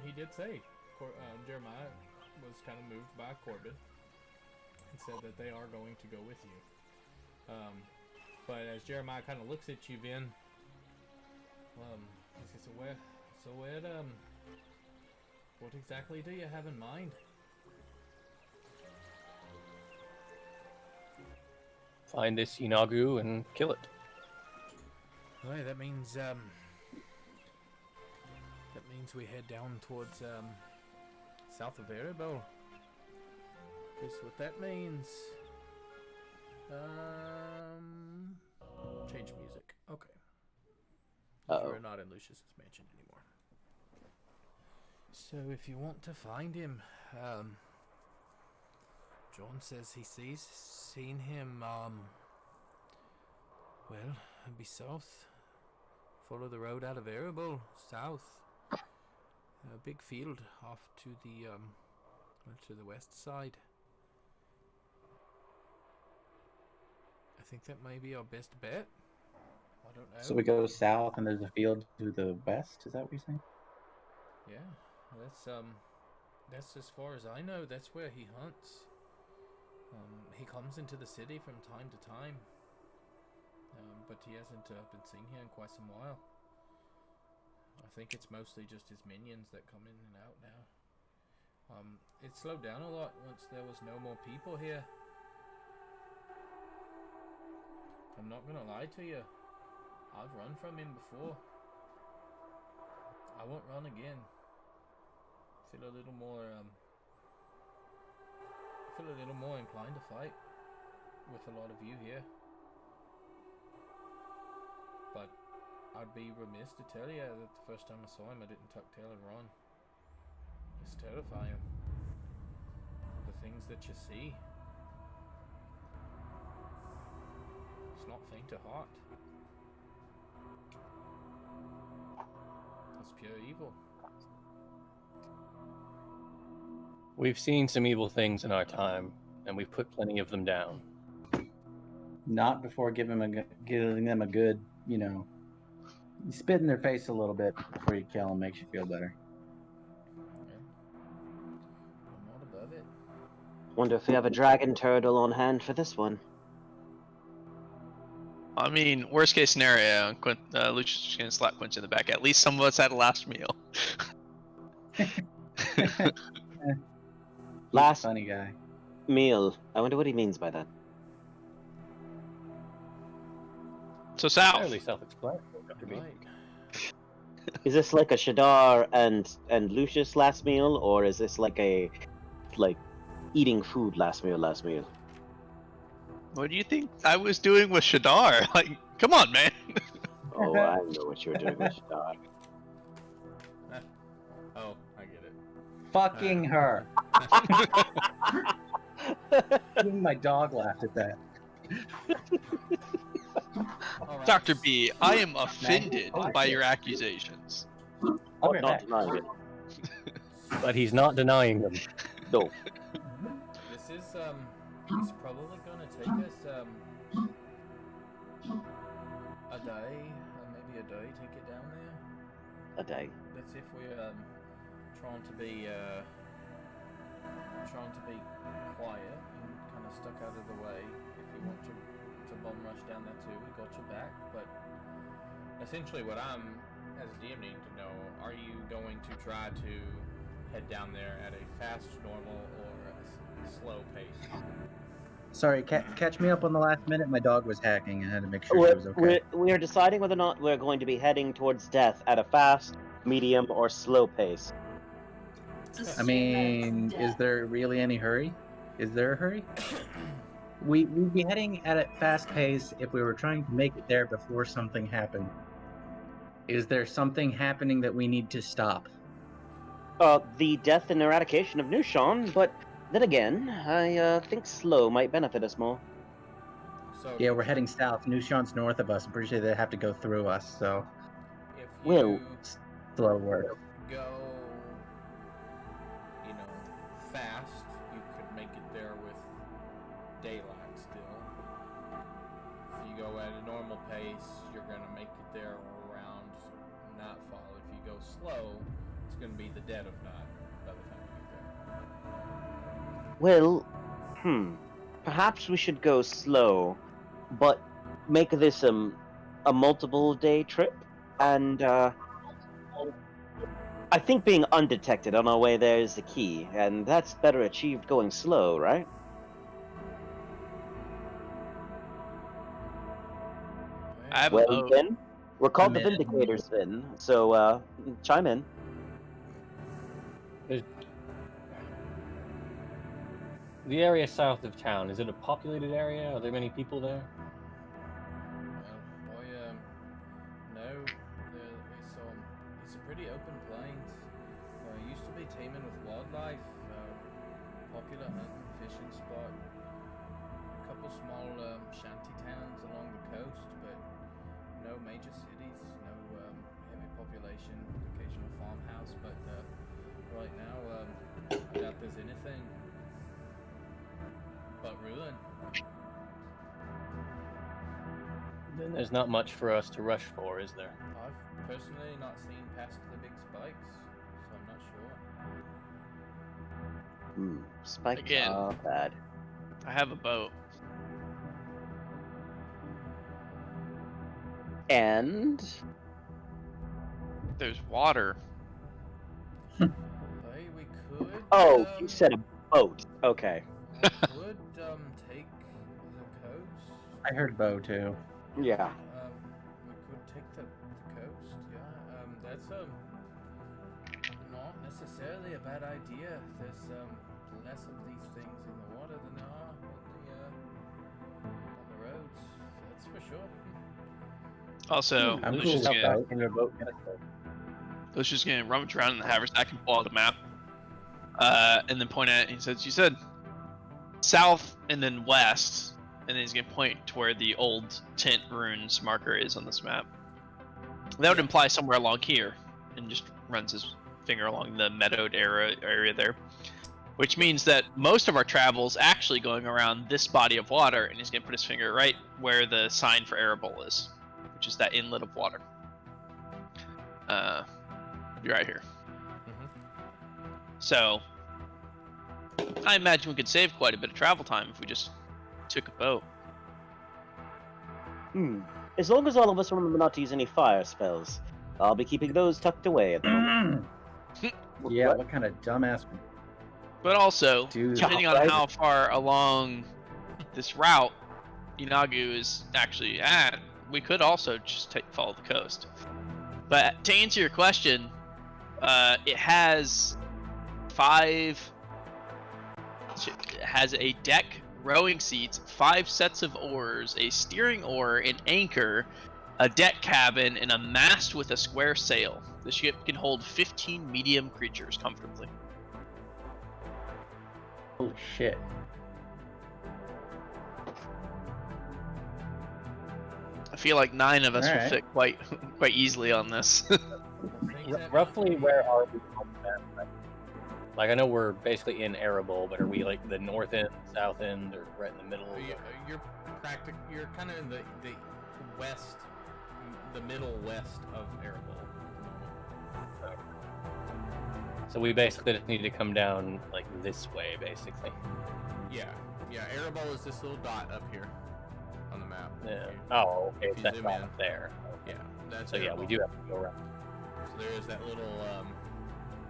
he did say Jeremiah was kind of moved by Corbin and said that they are going to go with you. But as Jeremiah kind of looks at you, Vin, he says, what exactly do you have in mind? Find this Inagu and kill it. Well, that means we head down towards south of Erebor. Is what that means. Change music. Okay. We're not in Lucius's mansion anymore. So if you want to find him, John says he seen him, well, be south. Follow the road out of Erebor, south. A big field off to the west side. I think that may be our best bet. I don't know. So we go south and there's a field to the west? Is that what you're saying? Yeah, that's as far as I know. That's where he hunts. He comes into the city from time to time, but he hasn't been seen here in quite some while. I think it's mostly just his minions that come in and out now. It slowed down a lot once there was no more people here. I'm not gonna lie to you. I've run from him before. I won't run again. Feel a little more inclined to fight with a lot of you here. But I'd be remiss to tell you that the first time I saw him I didn't tuck tail and run. It's terrifying. The things that you see. It's not faint of heart. It's pure evil. We've seen some evil things in our time, and we've put plenty of them down. Not before giving them a good, you spit in their face a little bit before you kill them makes you feel better. Yeah. I'm not above it. Wonder if we have a dragon turtle on hand for this one. I mean, worst case scenario, Lucius is gonna slap Quincy in the back. At least some of us had a last meal. Last Funny guy. meal. I wonder what he means by that. So south. Fairly self-explanatory, Dr. B. Right. Is this like a Shadar and Lucius last meal, or is this like eating food last meal? What do you think I was doing with Shadar? Like, come on, man. Oh, I know what you were doing with Shadar. Oh, I get it. Fucking her. Even my dog laughed at that. All right. Dr. B, I am offended by your accusations. I'll be right Not back. denying it. But he's not denying them. No. This is it's probably gonna take us a day, maybe a day to get down there. A day. That's if we're trying to be quiet and kind of stuck out of the way. If you want to bomb rush down there too, we got your back. But essentially, what I'm as a DM needing to know: are you going to try to head down there at a fast, normal, or a slow pace? Sorry, catch me up on the last minute. My dog was hacking. I had to make sure she was okay. We're deciding whether or not we're going to be heading towards death at a fast, medium, or slow pace. I mean, is there really any hurry? Is there a hurry? We'd be heading at a fast pace if we were trying to make it there before something happened. Is there something happening that we need to stop? The death and eradication of Nushan, but then again, I think slow might benefit us more. So Yeah, we're heading south. Nushan's north of us. I'm pretty sure they have to go through us, so if Will. you slow work. go, fast, you could make it there with daylight still. If you go at a normal pace, you're gonna make it there around nightfall. If you go slow, it's gonna be the dead of night by the time you get there. Well, perhaps we should go slow, but make this a multiple day trip, and I think being undetected on our way there is the key, and that's better achieved going slow, right? I have a Well, boat. then, we're called the I'm in. Vindicators, then, so chime in. The area south of town, is it a populated area? Are there many people there? Well, no. It's a pretty open plains. Used to be teeming with wildlife. Popular hunting, fishing spot. A couple small shanty towns along the coast, but no major cities. No heavy population. Occasional farmhouse, but right now, I doubt there's anything but ruin. Then there's not much for us to rush for, is there? I've personally not seen past the big spikes, so I'm not sure. Spikes Again. are bad. I have a boat. And There's water. Hey, we could. oh, you said a boat. Okay. Could take the coast. I heard Bo too. Yeah. We could take the coast. Yeah. That's not necessarily a bad idea. There's less of these things in the water than there are on the roads. That's for sure. Also, I'm Lucius cool Lucius with is gonna, gonna- in a boat. Get us there. Lucius gonna rummage around in the haversack and pull out the map, and then point at it. He says, "You said south and then west," and then he's gonna point to where the old tent ruins marker is on this map. That would imply somewhere along here, and just runs his finger along the meadowed area there, which means that most of our travel is actually going around this body of water, and he's gonna put his finger right where the sign for Erebol is, which is that inlet of water. You're right here. So I imagine we could save quite a bit of travel time if we just took a boat. As long as all of us remember not to use any fire spells, I'll be keeping those tucked away at the moment. Yeah, What? what kind of dumbass But also, dude? depending on right. how far along this route Inagu is actually at, we could also just follow the coast. But to answer your question, it has it has a deck, rowing seats, 5 sets of oars, a steering oar, an anchor, a deck cabin, and a mast with a square sail. The ship can hold 15 medium creatures comfortably. Holy shit. I feel like 9 of us will Alright. fit quite easily on this. Roughly where are we on the map? Like, I know we're basically in Erebol, but are we like the north end, south end, or right in the middle? You're kind of in the west, the middle west of Erebol. So we basically just need to come down like this way, basically. Yeah. Erebol is this little dot up here on the map. Yeah. If you- Oh, okay. if you That's zoom all in. up there. Yeah, that's So yeah, we Erebol. do have to go around. So there is that little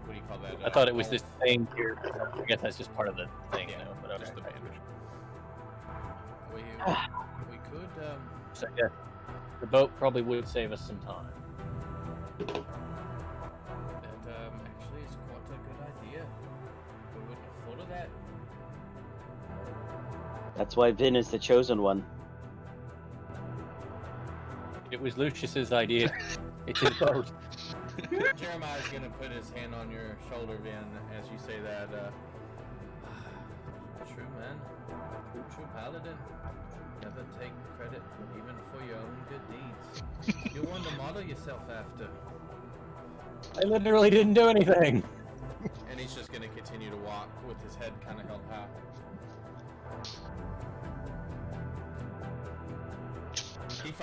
what do you call that? I thought it was gulf. this thing here. I guess that's just part of the thing, Yeah, though. But just okay. the bandage. We could So yeah, the boat probably would save us some time. that actually is quite a good idea. We wouldn't have thought of that. That's why Vin is the chosen one. It was Lucius's idea. It's his boat. Jeremiah's gonna put his hand on your shoulder, Vin, as you say that. True, man. True paladin. Never take credit even for your own good deeds. You're one to model yourself after. I literally didn't do anything. And he's just gonna continue to walk with his head kind of held high.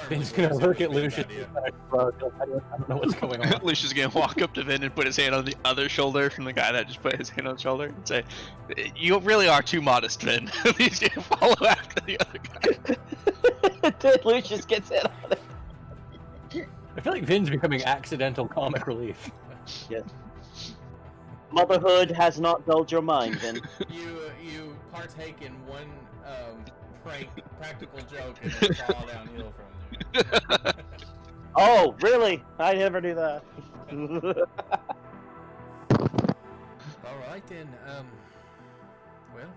Vin's gonna look at Lucius. I don't know what's going on. Lucius is gonna walk up to Vin and put his hand on the other shoulder from the guy that just put his hand on the shoulder and say, "You really are too modest, Vin." He's gonna follow after the other guy. Then Lucius gets in on it. I feel like Vin's becoming accidental comic relief. Yes. Motherhood has not dulled your mind, Vin. You partake in one practical joke and then fall downhill from there. Oh, really? I never knew that. Alright then, well,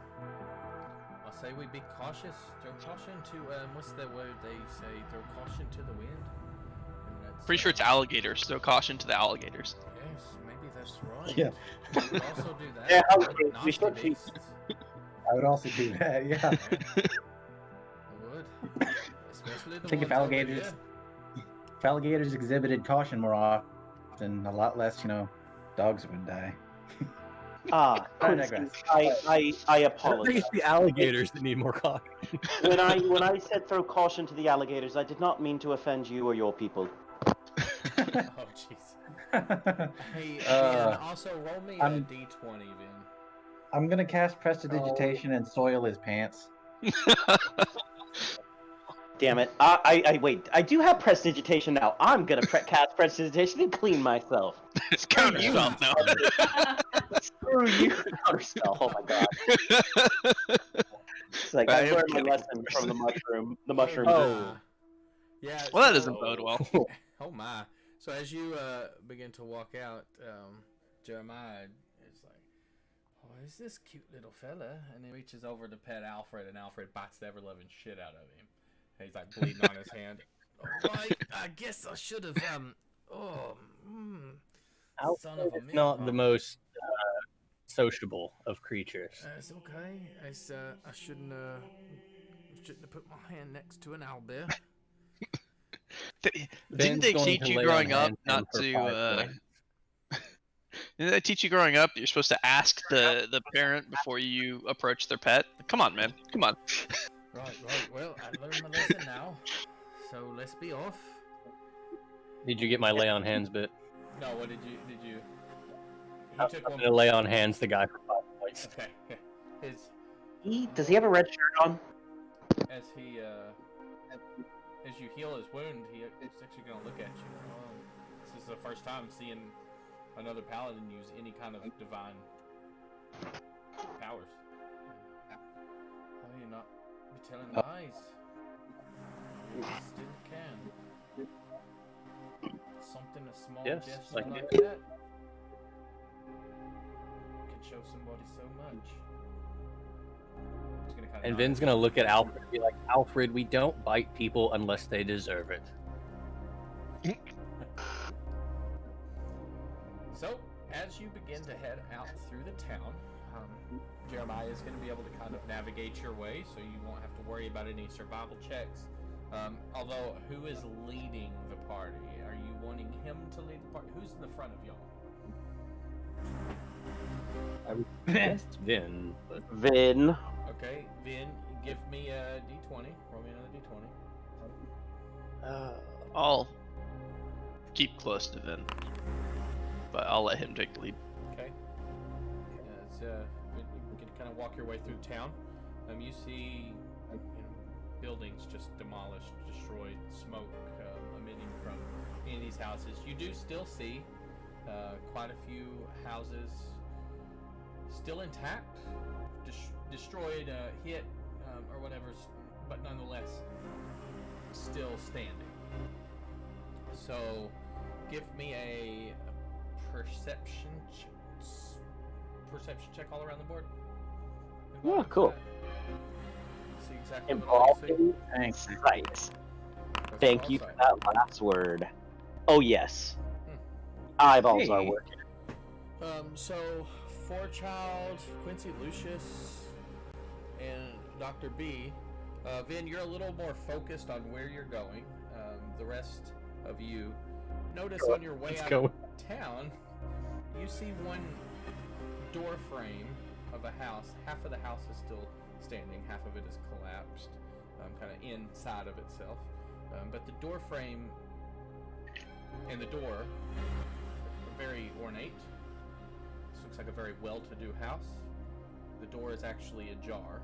I'll say we be cautious. Throw caution to, what's the word they say? Throw caution to the wind? And that's, Pretty sure it's alligators, so caution to the alligators. Yes, maybe that's right. Yeah. We would also do that. Yeah, Like okay, we nasty should be. beasts. I would also do that. Yeah. I would. Especially the I think ones if alligators, over here. if alligators exhibited caution more often, a lot less, dogs would die. Ah, I Quincy, digress. I I don't think apologize. it's the alligators that need more caution. When I said throw caution to the alligators, I did not mean to offend you or your people. Oh, jeez. Hey, Vin, also roll me a I'm- d20, Vin. I'm gonna cast Prestidigitation and soil his pants. Damn it. I wait. I do have prestidigitation now. I'm gonna cast prestidigitation and clean myself. It's counter spell now. Screw you, counterspell. Oh my god. It's like I learned my lesson from the mushroom. The mushroom. Oh. Yeah. Well, that doesn't so- bode well. Oh my. So as you begin to walk out, Jeremiah is like, "Oh, is this cute little fella?" And he reaches over to pet Alfred, and Alfred bites the ever-loving shit out of him. And he's like bleeding on his hand. Oh, I guess I should have. Son of a It's not the milk. most sociable of creatures. It's okay. I shouldn't have put my hand next to an owlbear. Didn't Ben's they going teach to you lay growing on up hand not for to? 5 points. Didn't they teach you growing up you're supposed to ask the parent before you approach their pet? Come on, man. Come on. Right. Well, I learned my lesson now. So let's be off. Did you get my lay on hands bit? No, what did you? He I'm took gonna one. lay on hands the guy for 5 points. Okay. His Does he have a red shirt on? as you heal his wound, he's actually gonna look at you. This is the first time seeing another paladin use any kind of divine powers. Oh, you're not be telling lies. You still can. Something a small Yes, gesture I can. like that can show somebody so much. It's gonna kinda And nod. Vin's gonna look at Alfred and be like, Alfred, we don't bite people unless they deserve it. So, as you begin to head out through the town, Jeremiah is going to be able to kind of navigate your way, so you won't have to worry about any survival checks. Although, who is leading the party? Are you wanting him to lead the party? Who's in the front of y'all? I would guess Vin, but Vin. Okay, Vin, give me a d20. Roll me another d20. I'll keep close to Vin, but I'll let him take the lead. Okay. You can kind of walk your way through town. You see, buildings just demolished, destroyed, smoke emitting from any of these houses. You do still see quite a few houses still intact, destroyed, hit, or whatever, but nonetheless still standing. So, give me a perception check all around the board. Yeah, cool. see exactly what I see. Involving Thanks. sight. That's Thank what you I'll for say. that last word. Oh yes. Hmm. Eyeballs are Hey. working. So Forechild, Quincy Lucius, and Dr. B. Vin, you're a little more focused on where you're going. The rest of you notice on your way Let's out go. of town, you see one door frame of a house. Half of the house is still standing, half of it is collapsed, kind of inside of itself. But the door frame and the door are very ornate. This looks like a very well-to-do house. The door is actually ajar.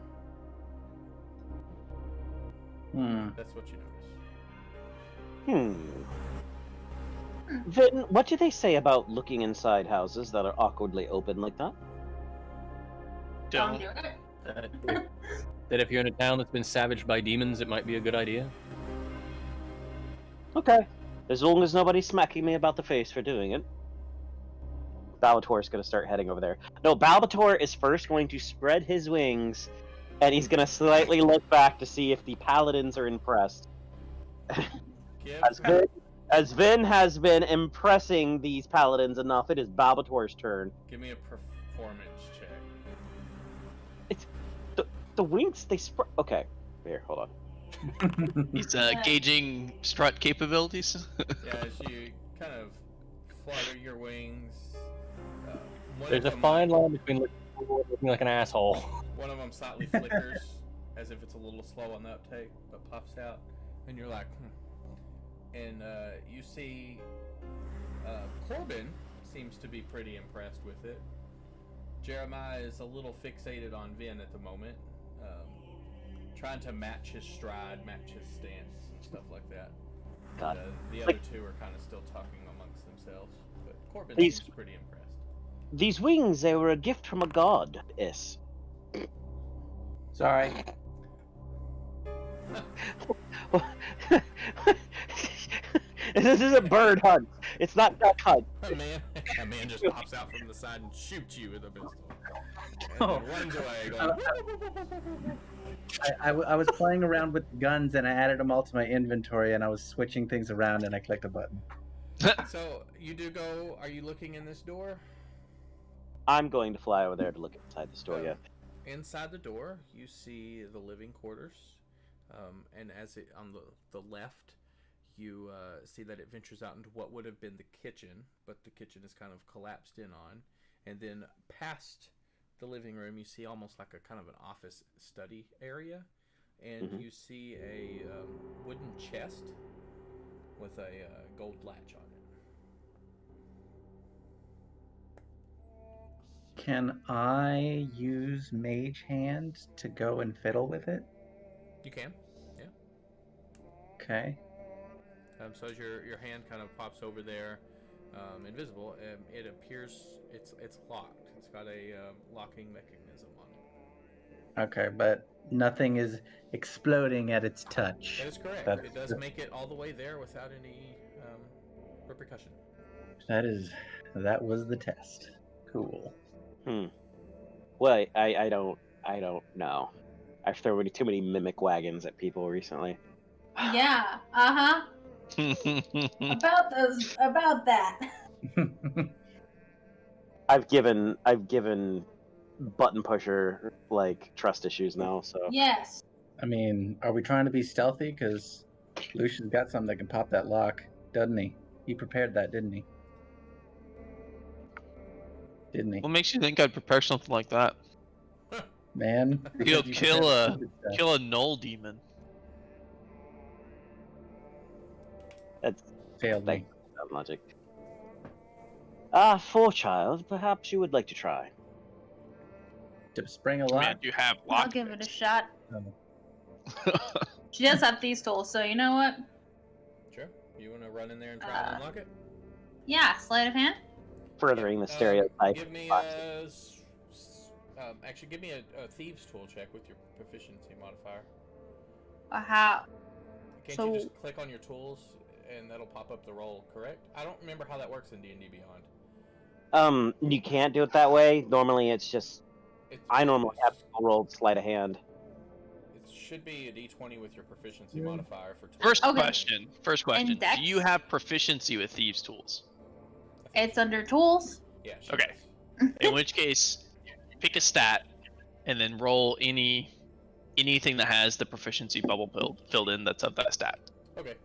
That's what you notice. Vin, what do they say about looking inside houses that are awkwardly open like that? Don't Don't. do it. That if you're in a town that's been savaged by demons, it might be a good idea. Okay. As long as nobody's smacking me about the face for doing it. Balbator's going to start heading over there. No, Balbator is first going to spread his wings, and he's going to slightly look back to see if the paladins are impressed. As Vin has been impressing these paladins enough, it is Balbator's turn. Give me a performance check. The wings, they spread. Okay. Here, hold on. He's gauging strut capabilities. Yeah, as you kind of flutter your wings. One There's of a them fine might- line between looking like an asshole. One of them slightly flickers, as if it's a little slow on the uptake, but puffs out, and you're like, And you see Corbin seems to be pretty impressed with it. Jeremiah is a little fixated on Vin at the moment, trying to match his stride, match his stance, and stuff like that. God. The other two are kind of still talking amongst themselves, but Corbin These- seems pretty impressed. These wings, they were a gift from a god, yes. Sorry. This is a bird hunt. It's not duck hunt. A man just pops out from the side and shoots you with a pistol, and then runs away. Going, I was playing around with guns and I added them all to my inventory and I was switching things around and I clicked a button. So you do go. Are you looking in this door? I'm going to fly over there to look inside the store, yeah. Inside the door, you see the living quarters, and as it on the left, you see that it ventures out into what would have been the kitchen, but the kitchen is kind of collapsed in on. And then past the living room, you see almost like a kind of an office study area, and you see a wooden chest with a gold latch on it. Can I use Mage Hand to go and fiddle with it? You can, yeah. Okay. So as your hand kind of pops over there, invisible, it appears it's locked. It's got a locking mechanism on it. Okay, but nothing is exploding at its touch. That is correct. That's- It does make it all the way there without any repercussion. That was the test. Cool. Well, I don't know. I've thrown too many mimic wagons at people recently. Yeah. About that. I've given button pusher like trust issues now, so Yes. I mean, are we trying to be stealthy? Because Lucian's got something that can pop that lock, doesn't he? He prepared that, didn't he? Didn't he? What makes you think I'd prepare something like that? Man. He'll because you kill prepared a stupid stuff. kill a null demon. that's Failed me. that logic. Forechild, perhaps you would like to try. To spring a I mean, I lock? do have I'll lock. give it a shot. Oh. She does have these tools, so you know what? Sure. You want to run in there and try and unlock it? Yeah, sleight of hand. Furthering the stereotype. Give me actually, give me a thieves tool check with your proficiency modifier. How? Can't So- you just click on your tools and that'll pop up the roll? Correct? I don't remember how that works in D&D Beyond. You can't do it that way. Normally, it's just I normally have just- people roll sleight of hand. It should be a D20 with your proficiency modifier for 12. First Okay. question. First question. And Dex? Do you have proficiency with thieves' tools? It's under tools. Yeah. She Okay. does. In which case, pick a stat, and then roll anything that has the proficiency bubble filled in that's of that stat. Okay.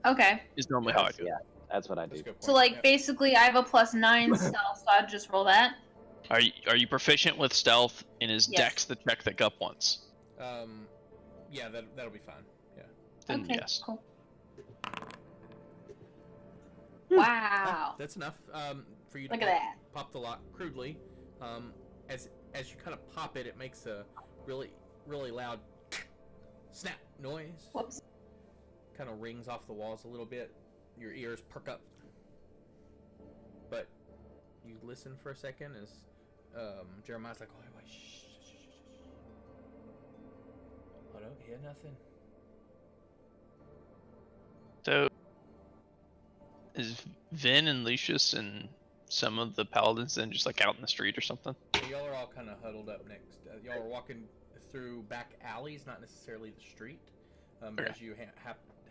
Okay. Is normally how I do it. Yeah, that's what I That's a do. good point. So like Yep. basically, I have a +9 stealth, so I'd just roll that. Are you proficient with stealth, and is Yes. Dex the check that Gup wants? Yeah, that'll be fine. Yeah. Then Okay. yes. Cool. Wow. That's enough. For you to Look at that. pop the lock crudely. As you kind of pop it, it makes a really loud snap noise. Whoops. Kind of rings off the walls a little bit. Your ears perk up. But you listen for a second as Jeremiah's like, "Oh, wait, shh. I don't hear nothing." So, is Vin and Lucius and some of the paladins then just like out in the street or something? So y'all are all kind of huddled up next. Y'all are walking through back alleys, not necessarily the street. Okay. As you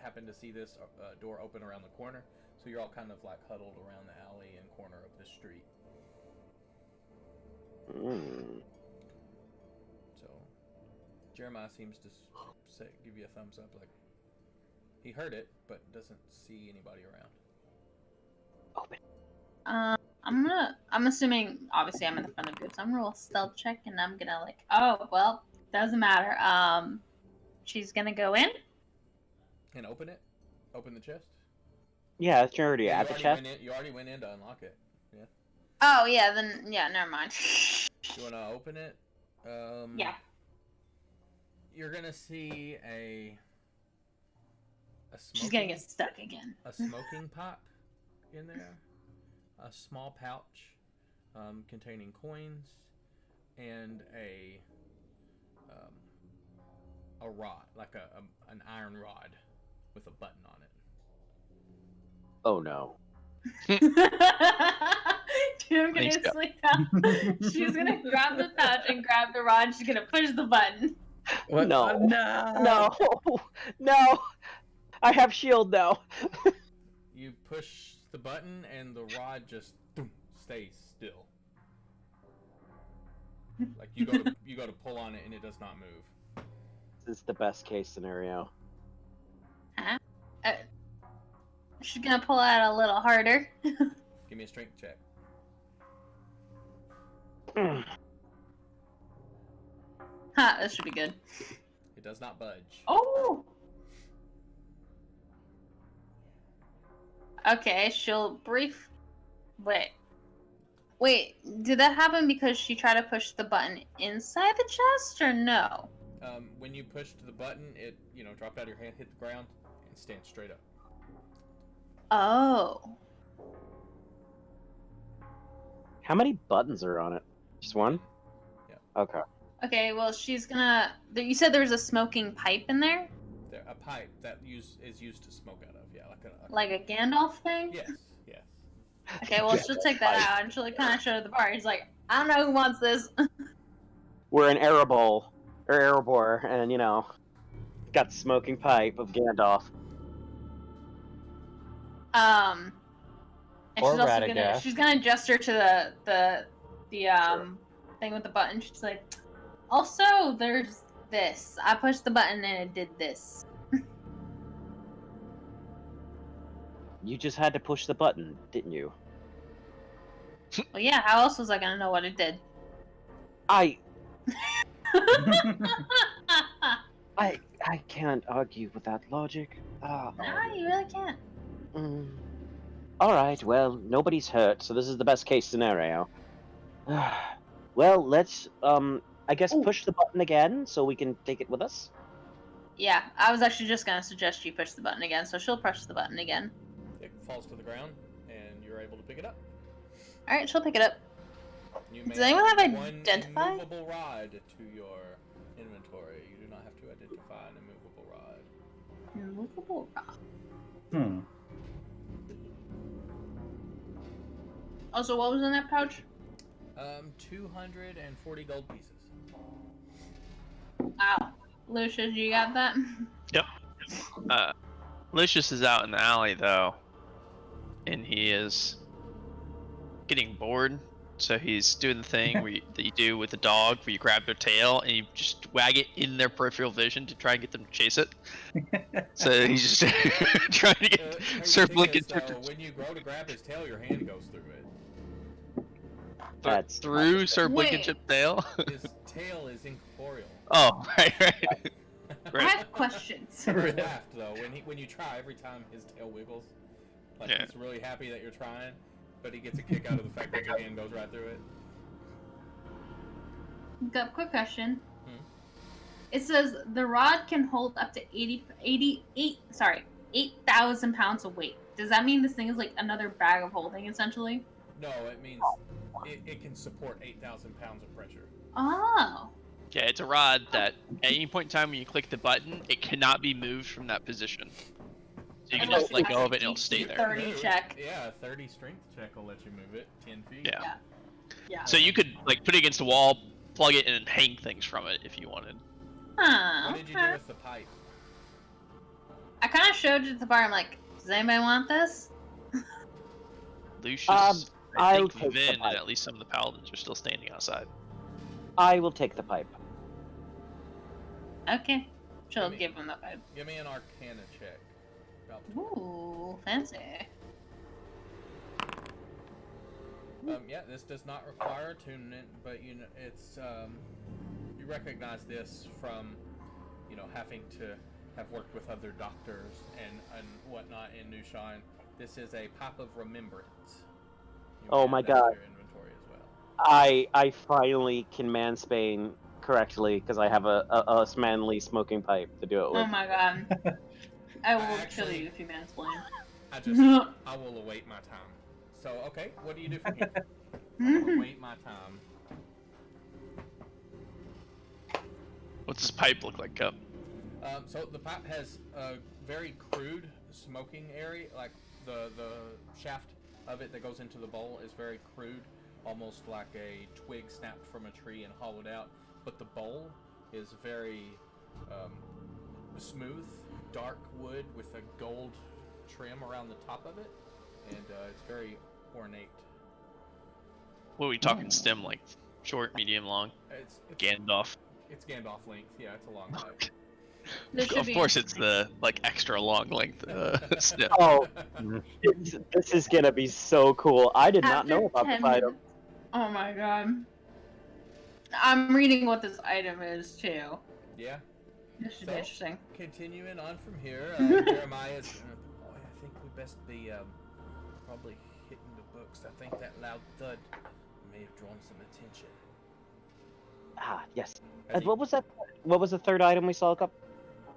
happen to see this door open around the corner, so you're all kind of like huddled around the alley and corner of the street. So Jeremiah seems to give you a thumbs up, like he heard it, but doesn't see anybody around. Open. I'm assuming, obviously I'm in the front of goods, so I'm gonna roll a stealth check, and I'm gonna like, oh, well, doesn't matter. She's gonna go in. And open it. Open the chest. Yeah, it's already Yeah, at the chest. You already went in to unlock it. Yeah. Oh, yeah, then, yeah, never mind. You want to open it? Yeah. You're gonna see a She's gonna get stuck again. a smoking pot in there, a small pouch containing coins, and a rod, like an iron rod with a button on it. Oh no. I'm Thanks, gonna Gup. sleep down. She's gonna grab the pouch and grab the rod. She's gonna push the button. What? No. No. No. No. I have shield now. You push the button, and the rod just stays still. Like you go to pull on it, and it does not move. This is the best case scenario. She's gonna pull out a little harder. Give me a strength check. Ha, this should be good. It does not budge. Oh! Okay, she'll Wait, did that happen because she tried to push the button inside the chest, or no? When you pushed the button, it dropped out of your hand, hit the ground, and stand straight up. Oh. How many buttons are on it? Just one? Yeah. Okay. Okay, well, she's gonna... You said there was a smoking pipe in there? There, a pipe that is used to smoke out of. Yeah, Like a Gandalf thing? Yes. Yes. Okay, well, she'll take that out, and she'll kind of show it to the party. She's like, I don't know who wants this. We're in Erebor, and got the smoking pipe of Gandalf. And Or she's also Radagast. she's gonna gesture to the thing with the button. She's like, also, there's this. I pushed the button and it did this. You just had to push the button, didn't you? Well, yeah, how else was I gonna know what it did? I can't argue with that logic. No, you really can't. All right. Well, nobody's hurt, so this is the best case scenario. Well, let's I guess Ooh. push the button again so we can take it with us. Yeah, I was actually just gonna suggest you push the button again, so she'll push the button again. It falls to the ground, and you're able to pick it up. Alright, she'll pick it up. You Does may anyone have add one identify? immovable rod to your inventory. You do not have to identify an immovable rod. Immovable rock. Also, what was in that pouch? 240 gold pieces. Wow. Lucius, you got that? Yep. Lucius is out in the alley though, and he is getting bored. So he's doing the thing that you do with the dog, where you grab their tail and you just wag it in their peripheral vision to try and get them to chase it. So he's just trying to get Sir Blinken when you go to grab his tail, your hand goes through it. That's through Sir Wait. Blinkenship's tail. His tail is incorporeal. Oh, right. I have questions. I just laughed though when you try every time his tail wiggles. Like Yeah. he's really happy that you're trying, but he gets a kick out of the fact that your hand goes right through it. Got a quick question. Hmm? It says the rod can hold up to 8,000 pounds of weight. Does that mean this thing is like another bag of holding, essentially? No, it means it can support 8,000 pounds of pressure. Oh. Yeah, it's a rod that at any point in time when you click the button, it cannot be moved from that position. So you can just let go of it and it'll stay there. 30 check. Yeah, 30 strength check will let you move it 10 feet. Yeah. Yeah. So you could like put it against a wall, plug it, and hang things from it if you wanted. Huh. What did you do with the pipe? I kind of showed it to the bar. I'm like, does anybody want this? Lucius, I I'll think take the Vin, and pipe. at least some of the paladins are still standing outside. I will take the pipe. Okay. She'll Give me- give him the pipe. Give me an Arcana check. About Ooh, fancy. Yeah, this does not require attunement, but you know it's you recognize this from having to have worked with other doctors and whatnot in New Shine. This is a pipe of remembrance. You Oh may my add that to God. your inventory as well. I finally can mansplain correctly because I have a manly smoking pipe to do it with. Oh my god. I will kill Actually- you if you mansplain. I will await my time. So okay, what do you do for me? Mhm. Await my time. What's this pipe look like, Cup? So the pipe has a very crude smoking area, like the shaft of it that goes into the bowl is very crude, almost like a twig snapped from a tree and hollowed out. But the bowl is very smooth, dark wood with a gold trim around the top of it, and it's very ornate. What are we talking stem length? Short, medium, long? It's Gandalf. It's Gandalf length. Yeah, it's a long pipe. This should Of be course, it's the like extra long length stem. Oh, this is gonna be so cool. I did not After know about 10 this item. minutes. Oh my god. I'm reading what this item is too. Yeah. This should So- be interesting. Continuing on from here, Jeremiah's. I think we best be probably hitting the books. I think that loud thud may have drawn some attention. Ah, yes. As And he- what was that? What was the third item we saw? Cup?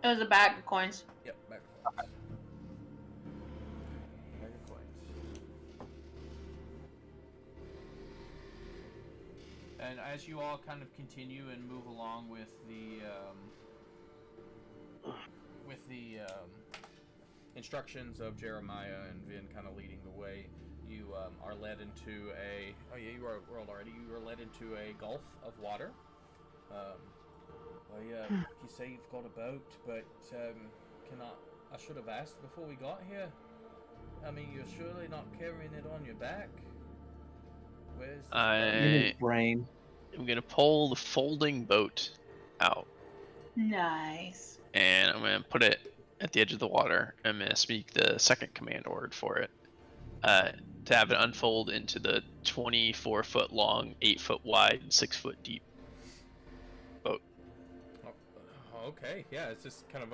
It was a bag of coins. Yep, back to coins. Bag of coins. And as you all kind of continue and move along with the instructions of Jeremiah and Vin kind of leading the way, you are led into a. Oh yeah, you are rolled already. You are led into a gulf of water. You say you've got a boat, but I should have asked before we got here. I mean, you're surely not carrying it on your back. Where's the In his I brain. am gonna pull the folding boat out, Nice. and I'm gonna put it at the edge of the water. I'm gonna speak the second command word for it, to have it unfold into the 24-foot long, 8-foot wide, and 6-foot deep boat. Okay, yeah, it's just kind of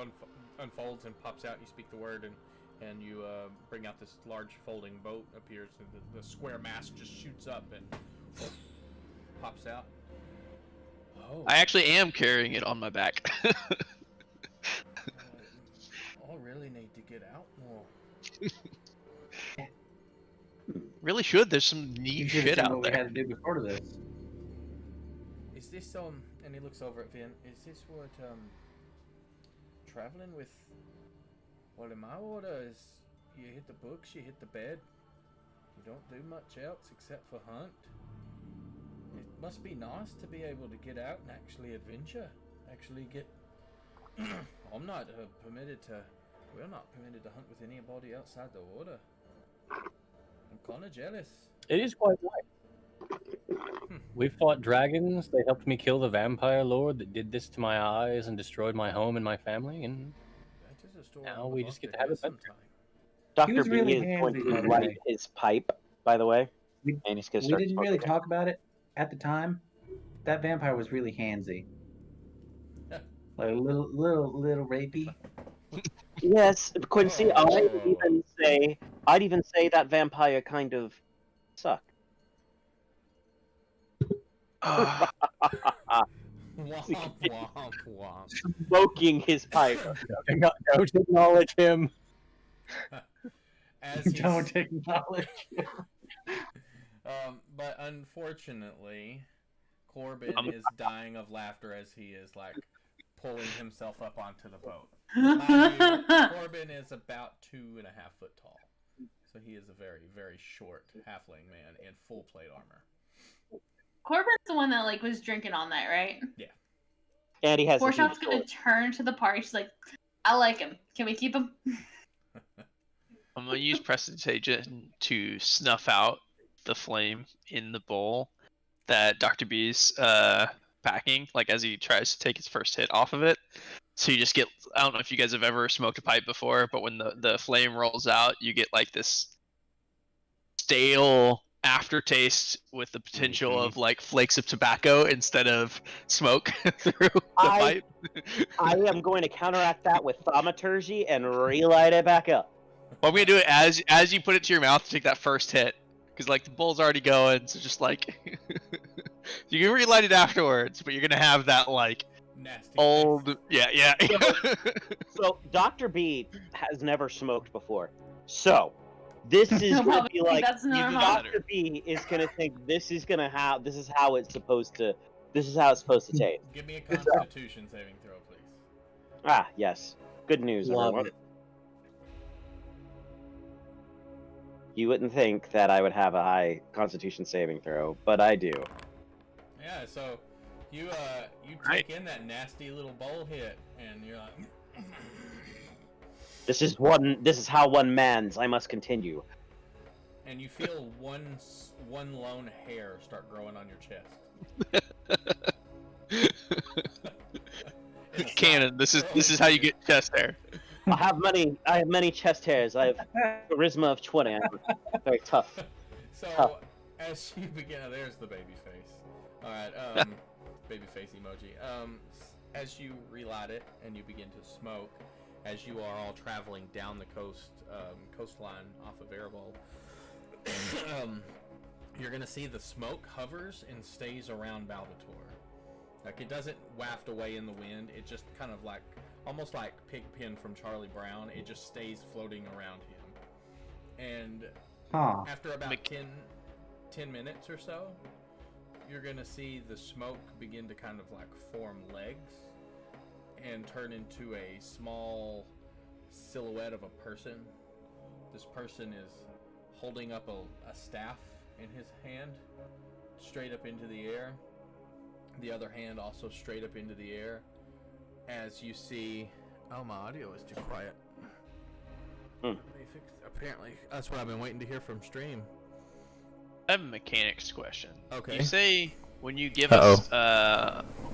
unfolds and pops out. You speak the word, and you bring out this large folding boat. Appears, and the square mast just shoots up and pops out. Oh, I actually am carrying it on my back. I'll really need to get out more. Really should. There's some You neat should have shit seen out what we there. had to do before to this. Is this And he looks over at Vin. Is this what traveling with? Well, in my order is you hit the books, you hit the bed. You don't do much else except for hunt. It must be nice to be able to get out and actually adventure, actually get I'm not permitted to. We're not permitted to hunt with anybody outside the order. I'm kind of jealous. It is quite nice. We fought dragons. They helped me kill the vampire lord that did this to my eyes and destroyed my home and my family. And That is a story now I would we love just get to to have hear it better. sometime. Dr. was B really is going handsy, to by the light way. his pipe, by the way. We, And he's going to we start didn't really smoking. talk about it at the time. That vampire was really handsy. Like little rapey. Yes, Quincy, Oh. I'd even say that vampire kind of sucked. Ah, Womp womp womp. Smoking his pipe. Don't acknowledge him. As he's, Don't acknowledge. but unfortunately, Corbin is dying of laughter as he is like pulling himself up onto the boat. Mind you, Corbin is about 2.5 foot tall, so he is a very, very short halfling man in full plate armor. Corbin's the one that like was drinking all night, right? And he has a huge Forshot's gonna sword. turn to the party. She's like, "I like him. Can we keep him?" I'm gonna use prestidigitation to snuff out the flame in the bowl that Dr. B's packing, like as he tries to take his first hit off of it. So you just get, I don't know if you guys have ever smoked a pipe before, but when the flame rolls out, you get like this stale aftertaste with the potential of like flakes of tobacco instead of smoke through the pipe. I am going to counteract that with thaumaturgy and relight it back up. Well, I'm gonna do it as you put it to your mouth to take that first hit, because like the bowl's already going, so just like you can relight it afterwards, but you're gonna have that like Nasty. old, yeah. So Dr. B has never smoked before. So this is He'll going to probably be think like that's normal. Dr. B is going to think this is how it's supposed to taste. Give me a Constitution saving throw, please. Ah, yes. Good news, Love everyone. it. You wouldn't think that I would have a high Constitution saving throw, but I do. Yeah, so you take in that nasty little bowl hit, and you're like, This is how one mans. I must continue. and you feel one lone hair start growing on your chest. Cannon. This is how you get chest hair. I have many chest hairs. I have charisma of 20. I'm very tough. So Tough. as you begin, there's the baby face. All right, baby face emoji. As you relight it and you begin to smoke, as you are all traveling down the coastline off of Erebol, you're gonna see the smoke hovers and stays around Balbator. Like it doesn't waft away in the wind. It just kind of like, almost like Pigpen from Charlie Brown. It just stays floating around him. And after about 10 minutes or so, you're gonna see the smoke begin to kind of like form legs and turn into a small silhouette of a person. This person is holding up a staff in his hand, straight up into the air. The other hand also straight up into the air. As you see, oh, my audio is too quiet. Apparently, that's what I've been waiting to hear from stream. I have a mechanics question. Okay. You say when you give us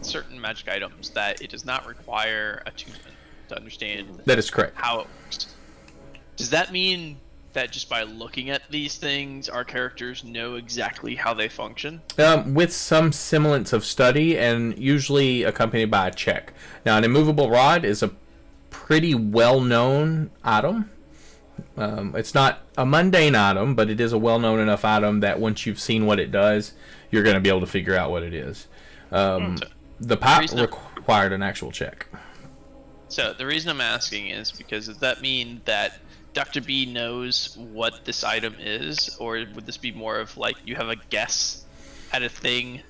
certain magic items that it does not require attunement to understand That is correct. how it works. Does that mean that just by looking at these things, our characters know exactly how they function? With some semblance of study and usually accompanied by a check. Now, an immovable rod is a pretty well-known item. It's not a mundane item, but it is a well-known enough item that once you've seen what it does, you're going to be able to figure out what it is. The pipe required an actual check. So the reason I'm asking is because does that mean that Dr. B knows what this item is, or would this be more of like you have a guess at a thing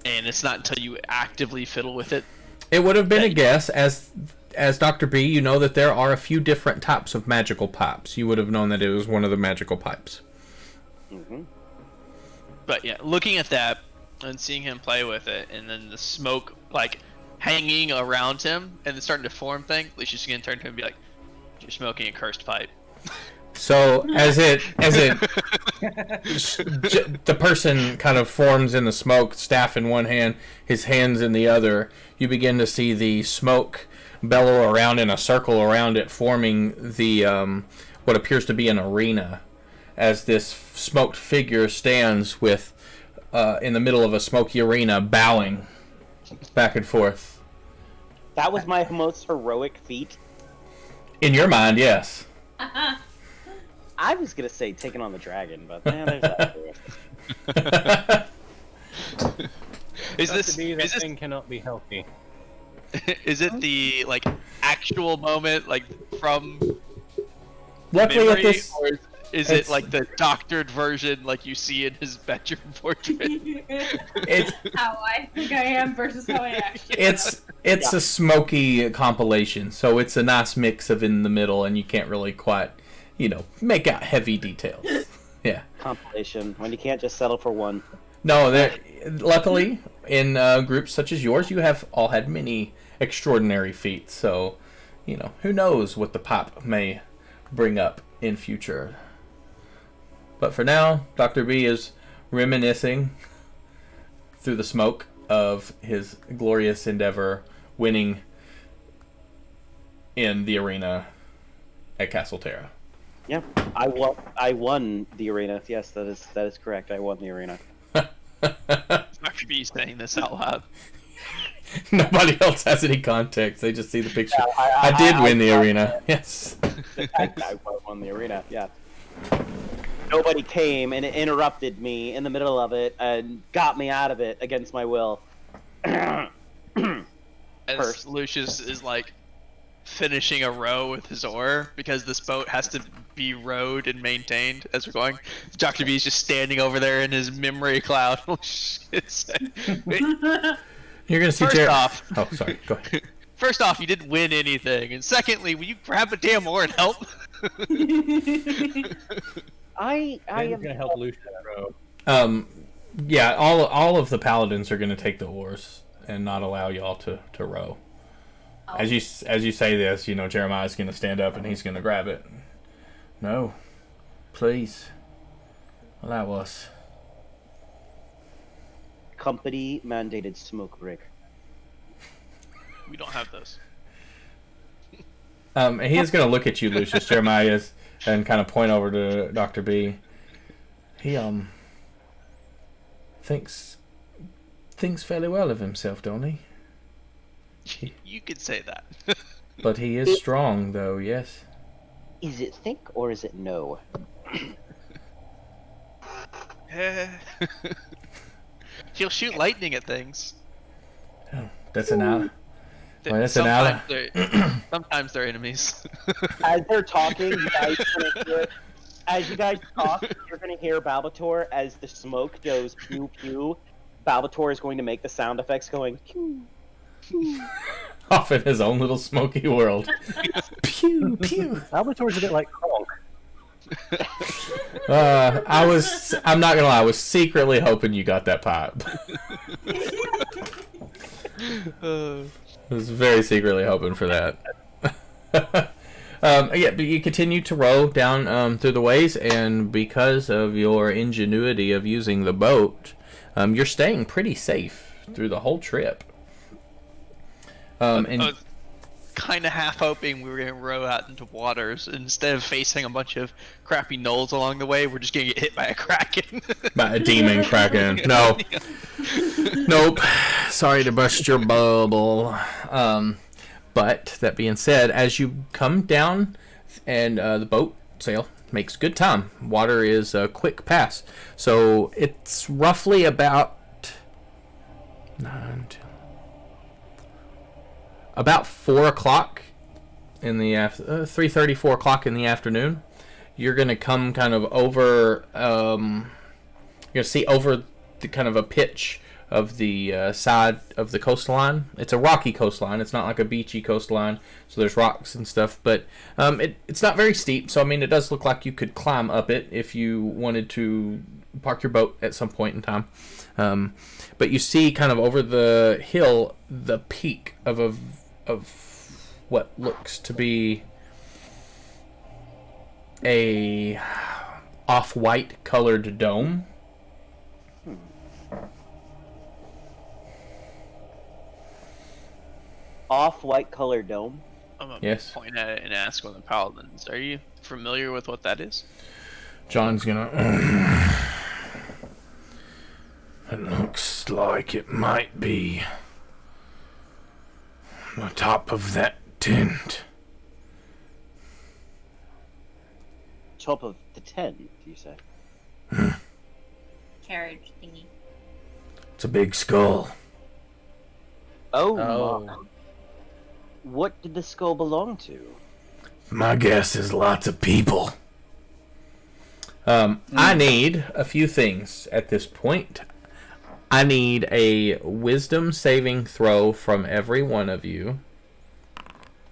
and it's not until you actively fiddle with it? It would have been a guess. As Dr. B, you know that there are a few different types of magical pipes. You would have known that it was one of the magical pipes. Mm-hmm. But yeah, looking at that and seeing him play with it, and then the smoke like hanging around him and then starting to form things, Lucius is gonna turn to him and be like, "You're smoking a cursed pipe." So as it the person kind of forms in the smoke, staff in one hand, his hands in the other, you begin to see the smoke bellow around in a circle around it, forming the what appears to be an arena, as this smoked figure stands with in the middle of a smoky arena, bowing back and forth. That was my most heroic feat. In your mind, yes. I was gonna say taking on the dragon, but man, there's that. This thing cannot be healthy. is it the like actual moment like from Luckily, memory, at this, or is it like the doctored version like you see in his bedroom portrait? it's How I think I am versus how I actually it's a smoky compilation, so it's a nice mix of in the middle, and you can't really quite, make out heavy details. Yeah. Compilation when you can't just settle for one. No, luckily in groups such as yours, you have all had many extraordinary feats. So, who knows what the pop may bring up in future. But for now, Dr. B is reminiscing through the smoke of his glorious endeavor, winning in the arena at Castle Terra. Yeah, I won the arena. Yes, that is correct. I won the arena. Dr. B saying this out loud. Nobody else has any context. They just see the picture. Yeah, I did win the arena. Yes. I won the arena. Yeah. Nobody came and interrupted me in the middle of it and got me out of it against my will. As Lucius is like finishing a row with his oar because this boat has to be rowed and maintained as we're going. Dr. B is just standing over there in his memory cloud. Oh, shit. You're gonna see First off, oh, sorry. Go ahead. First off, you didn't win anything, and secondly, will you grab a damn oar and help? I am gonna help Lucius row. Yeah, all of the paladins are gonna take the oars and not allow y'all to row. Oh. As you say this, Jeremiah's gonna stand up and he's gonna grab it. No, please, allow us. company mandated smoke rig. We don't have those. He is going to look at you, Lucius. Jeremiah is, and kind of point over to Dr. B. He thinks fairly well of himself, don't he? You could say that. But he is strong, though. Yes. Is it think or is it no? He'll shoot lightning at things. Oh, that's an out. Well, that's an out. Sometimes they're enemies. As they're talking, you guys gonna hear, as you guys talk, you're gonna hear Balbator as the smoke goes pew pew. Balbator is going to make the sound effects going pew pew. Off in his own little smoky world. Pew pew. Albator's a bit like Kronk. I'm not gonna lie, I was secretly hoping you got that pipe. I was very secretly hoping for that. Yeah, but you continue to row down through the ways, and because of your ingenuity of using the boat, you're staying pretty safe through the whole trip. I was kind of half hoping we were going to row out into waters. Instead of facing a bunch of crappy knolls along the way, we're just going to get hit by a kraken. By a demon kraken. No. Nope. Sorry to bust your bubble. But that being said, as you come down and the boat sail makes good time. Water is a quick pass. So it's roughly about 4 o'clock in the 3:30, 4 o'clock in the afternoon. You're gonna come kind of over. You're gonna see over the kind of a pitch of the side of the coastline. It's a rocky coastline. It's not like a beachy coastline, so there's rocks and stuff. But it's not very steep. So I mean, it does look like you could climb up it if you wanted to park your boat at some point in time. but you see kind of over the hill the peak of what looks to be a off-white colored dome. Off-white colored dome. I'm gonna Yes. point at it and ask one of the paladins. Are you familiar with what that is? John's gonna. It looks like it might be the top of that tent. Top of the tent, you say? Carriage thingy. It's a big skull. Oh, Oh. my. What did the skull belong to? My guess is lots of people. I need a few things at this point. I need a wisdom saving throw from every one of you.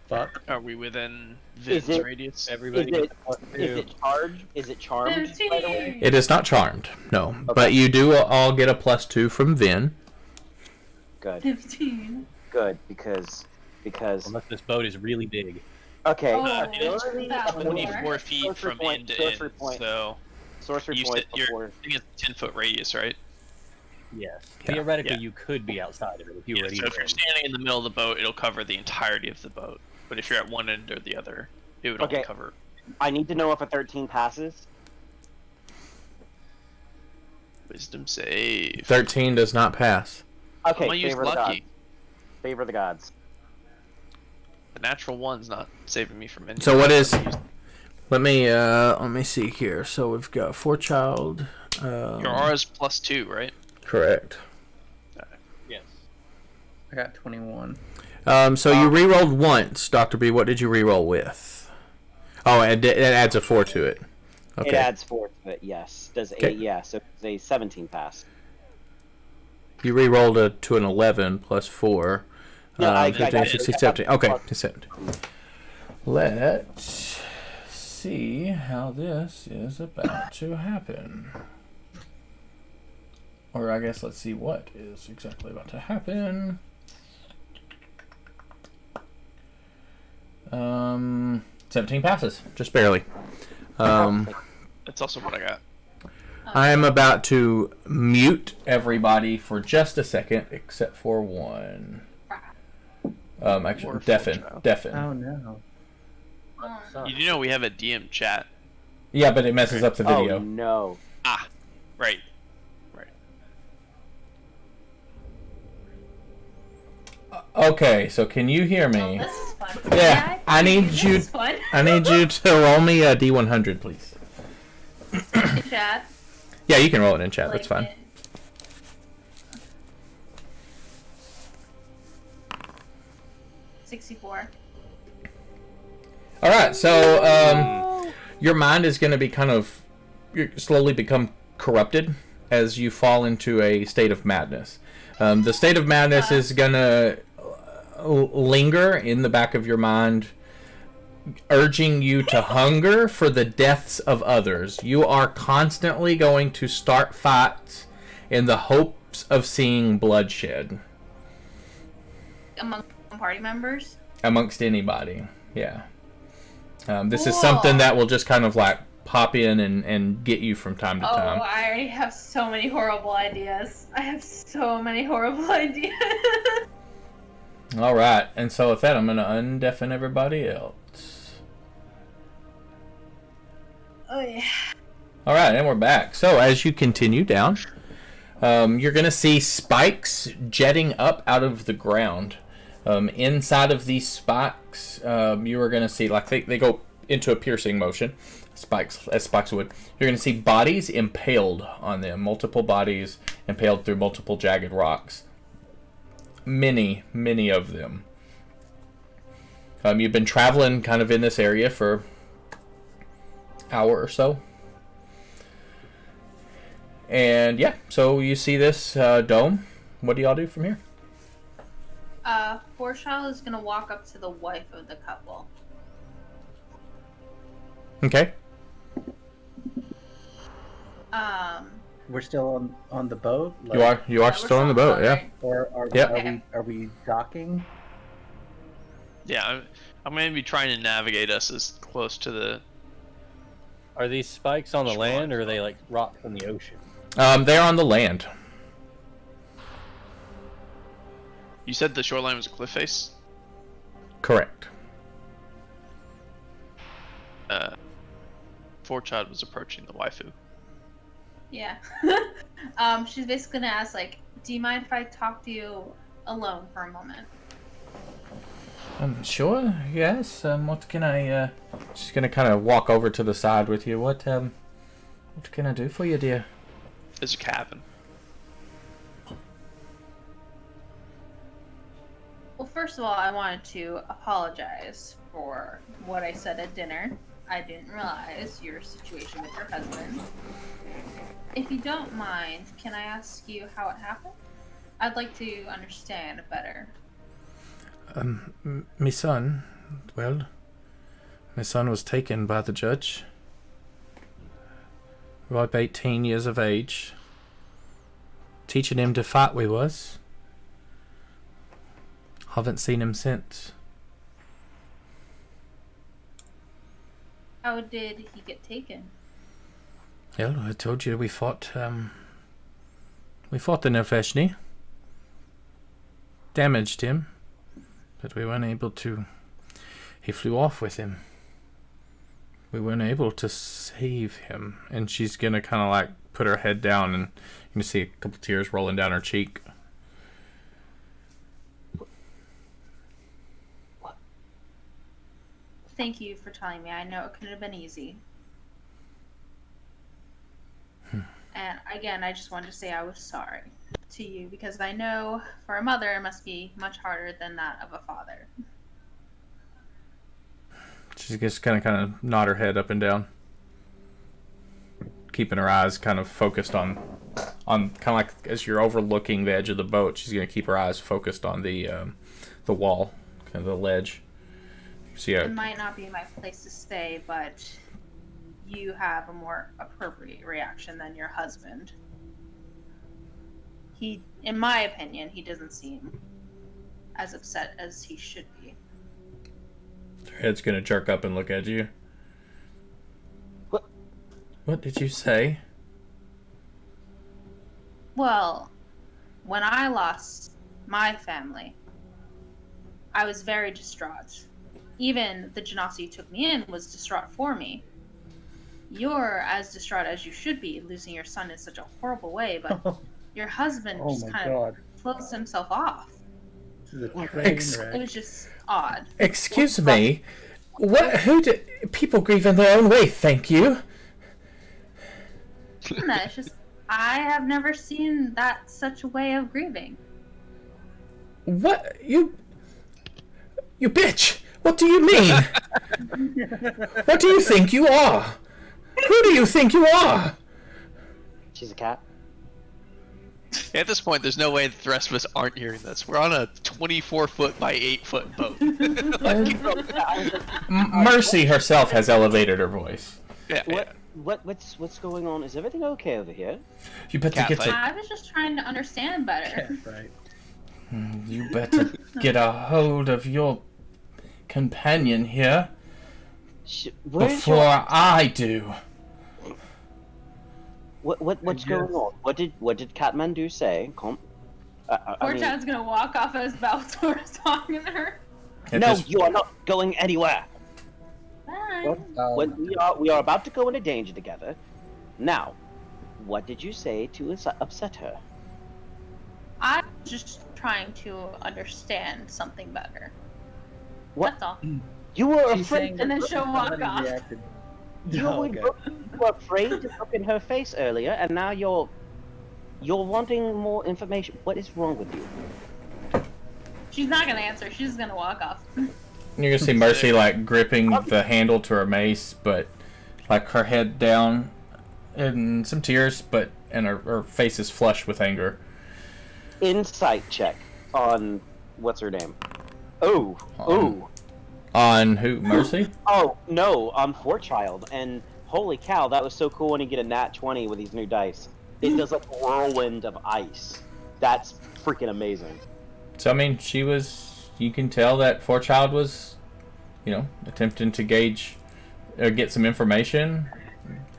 Fuck. Are we within Is Vin's it- radius? Everybody Is gets a plus Is 2. it charged? Is it charmed? By the way? It is not charmed, no. But you do all get a +2 from Vin. Good, 15. good, because Unless this boat is really big. okay. Oh, ability that of would the- 24 feet sorcery from point, end to sorcery end. point. So Sorcery you points said you're, before. I think it's 10-foot radius, right? Yes. Yeah. Theoretically, Yeah. you could be outside of it if you Yeah, were so if you're standing in the middle of the boat, it'll cover the entirety of the boat. But if you're at one end or the other, it would Okay. only cover. I need to know if a 13 passes. Wisdom save. 13 does not pass. Okay, I'm gonna use favor the gods. lucky. Favor the gods. The natural one's not saving me from anything. So what is... Let me see here. So we've got forechild. Your aura is +2, right? Correct. Yes. I got 21. So you re-rolled once, Dr. B. What did you re-roll with? Oh, and it adds a 4 to it. Okay. It adds 4 to it, yes. Does Okay. 8, yeah, so it's a 17 pass. You re-rolled to an 11 plus 4. No, I 15, got it. 16, 17. Okay, 17. Let's see how this is about to happen. Or I guess let's see what is exactly about to happen. 17 passes, just barely. That's also what I got. I am about to mute everybody for just a second, except for one. Actually, Or deafen. full child. Deafen. Oh no. You do know we have a DM chat. Yeah, but it messes up the video. Oh, no. Ah, right. Okay, so can you hear Oh, me? this is fun. Yeah, I need this you. is fun. I need you to roll me a D100, please. Chat. Yeah, you can roll it in chat. That's like fine. it. 64. All right, so your mind is going to be kind of slowly become corrupted as you fall into a state of madness. The state of madness is going to linger in the back of your mind, urging you to hunger for the deaths of others. You are constantly going to start fights in the hopes of seeing bloodshed Among party members. amongst anybody. Yeah. This is Cool. something that will just kind of like pop in and get you from time to Oh, time. I already have so many horrible ideas. I have so many horrible ideas. All right, and so with that, I'm going to undeafen everybody else. Oh yeah. All right, and we're back. So as you continue down, you're going to see spikes jetting up out of the ground. Inside of these spikes, you are going to see, like, they go into a piercing motion, spikes, as spikes would. You're going to see bodies impaled on them, multiple bodies impaled through multiple jagged rocks. Many, many of them. You've been traveling kind of in this area for an hour or so. And yeah, so you see this dome. What do y'all do from here? Forshaw is gonna walk up to the wife of the couple. Okay. we're still on the boat? You are we're still on the boat, yeah. right? Or Yep. are we docking? Yeah, I'm going to be trying to navigate us as close to the. Are these spikes on the Sure. land, or are they like rocks in the ocean? They're on the land. You said the shoreline was a cliff face. Correct. Forchild was approaching the waifu. Yeah. She's basically gonna ask, like, do you mind if I talk to you alone for a moment? Sure, yes. What can I, She's gonna kind of walk over to the side with you. What can I do for you, dear? There's a cabin. Well, first of all, I wanted to apologize for what I said at dinner. I didn't realize your situation with your husband. If you don't mind, can I ask you how it happened? I'd like to understand better. My son, well, my son was taken by the judge. Ripe 18 years of age. Teaching him to fight we was. Haven't seen him since. How did he get taken? Well, I told you we fought the Nefeshni. Damaged him. But we weren't able to... He flew off with him. We weren't able to save him. And she's gonna kind of like put her head down, and you can see a couple tears rolling down her cheek. Thank you for telling me. I know it couldn't have been easy. And again, I just wanted to say I was sorry to you, because I know for a mother it must be much harder than that of a father. She's just gonna kind of nod her head up and down, keeping her eyes kind of focused on kind of like as you're overlooking the edge of the boat. She's gonna keep her eyes focused on the wall, kind of the ledge. So, yeah. It might not be my place to stay, but you have a more appropriate reaction than your husband. He, in my opinion, he doesn't seem as upset as he should be. Her head's gonna jerk up and look at you. What did you say? Well, when I lost my family, I was very distraught. Even the genasi who took me in was distraught for me. You're as distraught as you should be, losing your son in such a horrible way, but your husband just kind of closed himself off. This is a train wreck. It was just odd. Excuse me. What? Who do people grieve in their own way? Thank you. No, it's just I have never seen that such a way of grieving. What you bitch? What do you mean? What do you think you are? Who do you think you are? She's a cat. At this point, there's no way the rest of us aren't hearing this. We're on a 24-foot by 8-foot boat. Mercy herself has elevated her voice. Yeah, What's going on? Is everything okay over here? You better Cat get fight. I was just trying to understand better. Right. You better get a hold of your companion here Where's before your... I do. What's going on? What did Catmandu say? Poor Chad's gonna walk off as Baltor is talking to her. No, you are not going anywhere. Bye. We are about to go into danger together. Now, what did you say to upset her? I'm just trying to understand something better. What? That's all. You were She's afraid. saying And then that she'll walk somebody off. reacted. You Oh, were, okay. you were afraid to look in her face earlier, and now you're wanting more information. What is wrong with you? She's not gonna answer. She's just gonna walk off. You're gonna see Mercy like gripping the handle to her mace, but like her head down and some tears, and her face is flushed with anger. Insight check on what's her name? Oh. On who? Mercy? Oh no, on Fortchild. And holy cow, that was so cool when you get a nat 20 with these new dice. it does like a whirlwind of ice. That's freaking amazing. So I mean, you can tell that Forechild was, attempting to gauge, or get some information,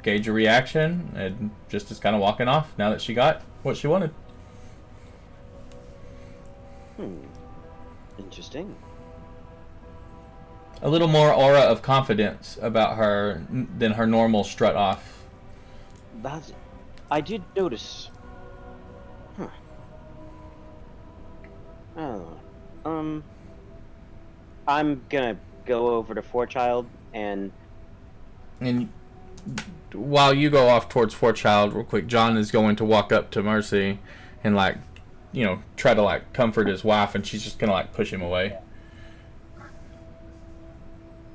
gauge a reaction, and just is kind of walking off now that she got what she wanted. Interesting. A little more aura of confidence about her than her normal strut off. I did notice. I'm gonna go over to Forechild and while you go off towards Forechild real quick, John is going to walk up to Mercy and try to comfort his wife, and she's just gonna push him away.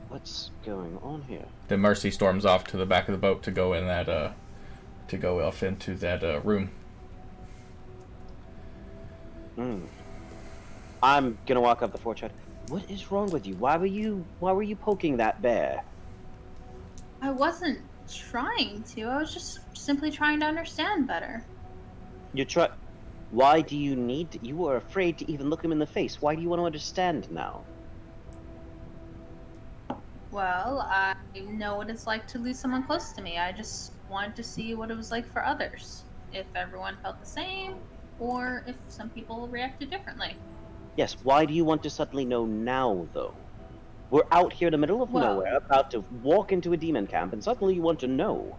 What's going on here? Then Mercy storms off to the back of the boat to go off into that room. I'm gonna walk up to Forechild. What is wrong with you? Why were you poking that bear? I wasn't trying to. I was just simply trying to understand better. Why do you need to? You were afraid to even look him in the face. Why do you want to understand now? Well, I know what it's like to lose someone close to me. I just wanted to see what it was like for others. If everyone felt the same, or if some people reacted differently. Yes, why do you want to suddenly know now, though? We're out here in the middle of nowhere, about to walk into a demon camp, and suddenly you want to know.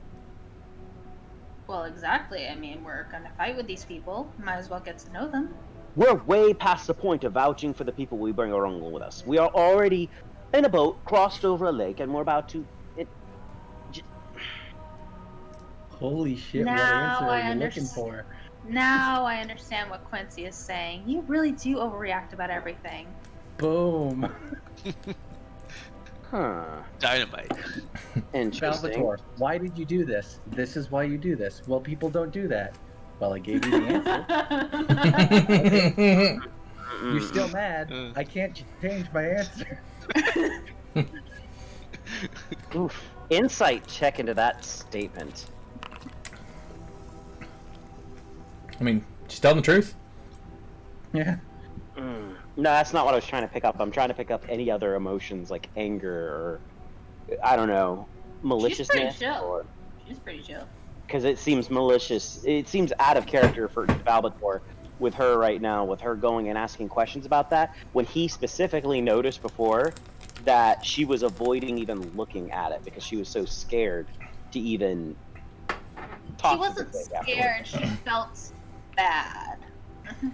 Well, exactly. I mean, we're gonna fight with these people. Might as well get to know them. We're way past the point of vouching for the people we bring along with us. We are already in a boat, crossed over a lake, and we're about to... Holy shit, Now what answer I are you looking for? Now I understand what Quincy is saying. You really do overreact about everything. Boom. Dynamite. Interesting. Salvatore, why did you do this? This is why you do this. Well, people don't do that. Well, I gave you the answer. You're still mad. I can't change my answer. Oof. Insight check into that statement. I mean, she's telling the truth. Yeah. No, that's not what I was trying to pick up. I'm trying to pick up any other emotions like anger or, I don't know, maliciousness. She's pretty chill. She's pretty chill. Because it seems malicious. It seems out of character for Salvatore with her right now, with her going and asking questions about that, when he specifically noticed before that she was avoiding even looking at it because she was so scared to even talk. She wasn't scared. She felt bad.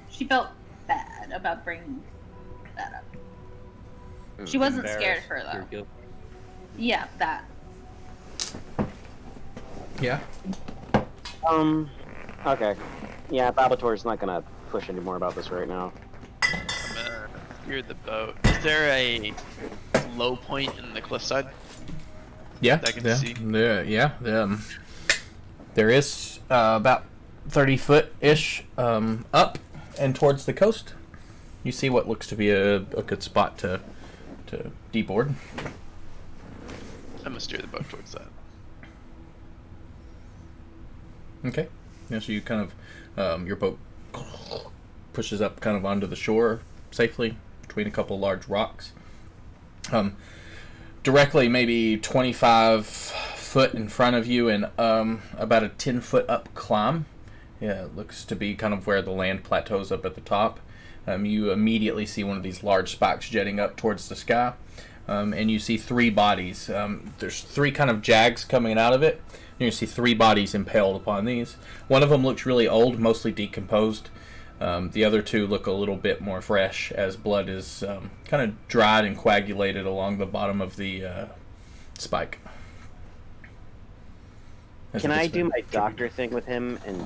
She felt bad about bringing that up. She wasn't scared of her, though. Yeah, that. Yeah. Okay. Yeah, Salvatore's not gonna push any more about this right now. I'm gonna steer the boat. Is there a low point in the cliffside? Yeah. That I can see? There is about 30 foot-ish up and towards the coast. You see what looks to be a good spot to deboard. I'm gonna steer the boat towards that. Okay. Yeah, so you kind of, your boat pushes up kind of onto the shore safely between a couple large rocks. Directly maybe 25 foot in front of you and about a 10-foot up climb. Yeah, it looks to be kind of where the land plateaus up at the top. You immediately see one of these large spikes jetting up towards the sky. And you see three bodies. There's three kind of jags coming out of it. You see three bodies impaled upon these. One of them looks really old, mostly decomposed. The other two look a little bit more fresh, as blood is kind of dried and coagulated along the bottom of the spike. Can I do my doctor thing with him and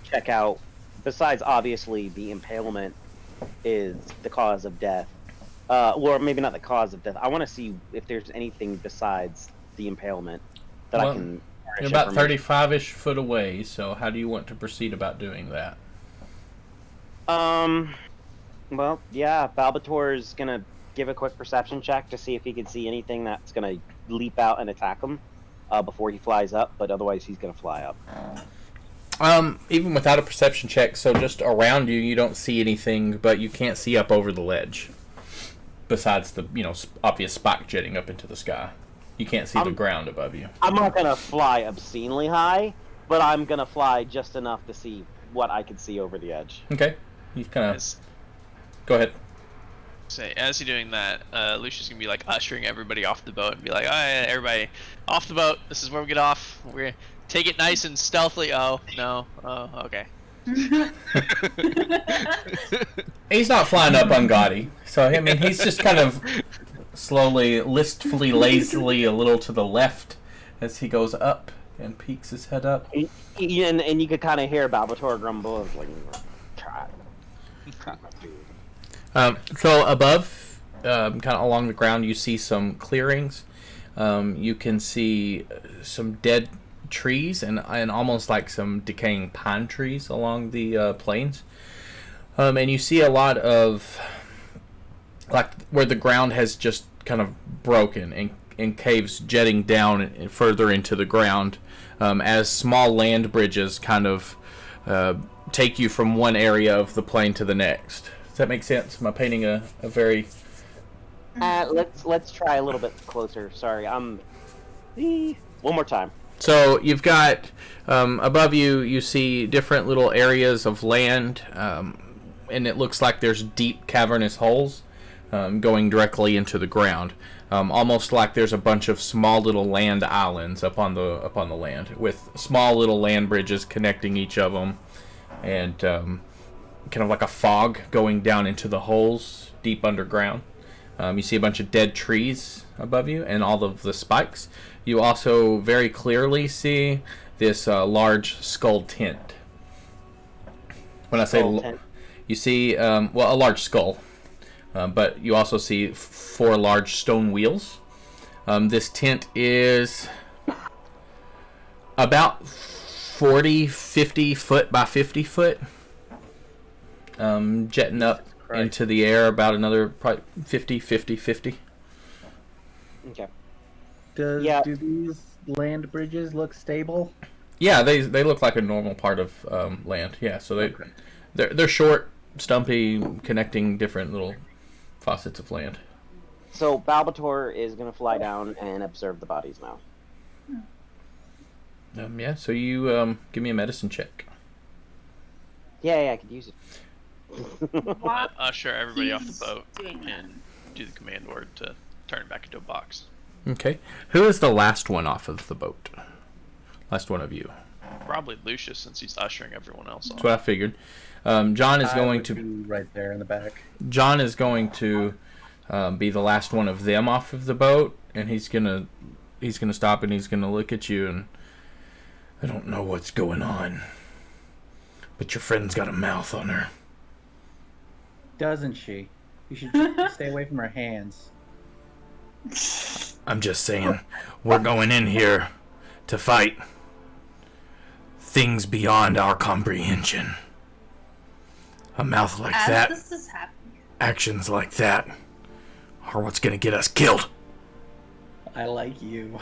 check out, besides obviously the impalement is the cause of death, or maybe not the cause of death, I want to see if there's anything besides the impalement that I can... You're about 35-ish foot away, so how do you want to proceed about doing that? Well, yeah, Salvatore's gonna give a quick perception check to see if he can see anything that's gonna leap out and attack him before he flies up, but otherwise he's gonna fly up. Even without a perception check, so just around you, you don't see anything, but you can't see up over the ledge. Besides the, obvious spike jetting up into the sky. You can't see the ground above you. I'm not gonna fly obscenely high, but I'm gonna fly just enough to see what I can see over the edge. Okay. You kind of... Go ahead. Say, as you're doing that, Lucia's gonna be like ushering everybody off the boat and be like, "All right, everybody, off the boat. This is where we get off. We're gonna take it nice and stealthily." Oh no. Oh, okay. He's not flying up on Gotti, so I mean he's just kind of slowly, listfully, lazily a little to the left as he goes up and peeks his head up. And you could kind of hear Balbator grumble, like, "Try." So above, kind of along the ground, you see some clearings. You can see some dead trees and almost like some decaying pine trees along the plains. And you see a lot of, like, where the ground has just kind of broken and caves jetting down and further into the ground as small land bridges kind of take you from one area of the plain to the next. Does that make sense? Am I painting a very... Let's try a little bit closer. Sorry, one more time. So you've got above you, you see different little areas of land, and it looks like there's deep cavernous holes going directly into the ground, almost like there's a bunch of small little land islands up on the land with small little land bridges connecting each of them, and kind of like a fog going down into the holes deep underground. You see a bunch of dead trees above you and all of the spikes. You also very clearly see this large skull tent. When I say you see, a large skull, but you also see 4 large stone wheels. This tent is about 50 foot by 50 foot, jetting up into the air about another probably 50. Okay. Do these land bridges look stable? Yeah, they look like a normal part of land. Yeah, so they're short, stumpy, connecting different little facets of land. So Balbator is gonna fly down and observe the bodies now. Yeah. So you give me a medicine check. Yeah, I could use it. Usher everybody off the He's boat doing that. and do the command word to turn it back into a box. Okay. Who is the last one off of the boat? Last one of you. Probably Lucius, since he's ushering everyone else That's off. what I figured. John is going to be right there in the back. John is going to be the last one of them off of the boat, and he's gonna stop and he's gonna look at you and, "I don't know what's going on, but your friend's got a mouth on her." Doesn't she? You should stay away from her hands. I'm just saying, we're going in here to fight things beyond our comprehension. A mouth like that, This is happening. actions like that, are what's gonna get us killed. I like you.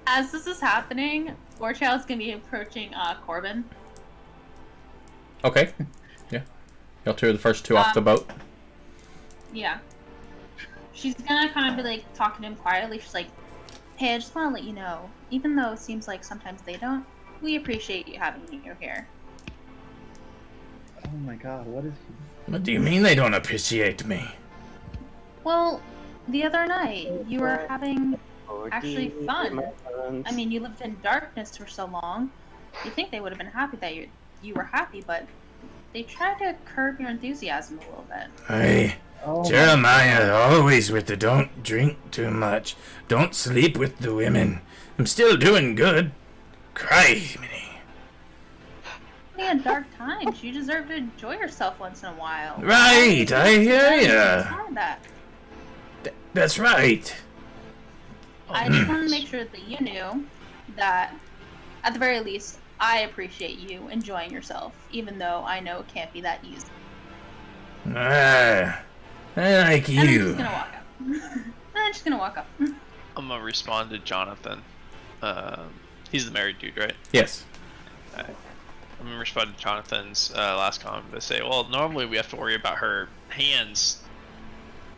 As this is happening, Warchild's gonna be approaching Corbin. Okay. Yeah. Y'all two are the first 2 off the boat. Yeah. She's gonna kind of be like talking to him quietly. She's like, "Hey, I just want to let you know, even though it seems like sometimes they don't, we appreciate you having you here." Oh my god, what is he? What do you mean they don't appreciate me? Well, the other night you were having actually fun. I mean, you lived in darkness for so long. You think they would have been happy that you were happy, but they tried to curb your enthusiasm a little bit. Hey, Oh, Jeremiah, always with the don't drink too much, don't sleep with the women. I'm still doing good. Criminy. In dark times, you deserve to enjoy yourself once in a while. Right, I hear ya. That. That's right. I just wanted to make sure that you knew that, at the very least, I appreciate you enjoying yourself, even though I know it can't be that easy. Ah, I like And I'm you. just gonna walk up. I'm just gonna walk up. I'm gonna respond to Jonathan. He's the married dude, right? Yes. I'm responding to Jonathan's last comment to say, well, normally we have to worry about her hands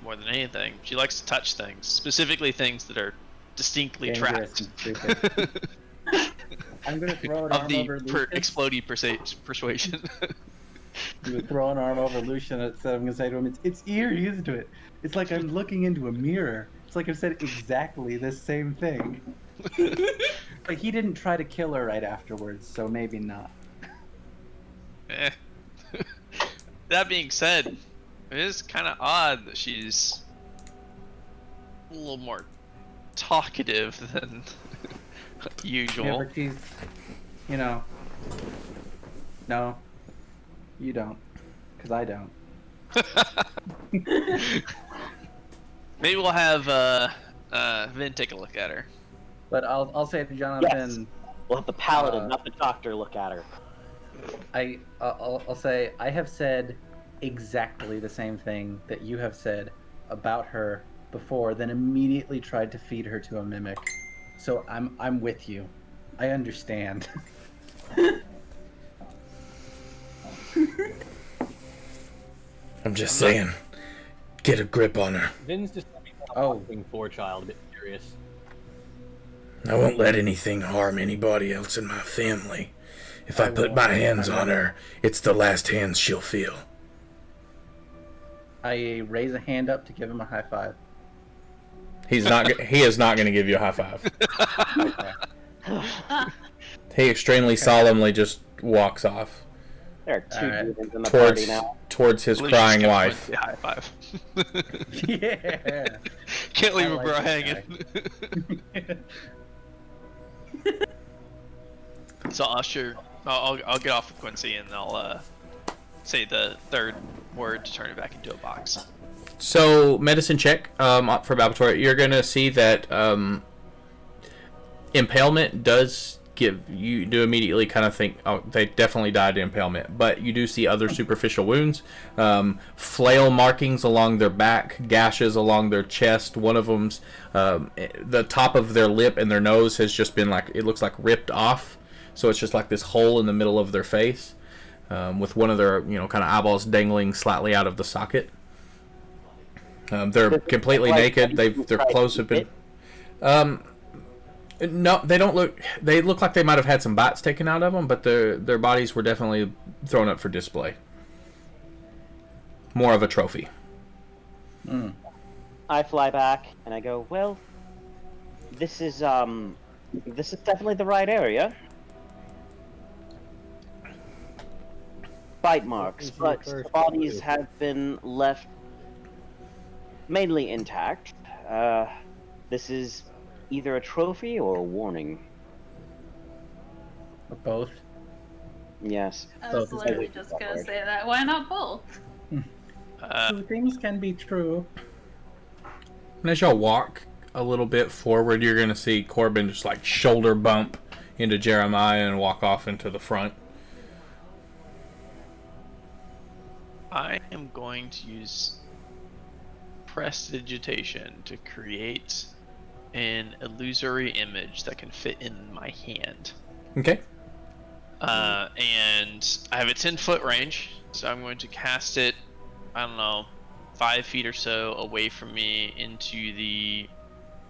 more than anything. She likes to touch things, specifically things that are distinctly Dangerous trapped. and stupid. I'm gonna throw an Of arm the over Lucian. explodey persuasion. You would throw an arm over Lucian, and I'm gonna say to him, "It's eerie, isn't it? It's like I'm looking into a mirror. It's like I've said exactly the same thing." But he didn't try to kill her right afterwards, so maybe not. Eh. That being said, it is kind of odd that she's a little more talkative than usual. Yeah, but she's, you know, no, you don't, because I don't. Maybe we'll have Vin take a look at her. But I'll say to Jonathan, Yes. We'll have the paladin, not the doctor, look at her. I'll say I have said exactly the same thing that you have said about her before, then immediately tried to feed her to a mimic. So I'm with you. I understand. I'm just saying, get a grip on her. Vin's just being for child, a bit curious. I won't let anything harm anybody else in my family. If I put my hands on her, it's the last hands she'll feel. I raise a hand up to give him a high five. He is not going to give you a high five. He extremely solemnly just walks off. There are two Alright. demons in the party now. Towards his Lucius crying kept wife. going, high five. Yeah. Can't leave I a like bro that hanging. So I'll get off with Quincy and I'll say the third word to turn it back into a box. So, medicine check for Balbator. You're going to see that impalement does you do immediately kind of think, oh, they definitely died to impalement. But you do see other superficial wounds, flail markings along their back, gashes along their chest. One of them's the top of their lip and their nose has just been it looks like ripped off. So it's just like this hole in the middle of their face, with one of their kind of eyeballs dangling slightly out of the socket. They're completely naked. Their clothes have been. No, they don't look. They look like they might have had some bites taken out of them, but their bodies were definitely thrown up for display. More of a trophy. I fly back and I go, well, this is definitely the right area. Bite marks, but the bodies have been left mainly intact. This is either a trophy or a warning. Or both. Yes. I was literally just gonna say that. Why not both? Two things can be true. And as y'all walk a little bit forward, you're going to see Corbin just shoulder bump into Jeremiah and walk off into the front. I am going to use prestidigitation to create an illusory image that can fit in my hand. Okay. And I have a 10-foot range, so I'm going to cast it, I don't know, 5 feet or so away from me into the...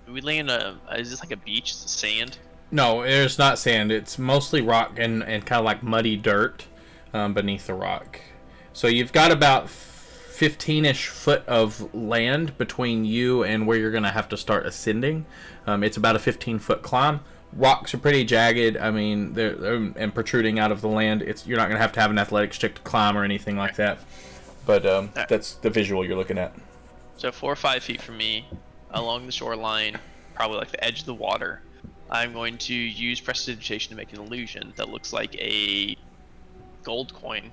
we land is this like a beach? Is it sand? No, it's not sand. It's mostly rock and kind of muddy dirt beneath the rock. So you've got about 15-ish foot of land between you and where you're going to have to start ascending. It's about a 15-foot climb. Rocks are pretty jagged. I mean, they're and protruding out of the land. You're not going to have an athletics check to climb or anything like that. But that's the visual you're looking at. So 4 or 5 feet from me, along the shoreline, probably the edge of the water, I'm going to use prestidigitation to make an illusion that looks like a gold coin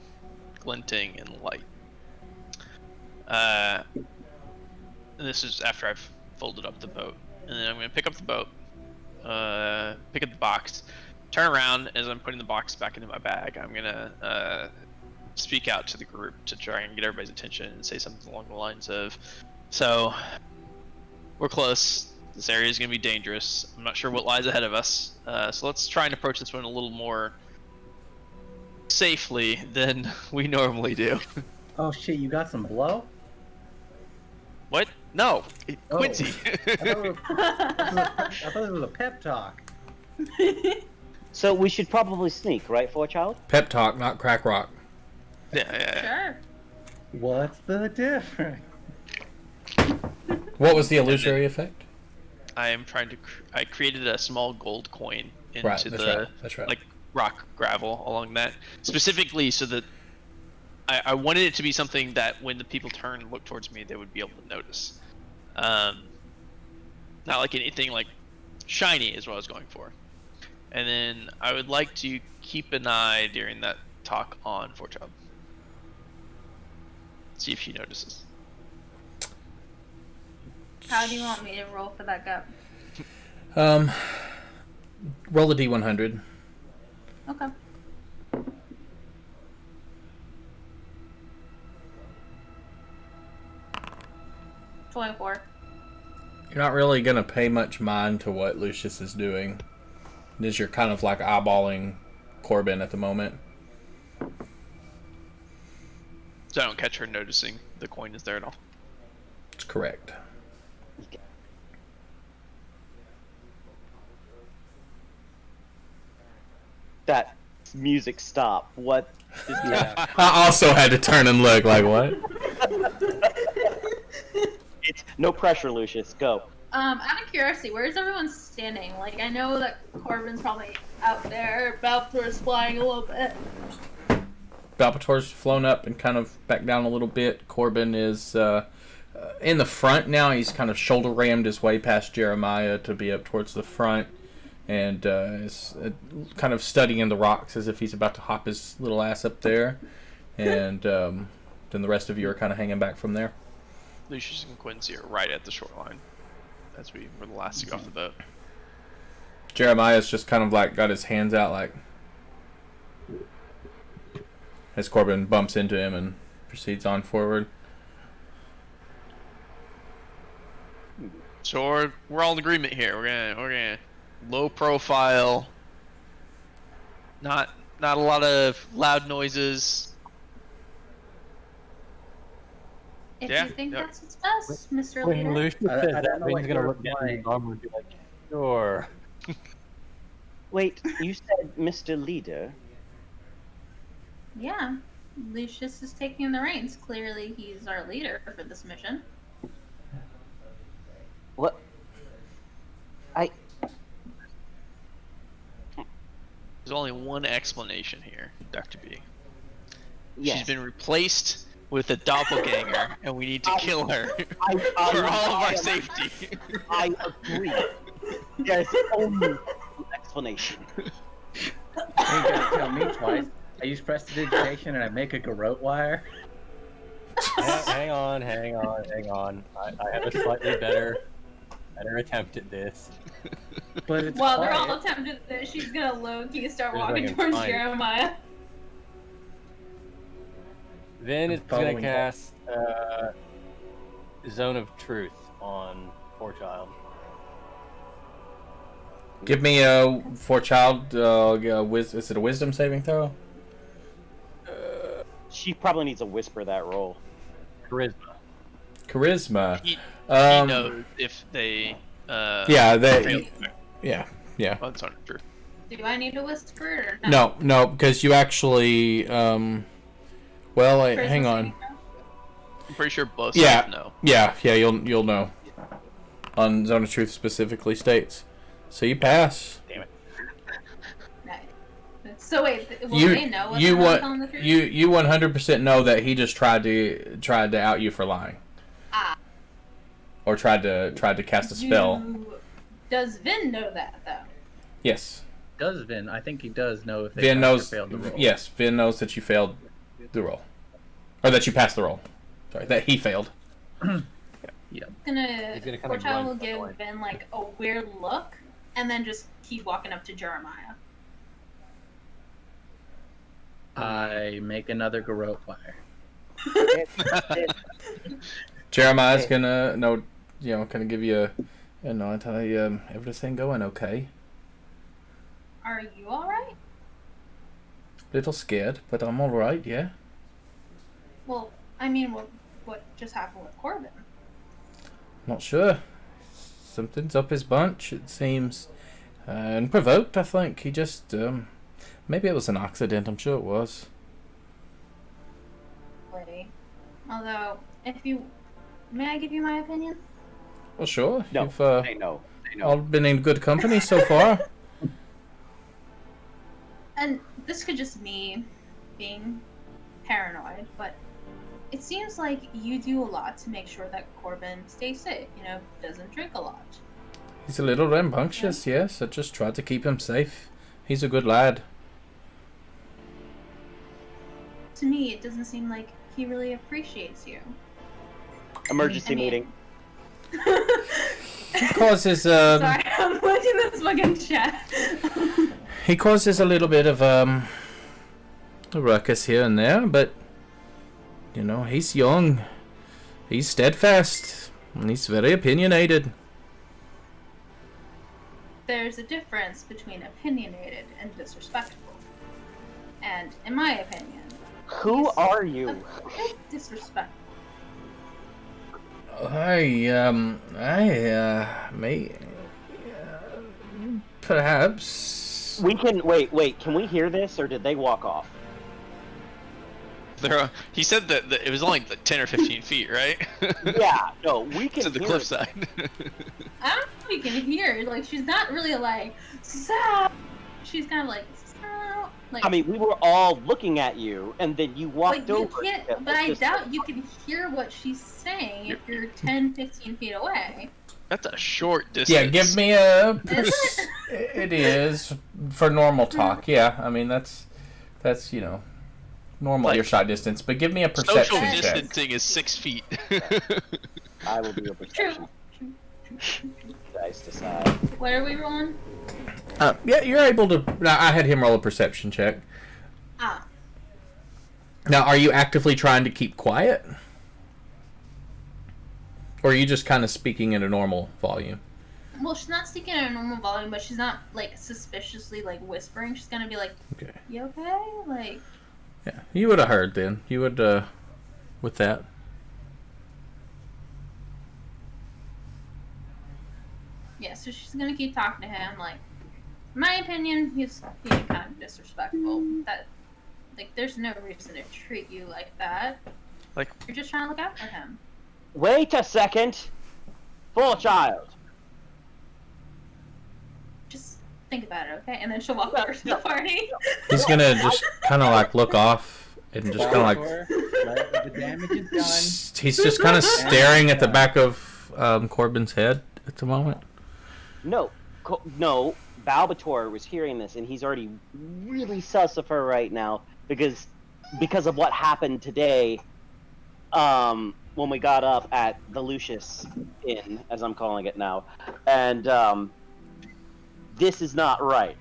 glinting in light. And this is after I've folded up the boat. And then I'm going to pick up the boat, pick up the box, turn around as I'm putting the box back into my bag. I'm going to speak out to the group to try and get everybody's attention and say something along the lines of, so, we're close. This area is going to be dangerous. I'm not sure what lies ahead of us. So let's try and approach this one a little more safely than we normally do. Oh shit, you got some blow? What? No, Oh. Quincy. I thought it was a pep talk. So we should probably sneak, right, for a child? Pep talk, not crack rock. Yeah. Sure. What's the difference? What was the illusory effect? I am trying to. I created a small gold coin into Right, that's right. like rock gravel along that specifically so that I wanted it to be something that when the people turn and look towards me, they would be able to notice. Not like anything like shiny is what I was going for. And then I would like to keep an eye during that talk on Forchild. See if she notices. How do you want me to roll for that gup? Roll a d100. Okay. $24. You're not really gonna pay much mind to what Lucius is doing. As you're kind of like eyeballing Corbin at the moment. So I don't catch her noticing the coin is there at all. That's correct. That music stop. What is that? I also had to turn and look like, what? It's no pressure, Lucius. Go. Out of curiosity, where's everyone standing? Like, I know that Corbin's probably out there. Balthor's flying a little bit. Balpator's flown up and kind of back down a little bit. Corbin is in the front now. He's kind of shoulder rammed his way past Jeremiah to be up towards the front. And is kind of studying the rocks as if he's about to hop his little ass up there. And then the rest of you are kind of hanging back from there. Lucius and Quincy are right at the shoreline as we were the last to go off the boat. Jeremiah's just kind of like got his hands out like as Corbin bumps into him and proceeds on forward. So we're all in agreement here. We're gonna low profile, not a lot of loud noises. If Yeah, you think yeah. that's what's best, Mr. When Leader. Lucius I says don't that, know Finn's what gonna you're look down at implying. his armor and be like, sure. Wait, you said Mr. Leader? Yeah. Lucius is taking the reins. Clearly, he's our leader for this mission. What? There's only one explanation here, Dr. B. Yes. She's been replaced with a doppelganger, and we need to kill her I- for all of I our am- safety. I agree. There's only one explanation. You ain't gotta tell me twice. I use prestidigitation and I make a garrote wire. hang on. I have a slightly better attempt at this. But it's While they're quiet. all tempted that she's gonna low-key start There's walking like a towards fine. Jeremiah. Then it's Following gonna cast Zone of Truth on Forechild. Give me a Forechild. Is it a Wisdom saving throw? She probably needs a whisper that roll. Charisma. Charisma. He Um, knows if they. Yeah, fail. yeah. Oh, that's not true. Do I need to whisper or no? No, because you actually. Well, Charisma hang on. saving throw? I'm pretty sure both Yeah. sides know. Yeah, you'll know. On Zone of Truth specifically states. So you pass. Nice. So wait, will You they know what you I'm want telling the truth? you 100% know that he just tried to out you for lying. Ah. Or tried to cast a spell. Does Vin know that though? Yes. Does Vin? I think he does know if they Vin passed or knows. failed the roll. Yes, Vin knows that you failed the roll, or that you passed the roll. Sorry, that he failed. He's He's gonna kinda Porchal grunt will by the give way. Vin like a weird look, and then just keep walking up to Jeremiah. I make another garrote wire. Jeremiah's gonna kind of give you I tell you everything going okay. Are you all right? little scared, but I'm all right. Yeah. Well, I mean, what just happened with Corbin? Not sure. Something's up his bunch, it seems. Unprovoked, I think. He just, maybe it was an accident. I'm sure it was. Lady. Although, may I give you my opinion? Well, sure. No, You've they know. all been in good company so far. And this could just me being paranoid, but it seems like you do a lot to make sure that Corbin stays safe, doesn't drink a lot. He's a little rambunctious, yes. I just try to keep him safe. He's a good lad. To me, it doesn't seem like he really appreciates you. Emergency meeting. He causes Sorry, I'm looking at this fucking chat. he causes a little bit of a ruckus here and there, but he's young, he's steadfast, and he's very opinionated. There's a difference between opinionated and disrespectful. And in my opinion, Who are you? a bit disrespectful. Perhaps. We can wait. Can we hear this, or did they walk off? He said that it was only like 10 or 15 feet, right? Yeah, no, we can to the hear it. cliffside. I don't know if you can hear. Like, she's not really like, "Sal." She's kind of like, "Sal." Like, I mean, we were all looking at you, and then you walked but you over. can't. Yeah, But I just- doubt you can hear what she's saying if you're 10, 15 feet away. That's a short distance. Yeah, give me a. Is It is for normal talk. Yeah, I mean that's normal earshot distance. But give me a Social perception check. distancing is 6 feet. I will do a perception. Dice decide. What are we rolling? Yeah, you're able to. I had him roll a perception check. Ah, Now, are you actively trying to keep quiet? Or are you just kind of speaking in a normal volume? well, she's not speaking at a normal volume, but she's not like suspiciously like whispering. She's gonna be like, Okay. "You okay?" Like, Yeah, you would have heard then. You would, with that. yeah. So she's gonna keep talking to him. Like, in my opinion, he's being kind of disrespectful. That, like, there's no reason to treat you like that. Like- you're just trying to look out for him. Wait a second. Poor child. Just think about it, okay? And then she'll walk over to the party. He's gonna just kind of like look off and just kind of like. The damage is done. He's just kind of staring at the back of Corbin's head at the moment. No, no. Balbator was hearing this, and he's already really sus of her right now because of what happened today. When we got up at the Lucius Inn, as I'm calling it now, and this is not right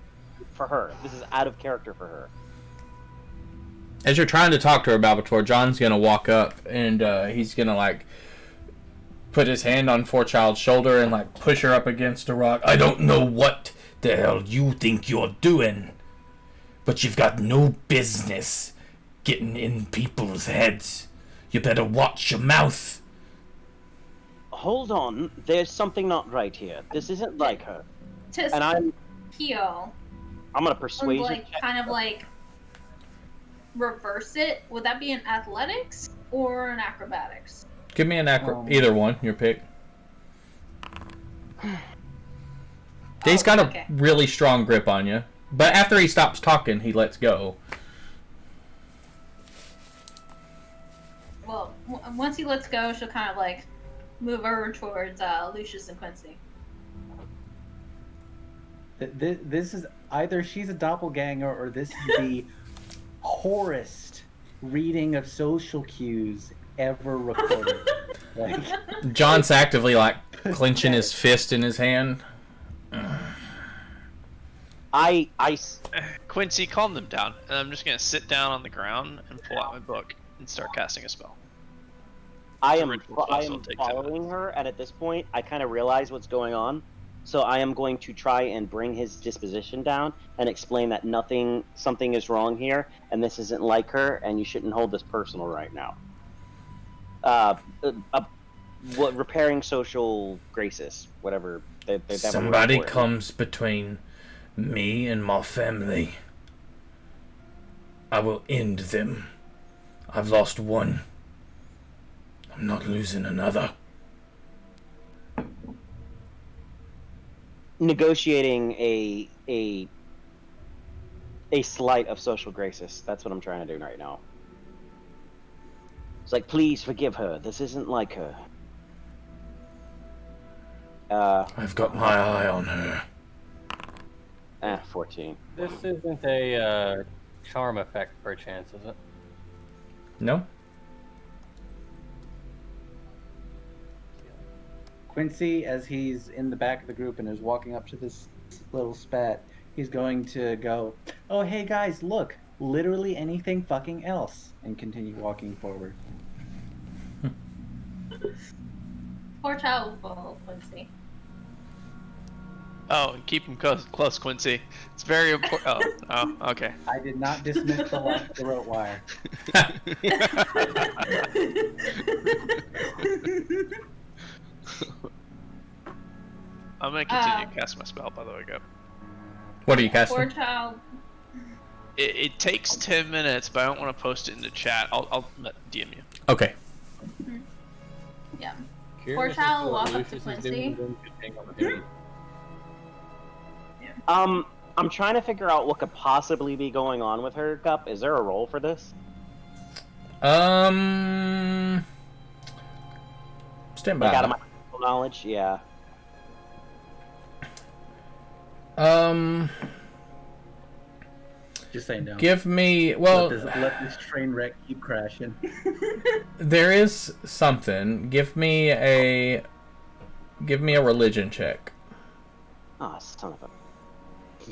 for her. This is out of character for her. As you're trying to talk to her, Balbator, John's gonna walk up and he's gonna like put his hand on Forechild's shoulder and like push her up against a rock. I don't know what the hell you think you're doing, but you've got no business getting in people's heads. You better watch your mouth. Hold on, there's something not right here. This isn't like her. To And I'm heal, gonna and persuasion like check. kind of like reverse it. Would that be an athletics or an acrobatics? Give me an either one, your pick. He's got a okay. really strong grip on you, but after he stops talking, he lets go. Well, once he lets go, she'll kind of like move over towards Lucius and Quincy. This is either she's a doppelganger or this is the poorest reading of social cues ever recorded. Like, John's actively like clenching his fist in his hand. Quincy, calm them down. And I'm just gonna sit down on the ground and pull out my book and start casting a spell. I am Ritual plus, I'll take 10 following her, and at this point, I kind of realize what's going on. So I am going to try and bring his disposition down and explain that something is wrong here, and this isn't like her, and you shouldn't hold this personal right now. What repairing social graces, whatever they have a word Somebody for it. comes between me and my family, I will end them. I've lost one. I'm not losing another. Negotiating a slight of social graces. That's what I'm trying to do right now. It's like, please forgive her. This isn't like her. I've got my eye on her. 14. This isn't a charm effect, perchance, is it? No? Quincy, as he's in the back of the group and is walking up to this little spat, he's going to go, "Oh, hey guys, look, literally anything fucking else," and continue walking forward. Poor child will follow Quincy. Oh, and keep him close, Quincy. It's very important. Oh, okay. I did not dismiss the throat wire. I'm gonna continue to cast my spell, by the way, go. What are you Poor casting? child. It takes 10 minutes, but I don't want to post it in the chat. I'll DM you. Okay. Yeah. Curious Poor child as to what walk up to Lucius is Quincy. doing, could hang on the dude. I'm trying to figure out what could possibly be going on with her, Gup. Is there a role for this? Stand by. Like out of my knowledge, yeah. Just say no. Give me, well, let this train wreck keep crashing. there is something. Give me a religion check. Ah, oh, son of a.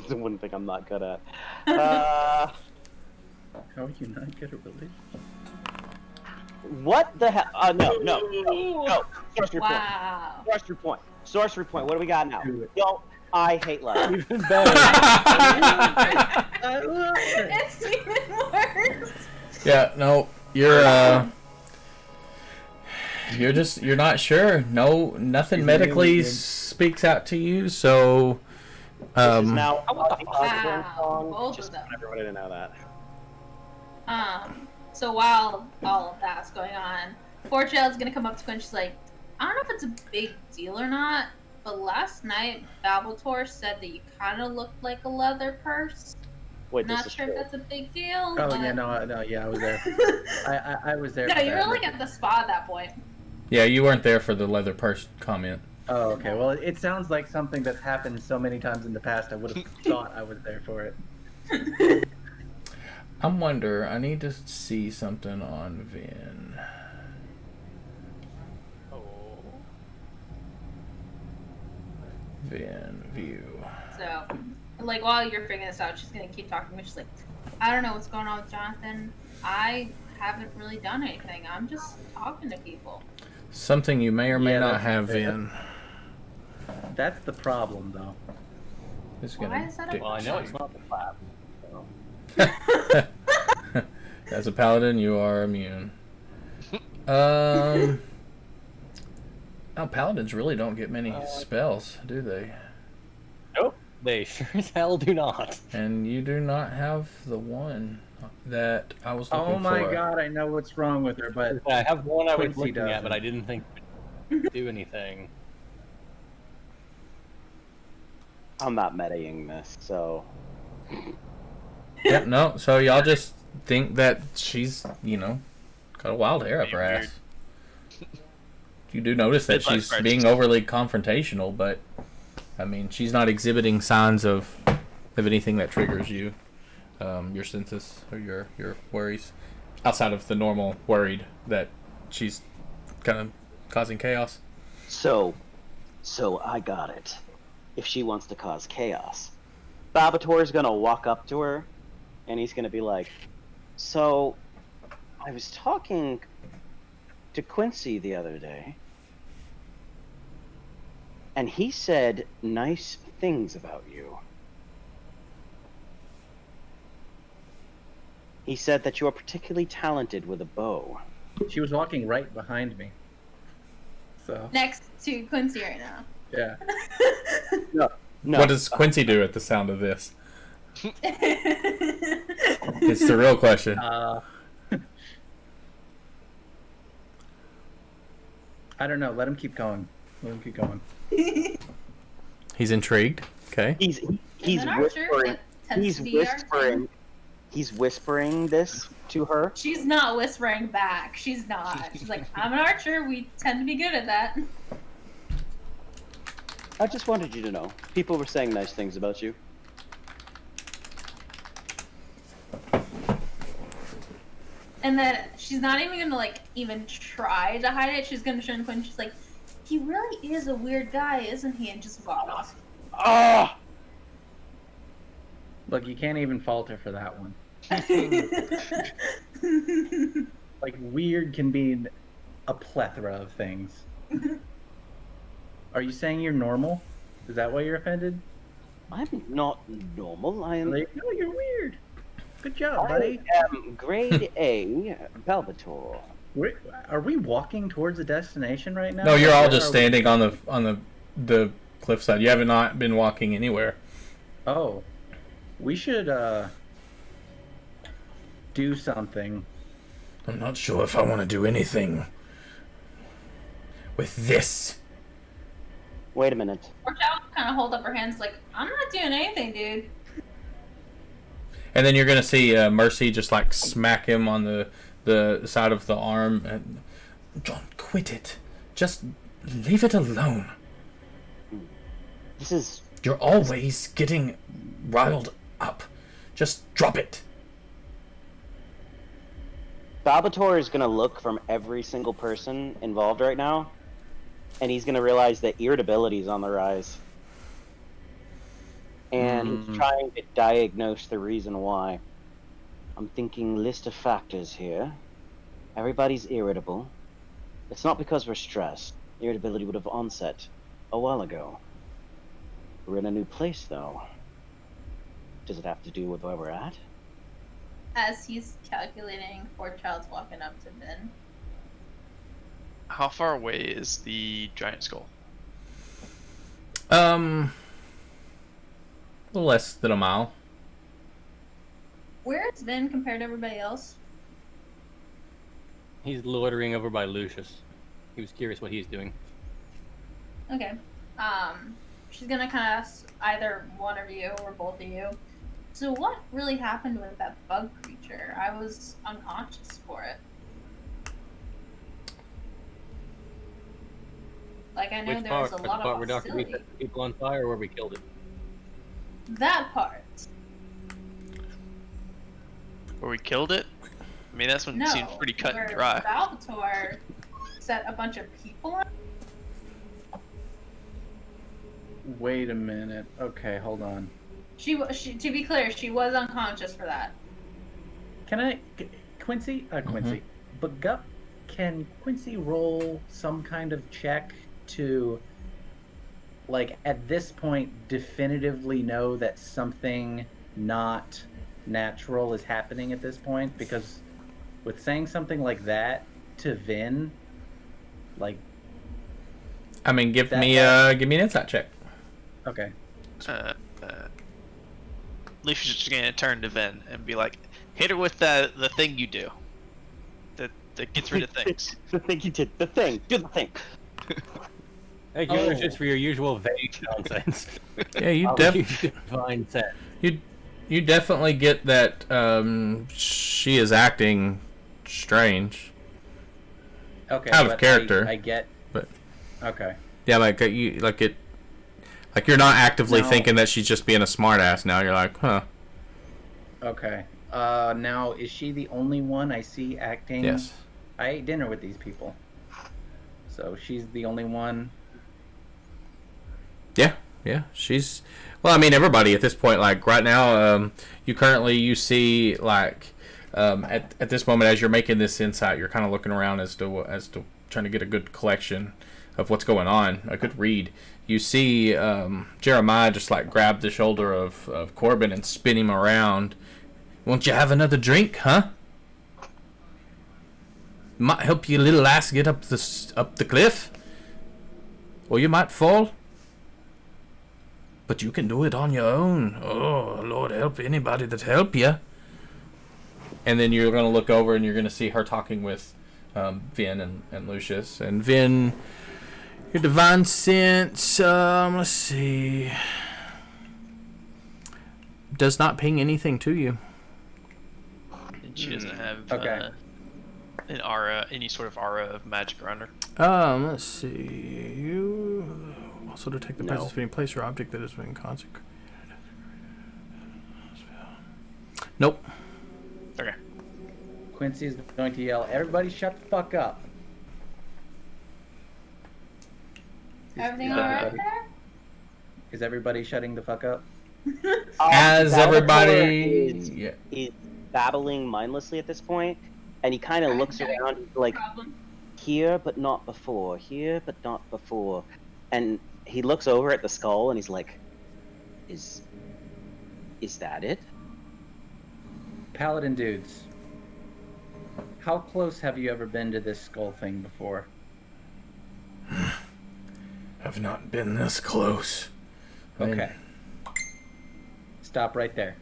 The one thing I'm not good at. How are you not good at religion? What the hell? No. Sorcery point. What do we got now? Yo, I hate life. Even better. It's even worse. Yeah, no, you're not sure. No, nothing medically speaks out to you, so This is now Both just of them. everybody to know that. So while all of that's going on, poor child's gonna come up to Quinn. She's like, I don't know if it's a big deal or not, but last night Balbator said that you kind of looked like a leather purse. Wait, Not sure if that's a big deal. Oh but... yeah, no, yeah, I was there. I was there. No, for you that. were like at the spa at that point. yeah, you weren't there for the leather purse comment. Oh, okay. Well, it sounds like something that's happened so many times in the past. I would have thought I was there for it. I wonder. I need to see something on Vin. Vin view. So, like, while you're figuring this out, she's gonna keep talking. She's like, I don't know what's going on with Jonathan. I haven't really done anything. I'm just talking to people. Something you may or may Yeah, not that's have, fair. Vin. That's the problem, though. Is Why gonna is that a dick- Well, I know it's not the clap. So. As a paladin, you are immune. Oh, paladins really don't get many spells, do they? Nope. They sure as hell do not. And you do not have the one that I was looking for. Oh my god, I know what's wrong with her, but I have one I was Quincy looking at, but doesn't. I didn't think it would do anything. I'm not metaing this, so. Yep, no. So y'all just think that she's, got a wild hair up her Weird. ass. You do notice that Midlife she's crisis. being overly confrontational, but I mean, she's not exhibiting signs of anything that triggers you, your senses or your worries, outside of the normal worried that she's kind of causing chaos. So I got it. If she wants to cause chaos, Babator's gonna walk up to her, and he's gonna be like, "So, I was talking to Quincy the other day, and he said nice things about you. He said that you are particularly talented with a bow. She was walking right behind me. So Next to Quincy right now. yeah. No, What does Quincy do at the sound of this? It's the real question. I don't know. Let him keep going. He's intrigued. Okay. he's And then Archer, whispering. that tends He's to be Archer. whispering. He's whispering this to her. She's not whispering back. She's not. She's like, I'm an archer. We tend to be good at that. I just wanted you to know. People were saying nice things about you. And then she's not even gonna like even try to hide it. She's gonna turn to Quinn. She's like, he really is a weird guy, isn't he? And just walk off. Ah! Look, you can't even fault her for that one. Like, weird can mean a plethora of things. Are you saying you're normal? Is that why you're offended? I'm not normal. I am. Like, no, you're weird. Good job, I buddy. am grade A Balbator. Are we walking towards a destination right now? No, you're all Or just are we- standing on the cliffside. You have not been walking anywhere. Oh, we should do something. I'm not sure if I want to do anything with this. Wait a minute. Or Chow kind of hold up her hands like, I'm not doing anything, dude. And then you're gonna see Mercy just like smack him on the side of the arm. And John, quit it. Just leave it alone. This is. You're always getting riled up. Just drop it. Balbator is gonna look from every single person involved right now, and he's gonna realize that irritability is on the rise. And he's trying to diagnose the reason why. I'm thinking list of factors here. Everybody's irritable. It's not because we're stressed. Irritability would have onset a while ago. We're in a new place, though. Does it have to do with where we're at? As he's calculating, Child's walking up to Ben. How far away is the giant skull? A little less than a mile. Where is Ben compared to everybody else? He's loitering over by Lucius. He was curious what he's doing. Okay. She's gonna kind of ask either one of you or both of you. So what really happened with that bug creature? I was unconscious for it. Like, I know Which there part? was a The lot part of where Dr. B hostility. set people on fire or where we killed it? That part. Where we killed it? I mean, that's when No. it seemed pretty cut and where dry. Balbator set a bunch of people on. Wait a minute. Okay, hold on. She, to be clear, she was unconscious for that. Can I, Quincy? Quincy. But Gup, can Quincy roll some kind of check to, like, at this point, definitively know that something not natural is happening at this point? Because with saying something like that to Vin, like, I mean, give That- me an insight check. okay. Lucius is just gonna turn to Ven and be like, "Hit her with the thing you do, that gets rid of things." The thing you did. The thing. Do the thing. Thank you, Oh. Lucius, for your usual vague nonsense. Yeah, you Fine set. you definitely get that she is acting strange. Okay. Out of but character. I get. But- Okay. Yeah, like you're not actively No. thinking that she's just being a smartass. Now you're like, huh? Okay. Now, is she the only one I see acting? Yes. I ate dinner with these people. So she's the only one. Yeah, she's. Well, I mean, everybody at this point, like right now, you see like at this moment as you're making this insight, you're kind of looking around as to trying to get a good collection of what's going on, a good read. You see Jeremiah just like grab the shoulder of Corbin and spin him around. Won't you have another drink, huh? Might help your little ass get up the cliff, or you might fall. But you can do it on your own. Oh, Lord help anybody that help you. And then you're gonna look over and you're gonna see her talking with Vin and Lucius. And Vin, your divine sense, let's see, does not ping anything to you. And she doesn't have Okay. an aura, any sort of aura of magic around her. Let's see. You also detect the presence of any place or object that has been consecrated. Nope. Okay. Quincy is going to yell, "Everybody shut the fuck up." Everything alright there? Is everybody shutting the fuck up? As Bellator everybody... is babbling mindlessly at this point, and he kind of looks around like, Problem. here but not before, here but not before, and he looks over at the skull and he's like, is that it? Paladin dudes, how close have you ever been to this skull thing before? Have not been this close. Okay. Stop right there.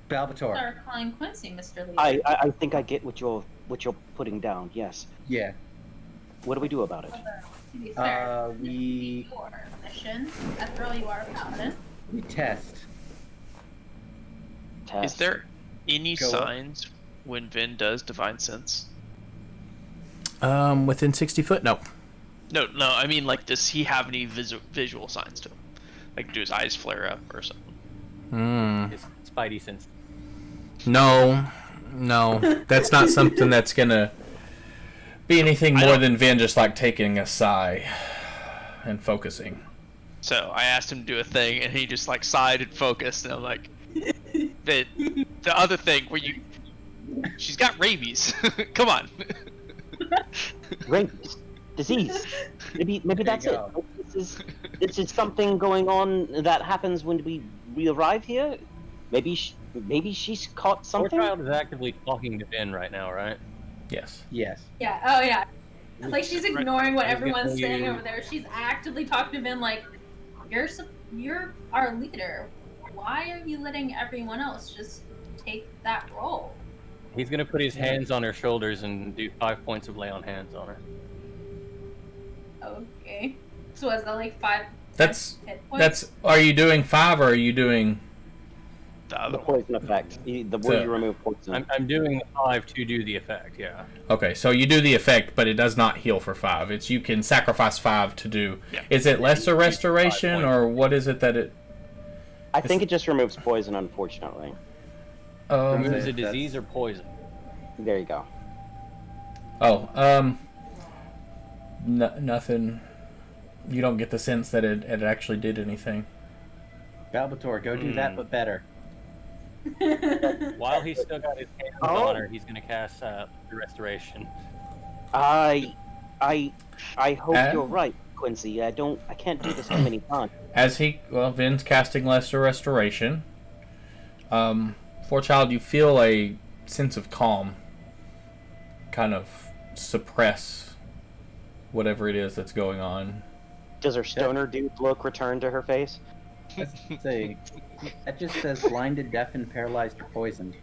Balbator. Start calling Quincy Mr. Lee. I think I get what you're putting down. Yes. Yeah. What do we do about it? To be fair, We your mission. After all, you are a paladin. test. Is there any Go up. signs when Vin does divine sense? Within 60 foot? No. No. I mean, like, does he have any visual signs to him? Like, do his eyes flare up or something? His spidey sense. No. That's not something that's gonna be anything more than Vin just like taking a sigh and focusing. So I asked him to do a thing, and he just like sighed and focused, and I'm like, the other thing where she's got rabies. Come on. Rabies, disease. Maybe that's it. go. This is something going on that happens when we arrive here. Maybe she's caught Poor something. child is actively talking to Vin right now, right? Yes. Yes. Yeah. Oh yeah. Like she's ignoring what He's everyone's gonna saying use- over there. She's actively talking to Vin like, "You're our leader. Why are you letting everyone else just take that role?" He's gonna put his hands on her shoulders and do 5 points of lay on hands on her. Okay. So is that like 5? That's hit points? Are you doing 5 or are you doing? The The other one. poison effect. The word you remove poison. I'm doing the 5 to do the effect. Yeah. Okay, so you do the effect, but it does not heal for 5. It's you can sacrifice 5 to do. Yeah. Is it lesser restoration or what is it that it? I think it just removes poison, unfortunately. Removes a That's- disease or poison. There you go. Nothing. You don't get the sense that it actually did anything. Balbator, go do that, but better. While he's still got his hands on her, he's gonna cast restoration. I hope Eh? you're right, Quincy. I can't do this too many times. As Vin's casting lesser restoration. Forechild, you feel a sense of calm kind of suppress whatever it is that's going on. Does her stoner dude look return to her face? Let's say that just says blinded, deafened, paralyzed, or poisoned.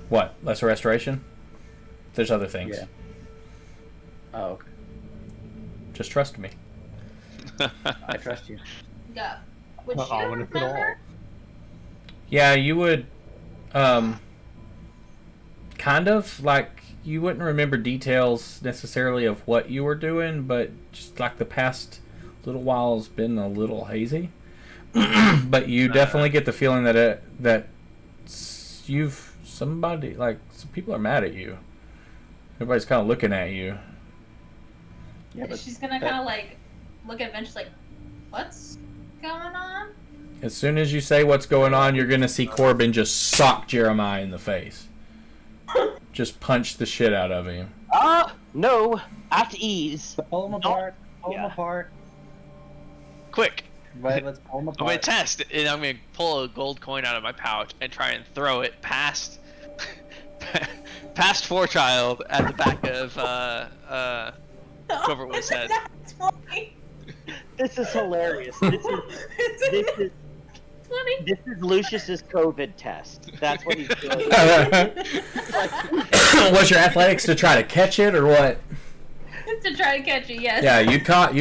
What? Lesser restoration? There's other things. Yeah. Oh, okay. Just trust me. I trust you. Yeah. Would Not you ominous at all. remember? Yeah, you would kind of like you wouldn't remember details necessarily of what you were doing, but just like the past little while has been a little hazy. But you definitely get the feeling that somebody like some people are mad at you. Everybody's kind of looking at you. Yeah, but She's gonna kind of like look at Vince like, "What's going on?" As soon as you say what's going on, you're gonna see Corbin just sock Jeremiah in the face. Just punch the shit out of him. No, at ease. Pull them apart. Pull them Yeah. apart. Quick. Right, let's pull them I'm gonna apart. test, and I'm gonna pull a gold coin out of my pouch and try and throw it past, past Forechild at the back of whoever it was said. That's funny. This is hilarious. This is Funny. this is Lucius's COVID test. That's what he's doing. Was your athletics to try to catch it or what? To try to catch it, yes. Yeah, you caught.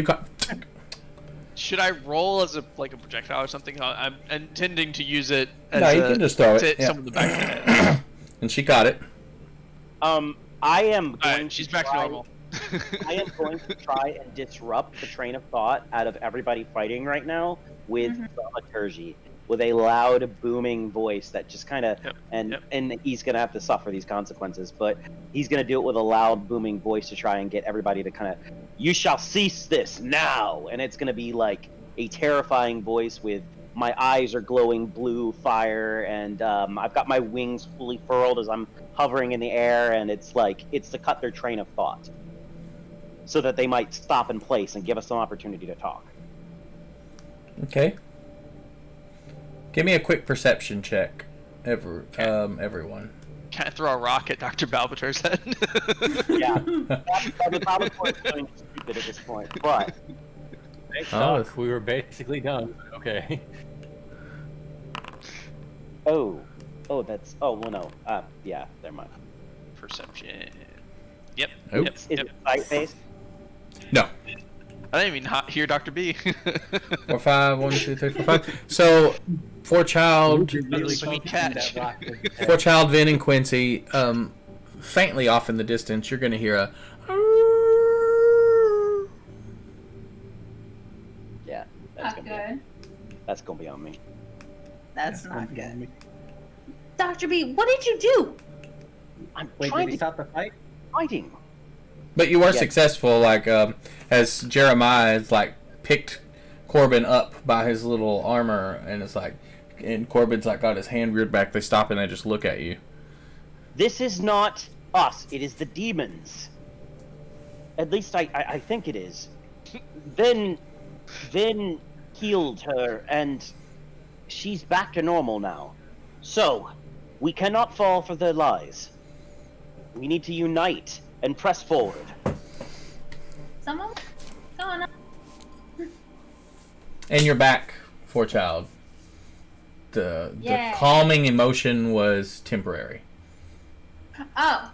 Should I roll as a projectile or something? I'm intending to use it as No, you can just throw it. to hit Yeah. someone in the back of the head. And she caught it. I am going Alright, she's back to try- normal. I am going to try and disrupt the train of thought out of everybody fighting right now with dramaturgy, with a loud, booming voice that just kind of and he's gonna have to suffer these consequences, but he's gonna do it with a loud, booming voice to try and get everybody to kind of, you shall cease this now, and it's gonna be like a terrifying voice with my eyes are glowing blue fire, and I've got my wings fully furled as I'm hovering in the air, and it's to cut their train of thought, so that they might stop in place and give us some opportunity to talk. Okay. Give me a quick perception check, everyone. Can I throw a rock at Dr. Balbator's head? Yeah, the Balbator is going stupid at this point, but We were basically done. Okay. well no, yeah, never mind. Perception. Yep. Nope. Yep. Is Yep. it sight based? No. I didn't even hear Dr. B. 4, 5, 1, 2, 3, 4, 5. So, Forechild, Sweet catch. Forechild, Vin, and Quincy, faintly off in the distance, you're gonna hear a. Yeah, Not good. that's gonna be on me. That's not good. Dr. B, what did you do? I'm Wait, trying did he to stop the fight? fighting. But you were Yeah. successful, as Jeremiah is picked Corbin up by his little armor, and and Corbin's got his hand reared back. They stop and they just look at you. This is not us. It is the demons. At least I think it is. Vin healed her, and she's back to normal now. So, we cannot fall for their lies. We need to unite and press forward. Someone? What's going on? And you're back, Forechild. The Yay. calming emotion was temporary. Oh.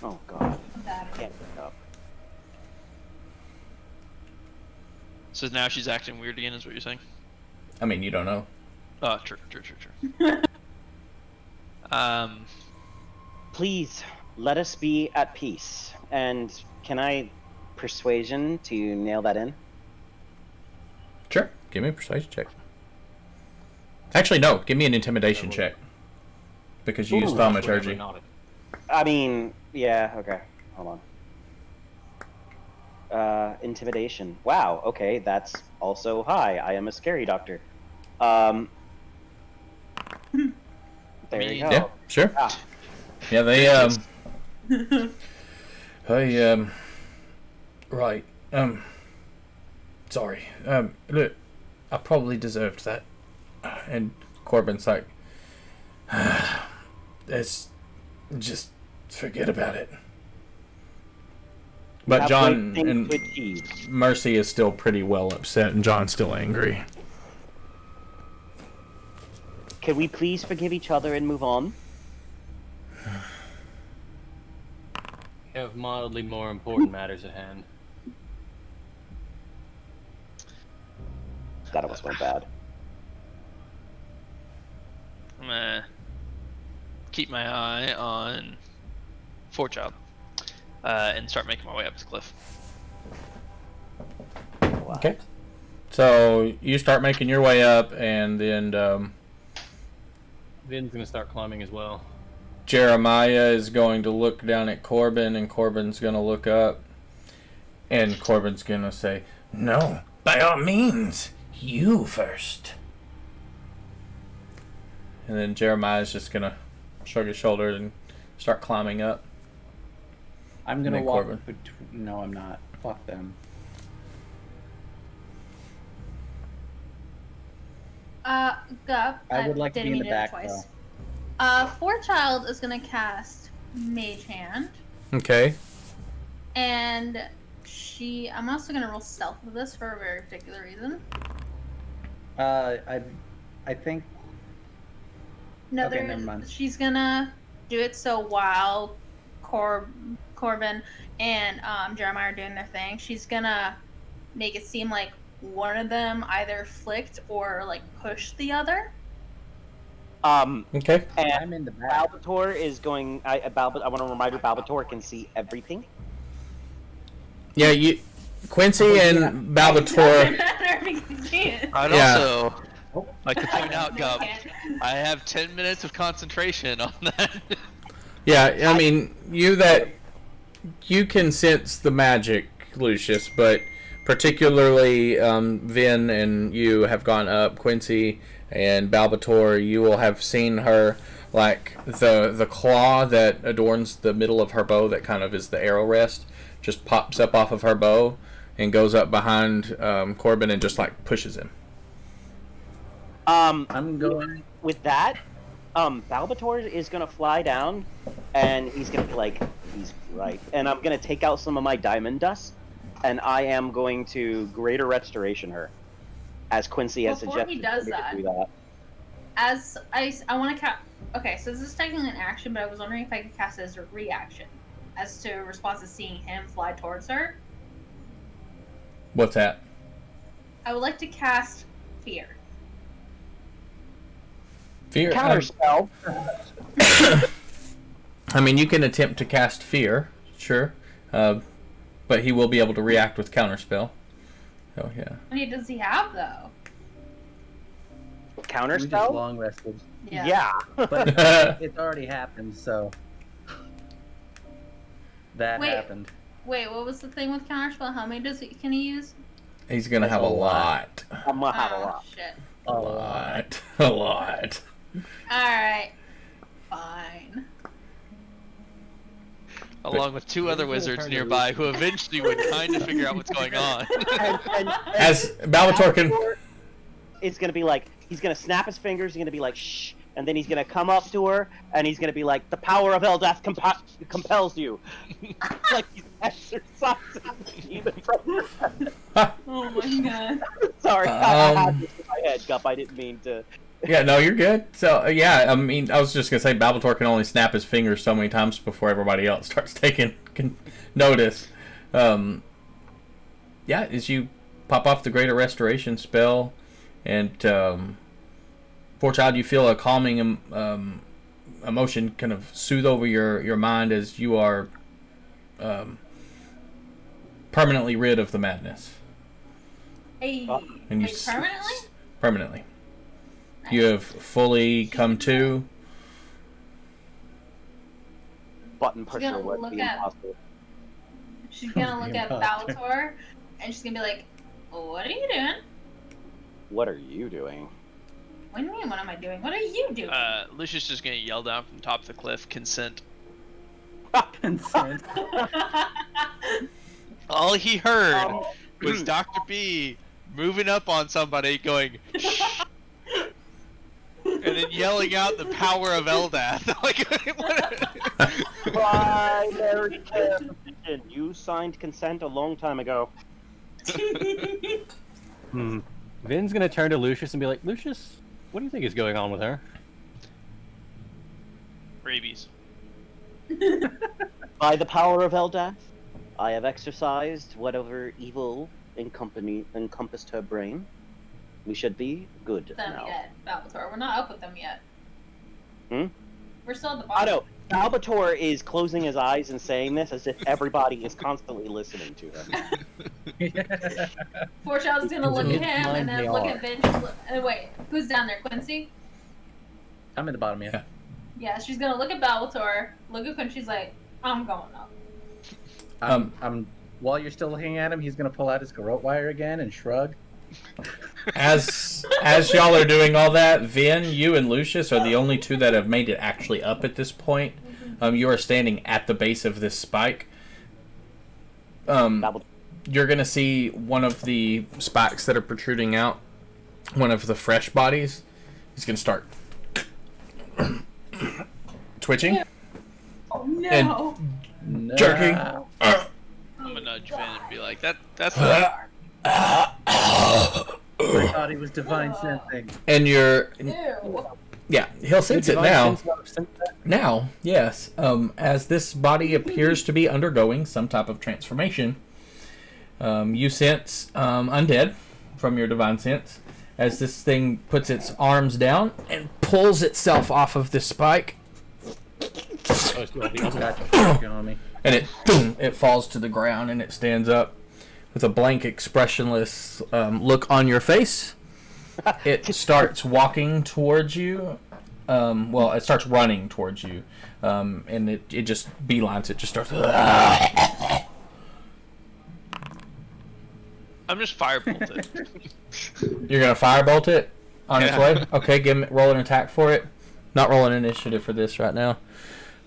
Oh God, Got it. can't pick up. So now she's acting weird again, is what you're saying? I mean, you don't know. Oh, true. Please let us be at peace. And can I persuasion to nail that in? Sure. Give me a persuasion check. Actually, no. Give me an intimidation check. Because you used thaumaturgy. I mean, yeah, okay. Hold on. Intimidation. Wow, okay, that's also high. I am a scary doctor. There you go. Yeah, sure. Ah, Yeah, right. Sorry. Look, I probably deserved that. And Corbin's like, it's just forget about it. But have John great things and to achieve. Mercy is still pretty well upset, and John's still angry. Can we please forgive each other and move on? We have mildly more important matters at hand. That almost went bad. I'm gonna keep my eye on Forechild and start making my way up the cliff. Wow. Okay. So you start making your way up, and then Vin's gonna start climbing as well. Jeremiah is going to look down at Corbin, and Corbin's going to look up, and Corbin's going to say, "No, by all means, You first. And then Jeremiah's just gonna shrug his shoulders and start climbing up. I'm gonna Nick walk. Corbin. No, I'm not. Fuck them. Gup. I would like to didn't be in mean the do it back, twice. though. Forechild is gonna cast Mage Hand, Okay. and I'm also gonna roll stealth for this for a very particular reason. I think. No, Okay, never mind. she's gonna do it so while Corbin and Jeremiah are doing their thing, she's gonna make it seem like one of them either flicked or like pushed the other. Okay. And I'm in the back. Balbator is going. I want to remind you, Balbator can see everything. Yeah, Quincy and Balbator. I'd Yeah. also like to point out, Gub, I have 10 minutes of concentration on that. Yeah, I mean, you can sense the magic, Lucius, but particularly Vin and you have gone up. Quincy and Balbator, you will have seen her, like the claw that adorns the middle of her bow, that kind of is the arrow rest, just pops up off of her bow and goes up behind Corbin and just like pushes him. I'm going. With that, Balbator is gonna fly down, and he's gonna be like, he's right. And I'm gonna take out some of my diamond dust, and I am going to greater restoration her, as Quincy has Before suggested. he does for me to that, do that. as I want to cast. Okay, so this is technically an action, but I was wondering if I could cast it as a reaction, as to a response to seeing him fly towards her. What's that? I would like to cast Fear. Fear. Counterspell. I mean, you can attempt to cast fear, sure, but he will be able to react with counterspell. Oh yeah. How many does he have, though? We just Counterspell. long rested, Yeah. but it's already happened. So that Wait. happened. Wait, what was the thing with counterspell? How many can he use? He's gonna have a lot. I'm gonna have a Oh, lot. shit. A lot. A lot. Alright. Fine. Along with two other wizards nearby who eventually would kind of figure out what's going on. And As Balbator can. It's gonna be like, he's gonna snap his fingers. He's gonna be like, shh, and then he's gonna come up to her, and he's gonna be like, the power of Eldath compels you. Like he's exercising the demon from her. Oh my god. Sorry, I had this in my head, Gup. I didn't mean to. Yeah, no, you're good. So, yeah, I mean, I was just gonna say Balbator can only snap his fingers so many times before everybody else starts taking notice. Yeah, as you pop off the Greater Restoration spell, and Forechild, you feel a calming emotion kind of soothe over your mind as you are permanently rid of the madness. Hey. And you Wait, permanently? Permanently. You have fully come to. Button pusher gonna would look be at- impossible. She's gonna look at Imposter. Baltor, and she's gonna be like, what are you doing? What are you doing? What do you mean, what am I doing? What are you doing? Lucius just gonna yell down from the top of the cliff, consent. Consent. All he heard Um, was Dr. B moving up on somebody going, shh, and then yelling out the power of Eldath. Like, what? Primary clarification. You signed consent a long time ago. Vin's gonna turn to Lucius and be like, Lucius, what do you think is going on with her? Rabies. By the power of Eldath, I have exorcised whatever evil encompassed her brain. We should be good them now. yet, Baltor. We're not up with them yet. Hmm? We're still at the I bottom. know. Balbator is closing his eyes and saying this as if everybody is constantly listening to him. Foreshadow's gonna look at It's him mine, and then they look are. at Vince. Wait, who's down there? Quincy? I'm in the bottom, yeah. Yeah, she's gonna look at Baltor, look at Quincy, she's like, I'm going up. I'm while you're still looking at him, he's gonna pull out his garrote wire again and shrug. as y'all are doing all that, Vin, you and Lucius are the only two that have made it actually up at this point. You are standing at the base of this spike. You're gonna see one of the spikes that are protruding out. One of the fresh bodies is gonna start twitching Oh and jerking. I'm gonna nudge Vin and be like, that's I thought he was divine sensing. And you're, Ew. yeah, he'll sense it Divine now. sense not sense that? Now, yes, as this body appears to be undergoing some type of transformation, you sense undead from your divine sense as this thing puts its arms down and pulls itself off of this spike, Oh, it's the other- Gotcha. On me. and it falls to the ground and it stands up with a blank, expressionless look on your face. It starts walking towards you. Well, it starts running towards you, and it just beelines. It just starts. I'm just firebolted. You're gonna firebolt it on its Yeah. way. Okay, roll an attack for it. Not rolling initiative for this right now.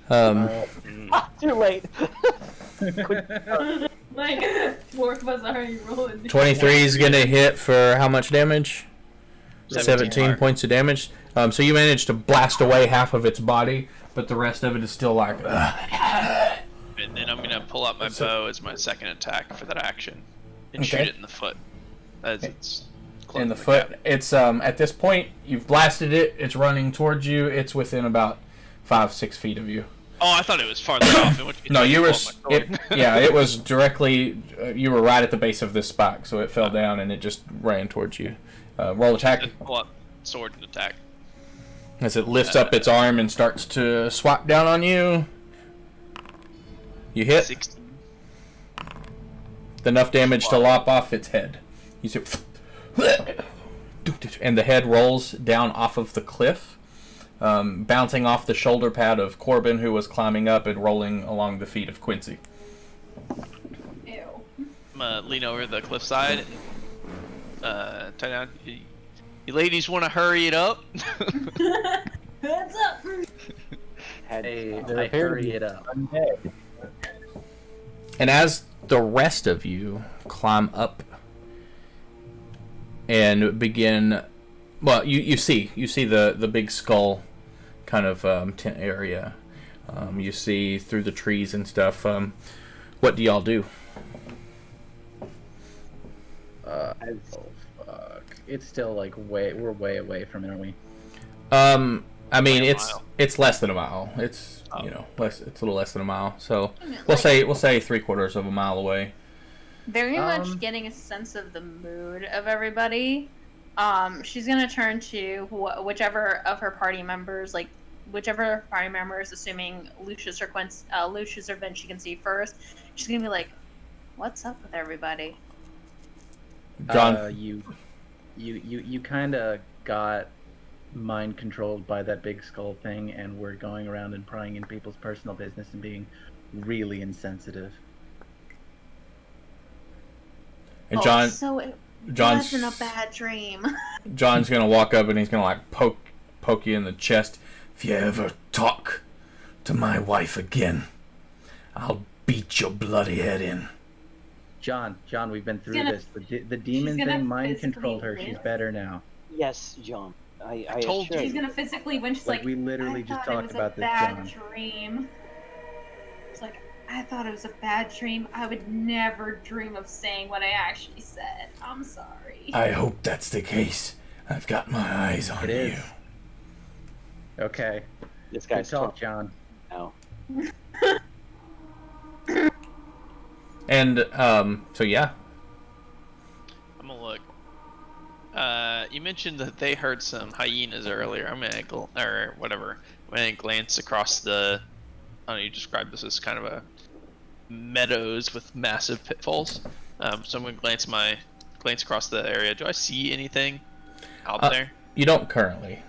Too late. Like, fourth was already rolling. 23 is gonna hit for how much damage? 17 fire. points of damage. So you managed to blast away half of its body, but the rest of it is still like. And then I'm gonna pull out my bow as my second attack for that action and Okay. shoot it in the foot. As it's close In the to foot. cap. It's at this point you've blasted it. It's running towards you. It's within about 5-6 feet of you. Oh, I thought it was farther off. In which case No, I you were. pulled my sword. Yeah, it was directly. You were right at the base of this spike, so it fell down and it just ran towards you. Roll attack Just pull out sword and attack. as it lifts up its arm and starts to swap down on you. You hit 16. enough damage to lop off its head. You see, and the head rolls down off of the cliff, bouncing off the shoulder pad of Corbin, who was climbing up, and rolling along the feet of Quincy. Ew. I'm gonna lean over the cliffside and tie down. You ladies want to hurry it up? Heads up. Hey, There I appear to hurry be it up. undead. And as the rest of you climb up and begin, well, you see the big skull kind of tent area. You see through the trees and stuff. What do y'all do? Oh fuck! It's still like we're way away from it, aren't we? I mean, Like a it's mile. it's less than a mile. It's Oh. it's a little less than a mile. So we'll say 3/4 of a mile away. Very much Um, getting a sense of the mood of everybody. She's gonna turn to whichever of her party members, like whichever party members, assuming Lucius or Lucius or Vince she can see first. She's gonna be like, "What's up with everybody?" John, You kind of got mind controlled by that big skull thing, and we're going around and prying in people's personal business and being really insensitive. and John, so it John's wasn't a bad dream. John's gonna walk up and he's gonna like poke you in the chest. If you ever talk to my wife again, I'll beat your bloody head in. John, we've been through gonna- this. The demon gonna thing mind physically controlled her. She's whip. better now. Yes, John. I told assure She's gonna physically when she's Like, like, we literally I just thought it talked was about a this, bad John. dream. It's like I thought it was a bad dream. I would never dream of saying what I actually said. I'm sorry. I hope that's the case. I've got my eyes on It you. is. Okay. This Good guy's talk, talking John. now. And so yeah, I'm gonna look. You mentioned that they heard some hyenas earlier. I'm gonna or whatever. I'm gonna glance across the. I don't know. You described this as kind of a meadows with massive pitfalls. So I'm gonna glance across the area. Do I see anything out there? you don't currently.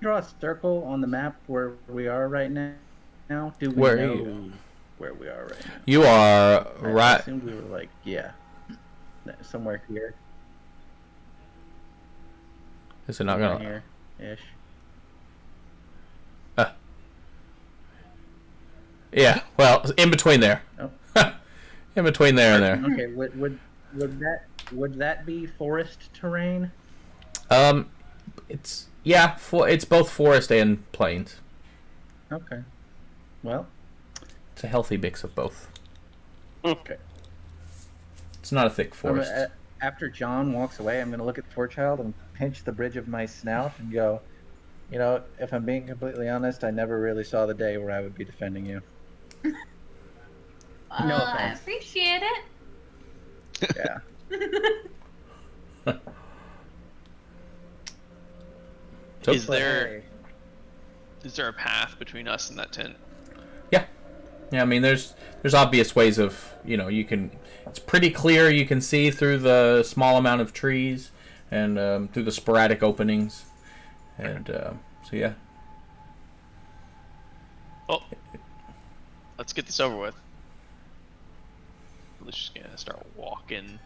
Draw a circle on the map where we are right now. Do we Where are know you? where we are right now? You are I right. assumed we were like, yeah, somewhere here. Is it not gonna? Here ish. Yeah. Well, in between there. Oh. In between there and there. Okay. Would that be forest terrain? It's it's both forest and plains. Okay. Well. It's a healthy mix of both. Okay. It's not a thick forest. After John walks away, I'm going to look at the poor child and pinch the bridge of my snout and go, you know, if I'm being completely honest, I never really saw the day where I would be defending you. No I offense. appreciate it. Yeah. Is But there hey, a path between us and that tent? Yeah, I mean, there's obvious ways of, you know, you can. It's pretty clear. You can see through the small amount of trees and through the sporadic openings, and so yeah. Oh, let's get this over with. Let's just gonna start walking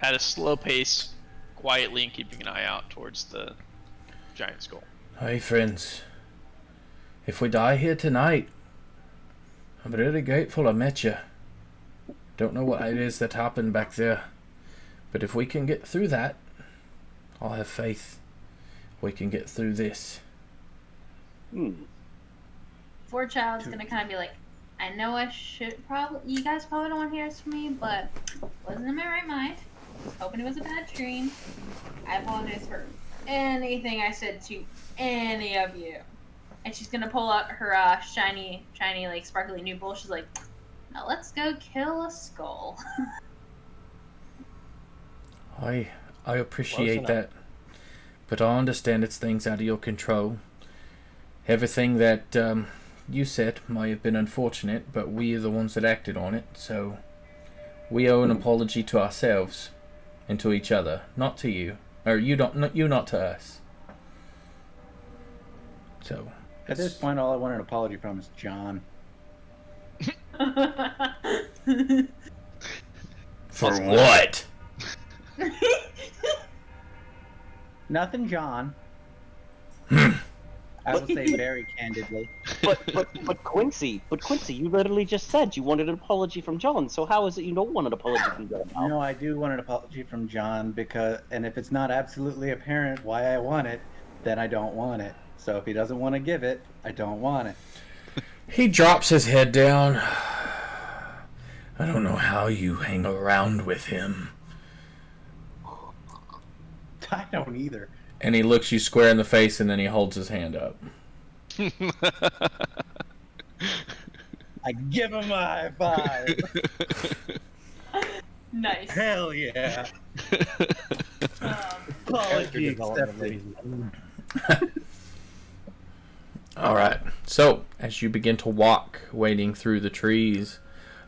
at a slow pace, quietly, and keeping an eye out towards the giant skull. Hey, friends. If we die here tonight, I'm really grateful I met you. Don't know what it is that happened back there, but if we can get through that, I'll have faith we can get through this. Poor child's gonna kind of be like, I know I should probably. You guys probably don't want to hear this from me, but wasn't in my right mind. Was hoping it was a bad dream. I apologize for anything I said to any of you. And she's gonna pull out her shiny, like sparkly new bowl. She's like, now let's go kill a skull. I appreciate enough. that, but I understand it's things out of your control. Everything that you said might have been unfortunate, but we are the ones that acted on it, so we owe an apology to ourselves and to each other, not to you, or you not to us. So at this point, all I want an apology from is John. for what? Nothing, John. I will say very candidly. But Quincy, you literally just said you wanted an apology from John. So how is it you don't want an apology from John now? No, I do want an apology from John and if it's not absolutely apparent why I want it, then I don't want it. So if he doesn't want to give it, I don't want it. He drops his head down. I don't know how you hang around with him. I don't either. And he looks you square in the face, and then he holds his hand up. I give him a high five. Nice. Hell yeah. Apology accepted. All right. So, as you begin to walk, wading through the trees,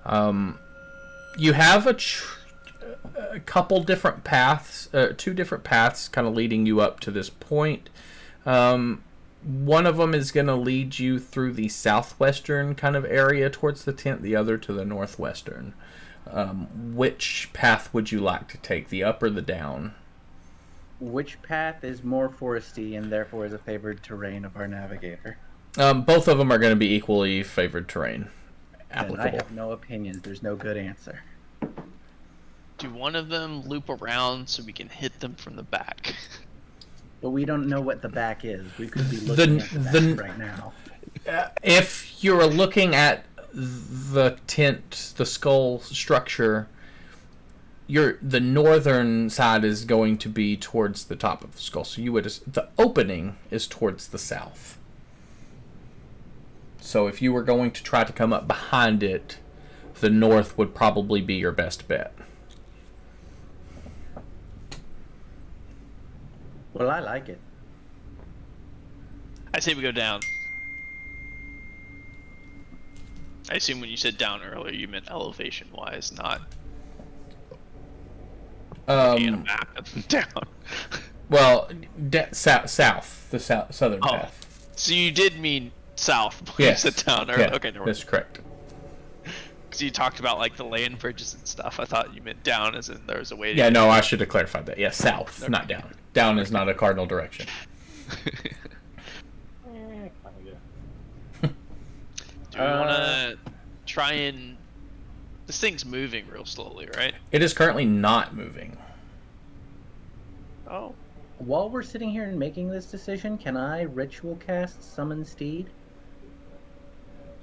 you have a couple different paths, two different paths kind of leading you up to this point. One of them is going to lead you through the southwestern kind of area towards the tent, the other to the northwestern. Which path would you like to take, the up or the down? Which path is more foresty and therefore is a favored terrain of our navigator? Both of them are going to be equally favored terrain. Applicable. And I have no opinions. There's no good answer. Do one of them loop around so we can hit them from the back? But we don't know what the back is. We could be looking at the back right now. If you're looking at the tent, the skull structure, the northern side is going to be towards the top of the skull. So the opening is towards the south. So if you were going to try to come up behind it, the north would probably be your best bet. Well, I like it. I say we go down. I assume when you said down earlier, you meant elevation-wise, not looking at a map and down. Well, south, the southern Oh, path. so you did mean south when you said down earlier. Yeah, Okay, never mind. that's correct. because you talked about like the land bridges and stuff. I thought you meant down, as in there was a way to. Yeah, no, I should have clarified that. Yeah, south, not down. Down is not a cardinal direction. Do we want to try and? This thing's moving real slowly, right? It is currently not moving. Oh. While we're sitting here and making this decision, can I ritual cast Summon Steed?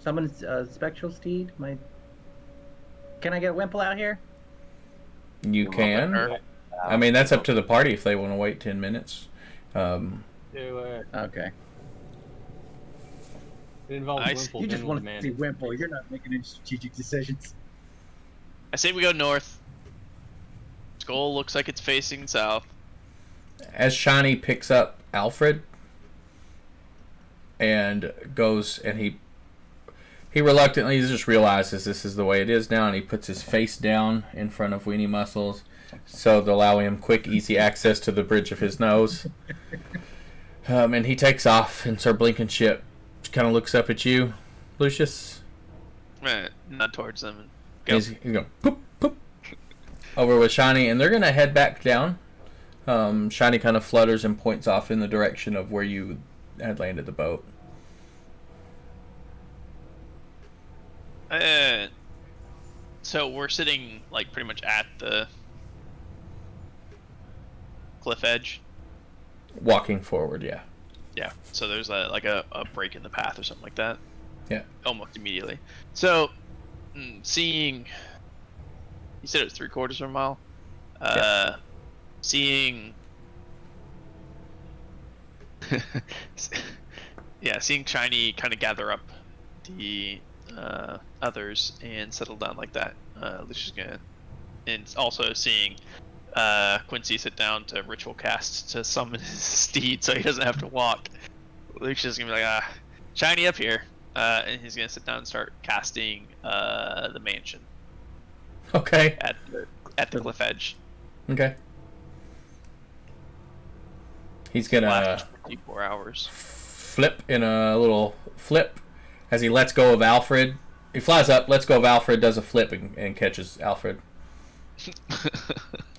Summon Spectral Steed? Can I get Wimple out here? You can. I mean, that's up to the party if they want to wait 10 minutes. Do it. Okay. It involves Nice. Wimple You just getting want the to man. see Wimple. You're not making any strategic decisions. I say we go north. Skull looks like it's facing south. As Shiny picks up Alfred and goes, and he reluctantly just realizes this is the way it is now, and he puts his face down in front of Weenie Muscles so to allow him quick, easy access to the bridge of his nose. And he takes off, and Sir Blinkenship kind of looks up at you, Lucius. Not towards them. And go. He's going poop, poop, over with Shiny, and they're going to head back down. Shiny kind of flutters and points off in the direction of where you had landed the boat. So we're sitting like pretty much at the cliff edge. Walking forward, yeah. Yeah. So there's a break in the path or something like that. Yeah. Almost immediately. So seeing, you said it was 3/4 of a mile. Yeah. Seeing. Yeah, seeing Shiny kind of gather up the others and settle down like that. Lucius gonna, and also seeing Quincy sit down to ritual cast to summon his steed so he doesn't have to walk. Lucius is gonna be like, Shiny up here, and he's gonna sit down and start casting the mansion Okay. at the cliff edge. Okay. He's gonna Last 24 hours. flip in a little flip as he lets go of Alfred. He flies up, lets go of Alfred, does a flip, and catches Alfred.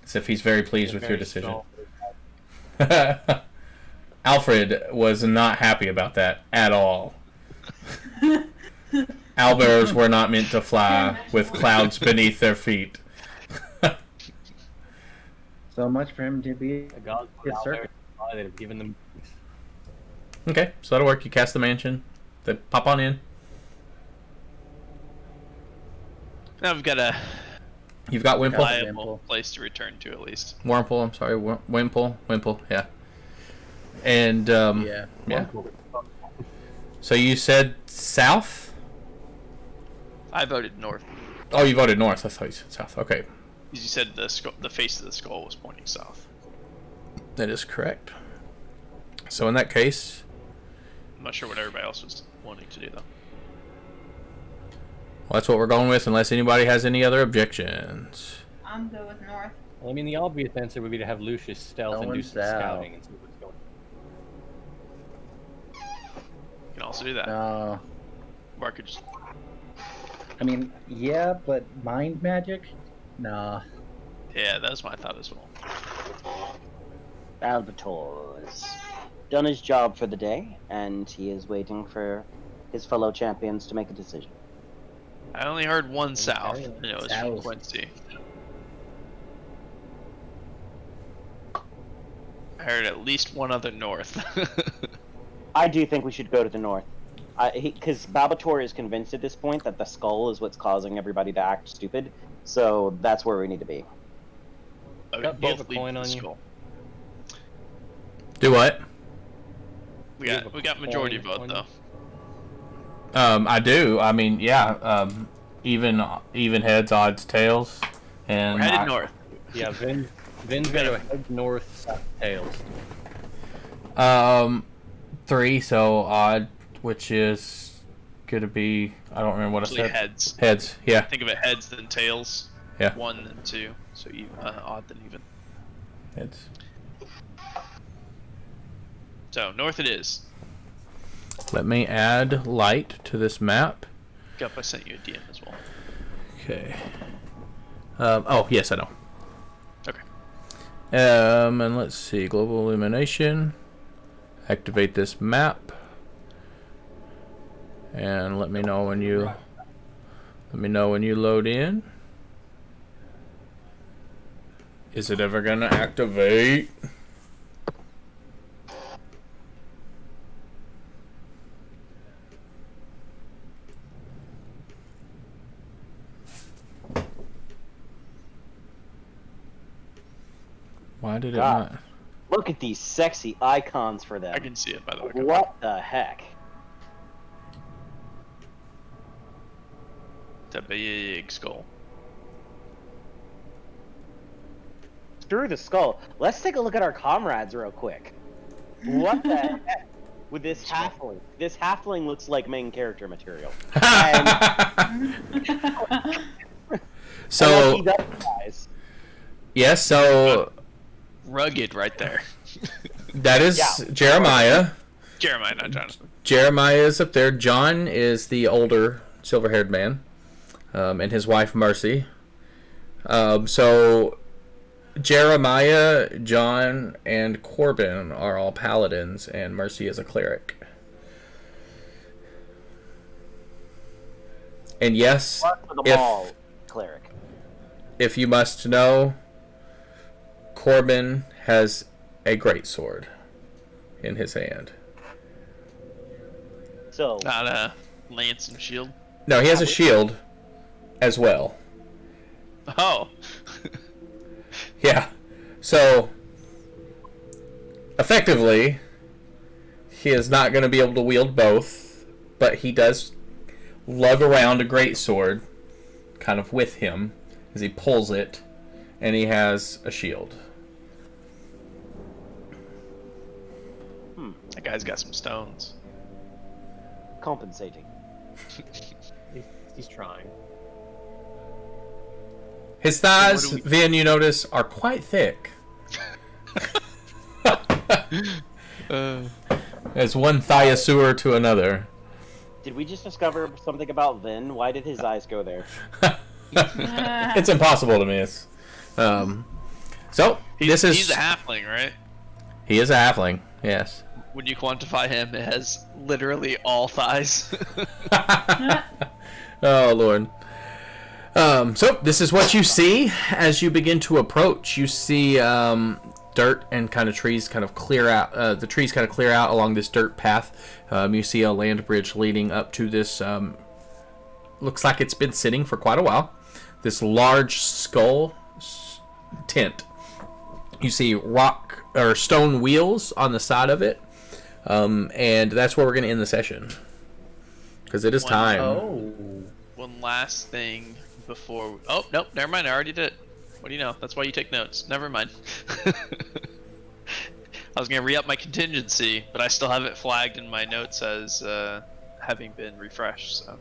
As if he's very pleased with your decision. Alfred was not happy about that at all. Owlbears were not meant to fly with clouds beneath their feet. So much for him to be The gods Yes, out sir. there that have given them. Okay, so that'll work. You cast the mansion. They pop on in. Now we've got a You've got Wimple. reliable place to return to at least. Wimple, I'm sorry. Wimple, yeah. And, Yeah. yeah. So you said south? I voted north. Oh, you voted north. I thought you said south. Okay. Because you said the face of the skull was pointing south. That is correct. So in that case, I'm not sure what everybody else was wanting to do though. well, that's what we're going with unless anybody has any other objections. I'm good with north. Well, I mean, the obvious answer would be to have Lucius stealth and Going do some south. scouting and see what's going You can also do that. No. Or I could just I mean, yeah, but mind magic? Nah. yeah, that was my thought as well. Albator has done his job for the day, and he is waiting for his fellow champions to make a decision. I only heard one south, Okay. and it was from South. Quincy. I heard at least one other north. I do think we should go to the north. Because Balbator is convinced at this point that the skull is what's causing everybody to act stupid, so that's where we need to be. I Got would both both a lead coin to the on you? skull. Do what? We You have got a we got majority coin vote on though. I do. I mean, yeah. Even heads, odds, tails, and We're headed north. Yeah, Vin's got to head north, south, tails. 3, so odd, which is gonna be, I don't remember what Actually, I said. heads. Heads, yeah. Think of it heads then tails. Yeah. 1 then 2. So odd then even. Heads. So north it is. Let me add light to this map. Gup, I sent you a DM as well. Okay. Oh, yes, I know. Okay. And let's see. Global illumination. Activate this map. And let me know when you load in. Is it ever gonna activate? Why did it God. not? Look at these sexy icons for them. I can see it, by the way. What the heck? It's a big skull. Screw the skull. Let's take a look at our comrades real quick. What the heck? With this halfling. This halfling looks like main character material. And, So he does, guys. yes, so Rugged right there. that is Yeah. Jeremiah. Jeremiah, not Jonathan. Jeremiah is up there. John is the older silver-haired man, and his wife Mercy. So Jeremiah, John, and Corbin are all paladins, and Mercy is a cleric. And yes, What for the ball, cleric? if you must know, Corbin has a greatsword in his hand. So, Not a lance and shield. No, he has a shield as well. Oh. Yeah. So, effectively, he is not going to be able to wield both, but he does lug around a greatsword kind of with him as he pulls it, and he has a shield. That guy's got some stones. compensating. He's trying. His thighs, What do Vin, you notice, are quite thick. As one thiosaur to another. Did we just discover something about Vin? Why did his eyes go there? It's impossible to miss. So, He's he's a halfling, right? He is a halfling, yes. Would you quantify him as literally all thighs? Oh, Lord. So, this is what you see as you begin to approach. You see dirt and kind of trees kind of clear out. The trees kind of clear out along this dirt path. You see a land bridge leading up to this. Looks like it's been sitting for quite a while. This large skull tent. You see rock or stone wheels on the side of it. And that's where we're going to end the session. Because it is time. Oh. One last thing before... Oh, nope, never mind, I already did it. What do you know? That's why you take notes. Never mind. I was going to re-up my contingency, but I still have it flagged in my notes as having been refreshed, so...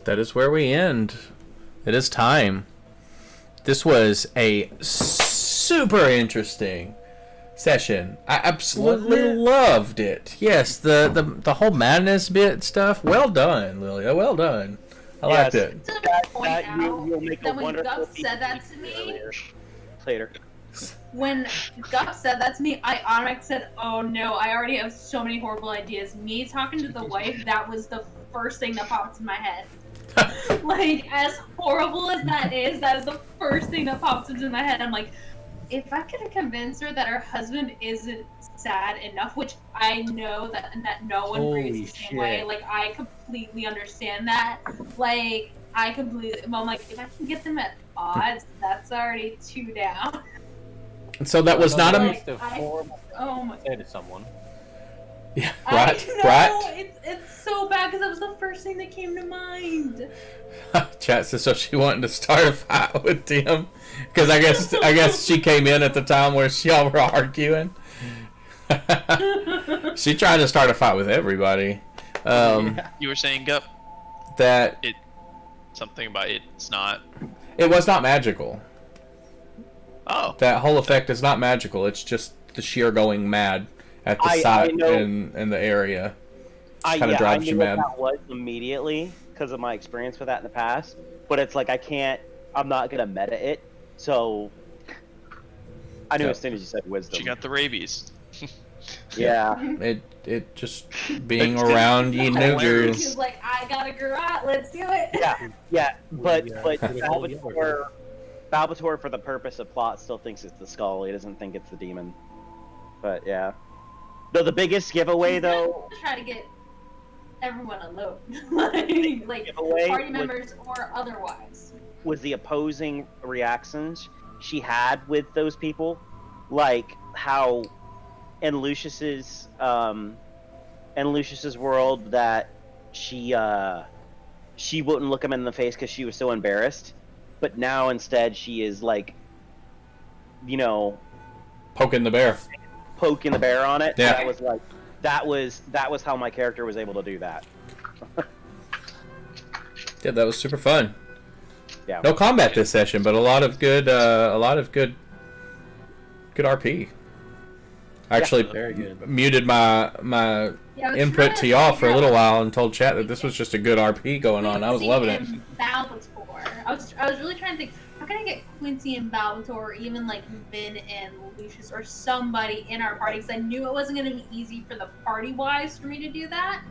That is where we end. It is time. This was a super interesting session. I absolutely loved it. Yes, the whole madness bit stuff. Well done, Lilia. Well done. I liked it. To point out you'll make a that when wonderful Guff said that to me, later. when Guff said that to me, I automatically said, "Oh no, I already have so many horrible ideas." Me talking to the wife, that was the first thing that popped in my head. Like, as horrible as that is the first thing that pops into my head. I'm like, if I could convince her that her husband isn't sad enough, which I know that no one Holy grieves the same way. shit. Like, I completely understand that. Like, I'm like, if I can get them at odds, that's already 2 down. So that was not a Like, of horrible Oh my. to say to someone. yeah, I right, know, right. it's so bad because that was the first thing that came to mind. Chat says so she wanted to start a fight with Tim because I guess she came in at the time where y'all were arguing. She tried to start a fight with everybody. You were saying, Gup, That something about it's not... it was not magical. Oh. That whole effect is not magical. It's just the sheer going mad at the I site know. and the area. I Kinda drives knew you what mad. that was immediately, because of my experience with that in the past. But it's like I'm not gonna meta it. So I knew as soon as you said wisdom. She got the rabies. Yeah. It just being around you niggers. She's like, I got a garage, let's do it. Yeah. But Yeah. Balbator, for the purpose of plot, still thinks it's the skull. He doesn't think it's the demon. But yeah. No, the biggest giveaway though. Try to get everyone alone, like Giveaway party members or otherwise. Was the opposing reactions she had with those people, like how in Lucius's world that she wouldn't look him in the face because she was so embarrassed, but now instead she is like, Poking the bear. poking the bear on it. Yeah. That was how my character was able to do that. Yeah, that was super fun. Yeah. No combat this session, but a lot of good RP. I actually Very good. muted my Yeah, I was input trying to y'all for a figure little out- while and told chat that this was just a good RP going on. I was loving it. Quincy and Balbator. I was really trying to think, how can I get Quincy and Balbator, or even like Vin and Lucius, or somebody in our party? Because I knew it wasn't going to be easy for the party wise for me to do that,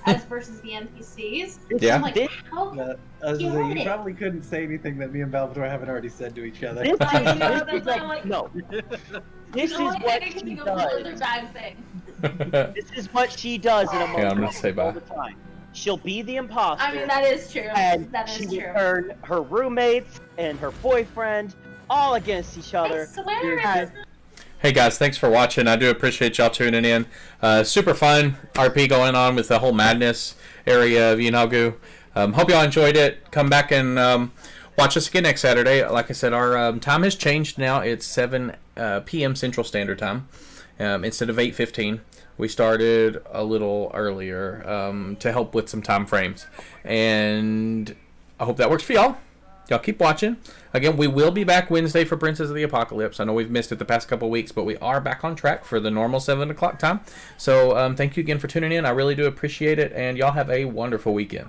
as versus the NPCs. Yeah. I'm like, how? I was You gonna say, heard you it. probably couldn't say anything that me and Balbator haven't already said to each other. This I know, is that's why I'm like, like, no. This is no, what I can she think of another does. bad thing. This is what she does in a Yeah, I'm gonna say all bye. the time. She'll be the imposter. I mean, that is true. and That she is will true. turn her roommates and her boyfriend all against each I other. swear And- it's Hey guys, thanks for watching. I do appreciate y'all tuning in. Super fun RP going on with the whole madness area of Yinagu. Hope y'all enjoyed it. Come back and watch us again next Saturday. Like I said, our time has changed now. It's 7 p.m. Central Standard Time instead of 8:15. We started a little earlier to help with some time frames. And I hope that works for y'all. Y'all keep watching. Again, we will be back Wednesday for Princess of the Apocalypse. I know we've missed it the past couple weeks, but we are back on track for the normal 7 o'clock time. So thank you again for tuning in. I really do appreciate it, and y'all have a wonderful weekend.